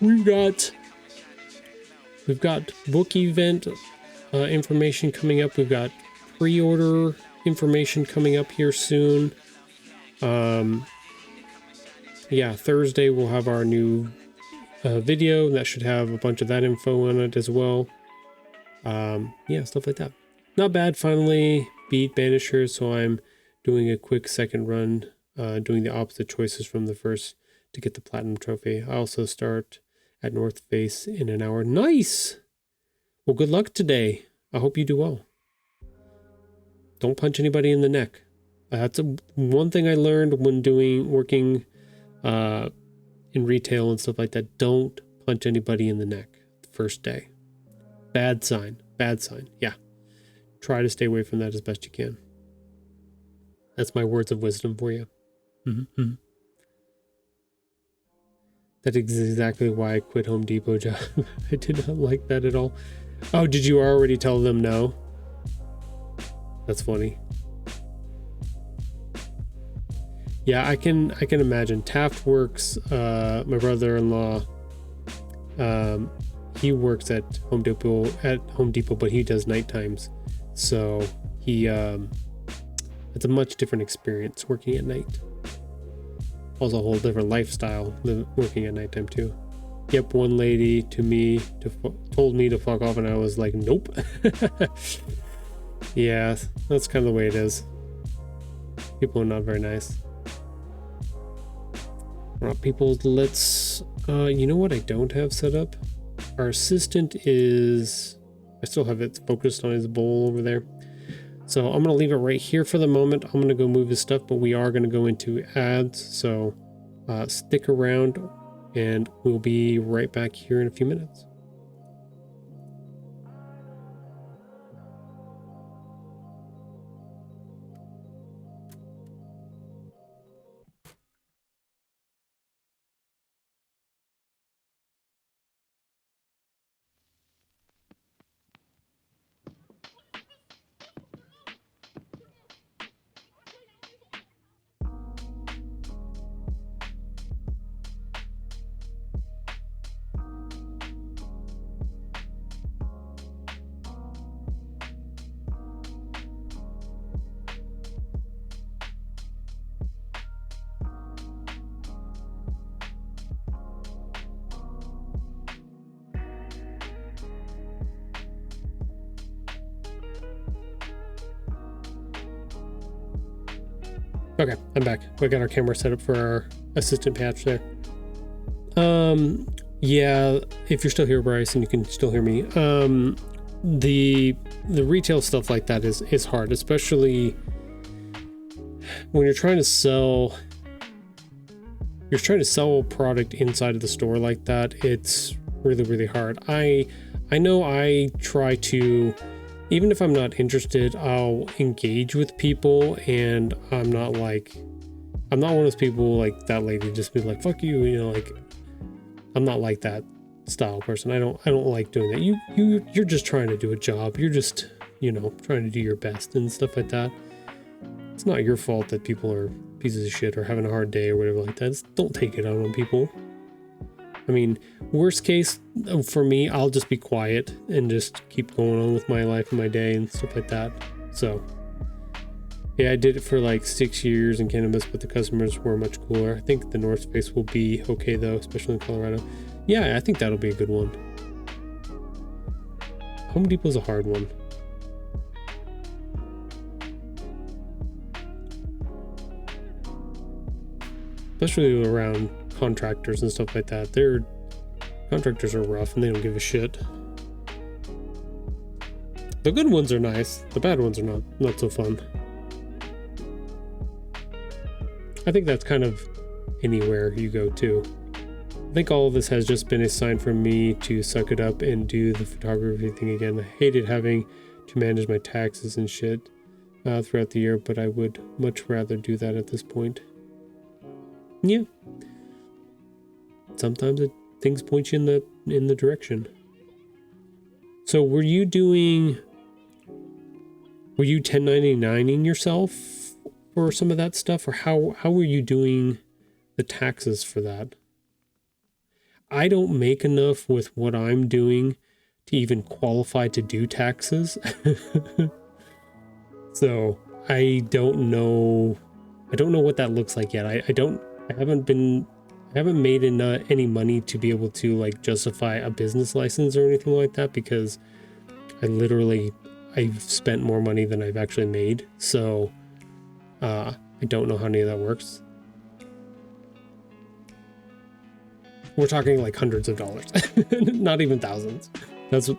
A: We've got book event information coming up. We've got pre-order information coming up here soon. Yeah, Thursday we'll have our new video that should have a bunch of that info on it as well. Yeah, stuff like that. Not bad. Finally beat Banisher, so I'm doing a quick second run, doing the opposite choices from the first to get the platinum trophy. I also start at North Face in an hour. Nice. Well, good luck today. I hope you do well. Don't punch anybody in the neck. That's one thing I learned when working in retail and stuff like that. Don't punch anybody in the neck the first day. Bad sign. Bad sign. Yeah. Try to stay away from that as best you can. That's my words of wisdom for you. Mm-hmm. That is exactly why I quit Home Depot job. I did not like that at all. Oh, did you already tell them no? That's funny. Yeah, I can imagine. Taft works, my brother-in-law, he works at Home Depot, but he does night times. So it's a much different experience working at night. Also a whole different lifestyle than working at nighttime too. Yep, one lady told me to fuck off and I was like, nope. Yeah, that's kind of the way it is. People are not very nice. Alright, people, let's, you know what I don't have set up? Our assistant I still have it focused on his bowl over there. So I'm going to leave it right here for the moment. I'm going to go move his stuff, but we are going to go into ads. So stick around and we'll be right back here in a few minutes. Okay, I'm back. We got our camera set up for our assistant patch there. Yeah, if you're still here, Bryce, and you can still hear me. The retail stuff like that is hard, especially when you're trying to sell a product inside of the store like that. It's really, really hard. I know I try to, even if I'm not interested, I'll engage with people, and I'm not one of those people like that lady just be like, fuck you, you know, like, I'm not like that style person. I don't like doing that. You're just trying to do a job. You're just, you know, trying to do your best and stuff like that. It's not your fault that people are pieces of shit or having a hard day or whatever like that. Don't take it out on people. I mean, worst case for me, I'll just be quiet and just keep going on with my life and my day and stuff like that. So yeah, I did it for like 6 years in cannabis, but the customers were much cooler. I think the North Face will be okay though, especially in Colorado. Yeah, I think that'll be a good one. Home Depot's a hard one. Especially around contractors and stuff like that. Contractors are rough and they don't give a shit. The good ones are nice. The bad ones are not so fun. I think that's kind of anywhere you go to. I think all of this has just been a sign for me to suck it up and do the photography thing again. I hated having to manage my taxes and shit throughout the year, but I would much rather do that at this point. Yeah. Sometimes things point you in the direction. So were you 1099ing yourself for some of that stuff, or how were you doing the taxes for that? I don't make enough with what I'm doing to even qualify to do taxes. So I don't know what that looks like yet. I haven't made any money to be able to like justify a business license or anything like that, because I've spent more money than I've actually made. So I don't know how any of that works. We're talking like hundreds of dollars, not even thousands. If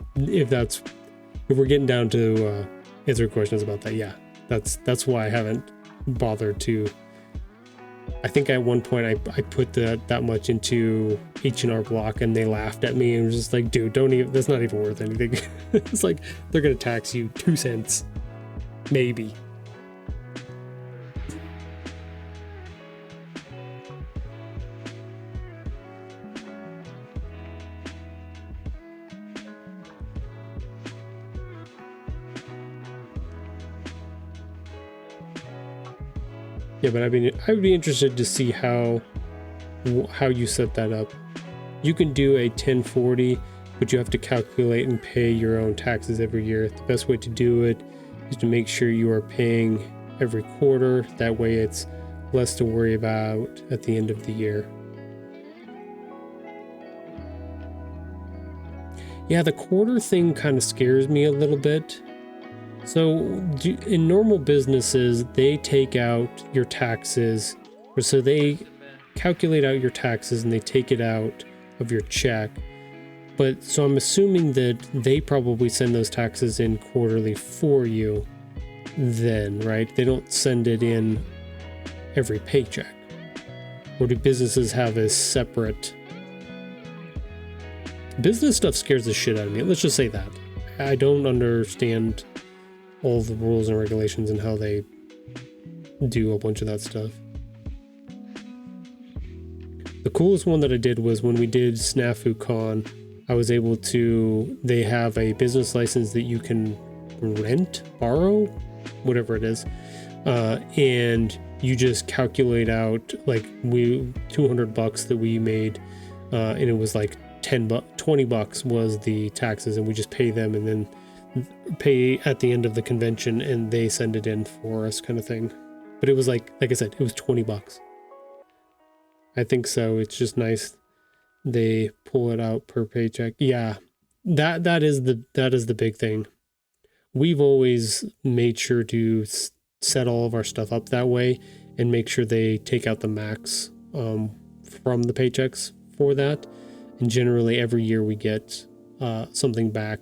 A: we're getting down to answer questions about that. Yeah, that's why I haven't bothered to. I think at one point I put that much into H&R Block, and they laughed at me and was just like, dude, that's not even worth anything. It's like, they're going to tax you 2 cents, maybe. Yeah, but I would be interested to see how you set that up. You can do a 1040, but you have to calculate and pay your own taxes every year. The best way to do it is to make sure you are paying every quarter. That way it's less to worry about at the end of the year. Yeah, the quarter thing kind of scares me a little bit. So in normal businesses, they take out your taxes, or so they calculate out your taxes and they take it out of your check. But so I'm assuming that they probably send those taxes in quarterly for you then, right? They don't send it in every paycheck. Or do businesses have a separate? Business stuff scares the shit out of me. Let's just say that. I don't understand all the rules and regulations and how they do a bunch of that stuff. The coolest one that I did was when we did SnafuCon. I was able to, they have a business license that you can rent, borrow, whatever it is, and you just calculate out like $200 that we made, and it was like $20 was the taxes, and we just pay them and then pay at the end of the convention and they send it in for us, kind of thing. But it was like I said, it was $20. I think so. It's just nice they pull it out per paycheck. Yeah, that is the big thing. We've always made sure to set all of our stuff up that way and make sure they take out the max from the paychecks for that. And generally every year we get something back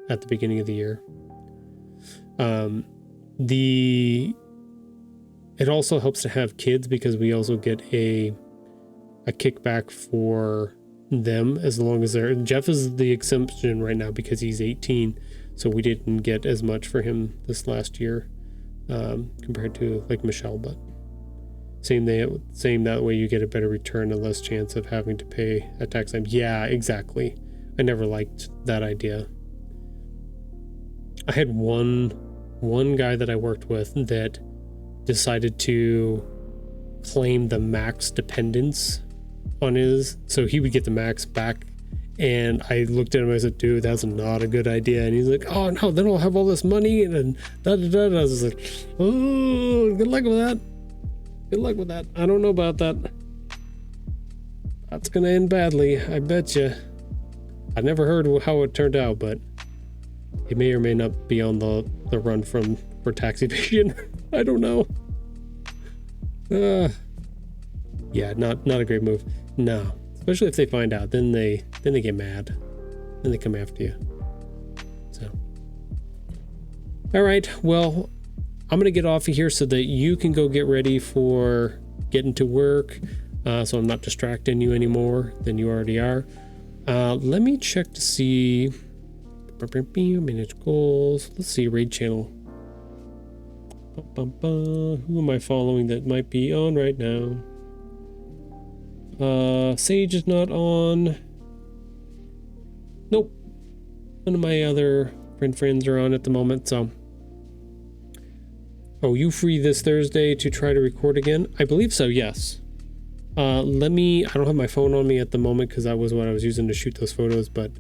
A: at the beginning of the year. It also helps to have kids because we also get a kickback for them as long as Jeff is the exemption right now because he's 18, so we didn't get as much for him this last year compared to like Michelle, but same that way you get a better return and less chance of having to pay a tax time. Yeah, exactly. I never liked that idea. I had one guy that I worked with that decided to claim the max dependence on his, so he would get the max back, and I looked at him and I said, dude, that's not a good idea. And he's like, oh no, then I'll have all this money and da da da. I was like, oh, good luck with that. I don't know about that. That's gonna end badly, I bet you. I never heard how it turned out, but he may or may not be on the run for tax evasion. I don't know. Yeah, not a great move. No, especially if they find out, then they get mad, then they come after you. So, all right, well, I'm gonna get off of here so that you can go get ready for getting to work. So I'm not distracting you any more than you already are. Let me check to see. Manage goals. Let's see, raid channel. Who am I following that might be on right now? Sage is not on. Nope. None of my other friends are on at the moment, so. Oh, you free this Thursday to try to record again? I believe so, yes. I don't have my phone on me at the moment because that was what I was using to shoot those photos, but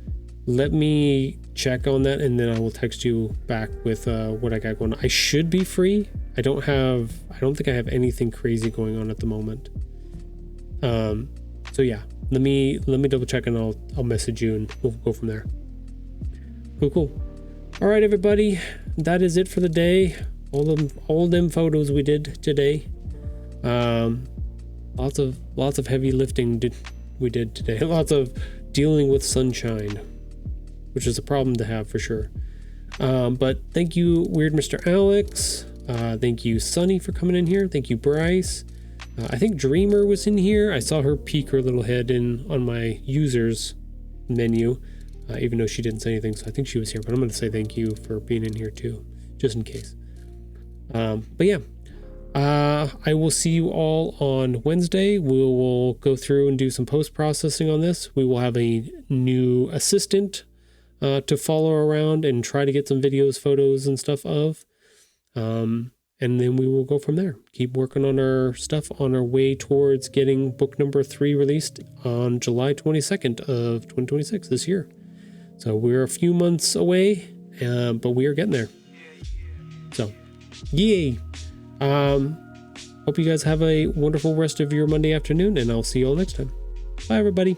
A: let me check on that and then I will text you back with what I got going on. I should be free. I don't think I have anything crazy going on at the moment. So yeah, let me double check and I'll message you and we'll go from there. Cool. All right, everybody, that is it for the day. All them photos we did today. Lots of heavy lifting we did today. Lots of dealing with sunshine, which is a problem to have for sure. But thank you, Weird Mr. Alex. Thank you, Sunny, for coming in here. Thank you, Bryce. I think Dreamer was in here. I saw her peek her little head on my users menu, even though she didn't say anything. So I think she was here, but I'm going to say thank you for being in here too, just in case. But yeah, I will see you all on Wednesday. We will go through and do some post-processing on this. We will have a new assistant to follow around and try to get some videos, photos, and stuff of. And then we will go from there. Keep working on our stuff on our way towards getting book number 3 released on July 22nd of 2026 this year. So we're a few months away, but we are getting there. So, yay! Hope you guys have a wonderful rest of your Monday afternoon, and I'll see you all next time. Bye, everybody.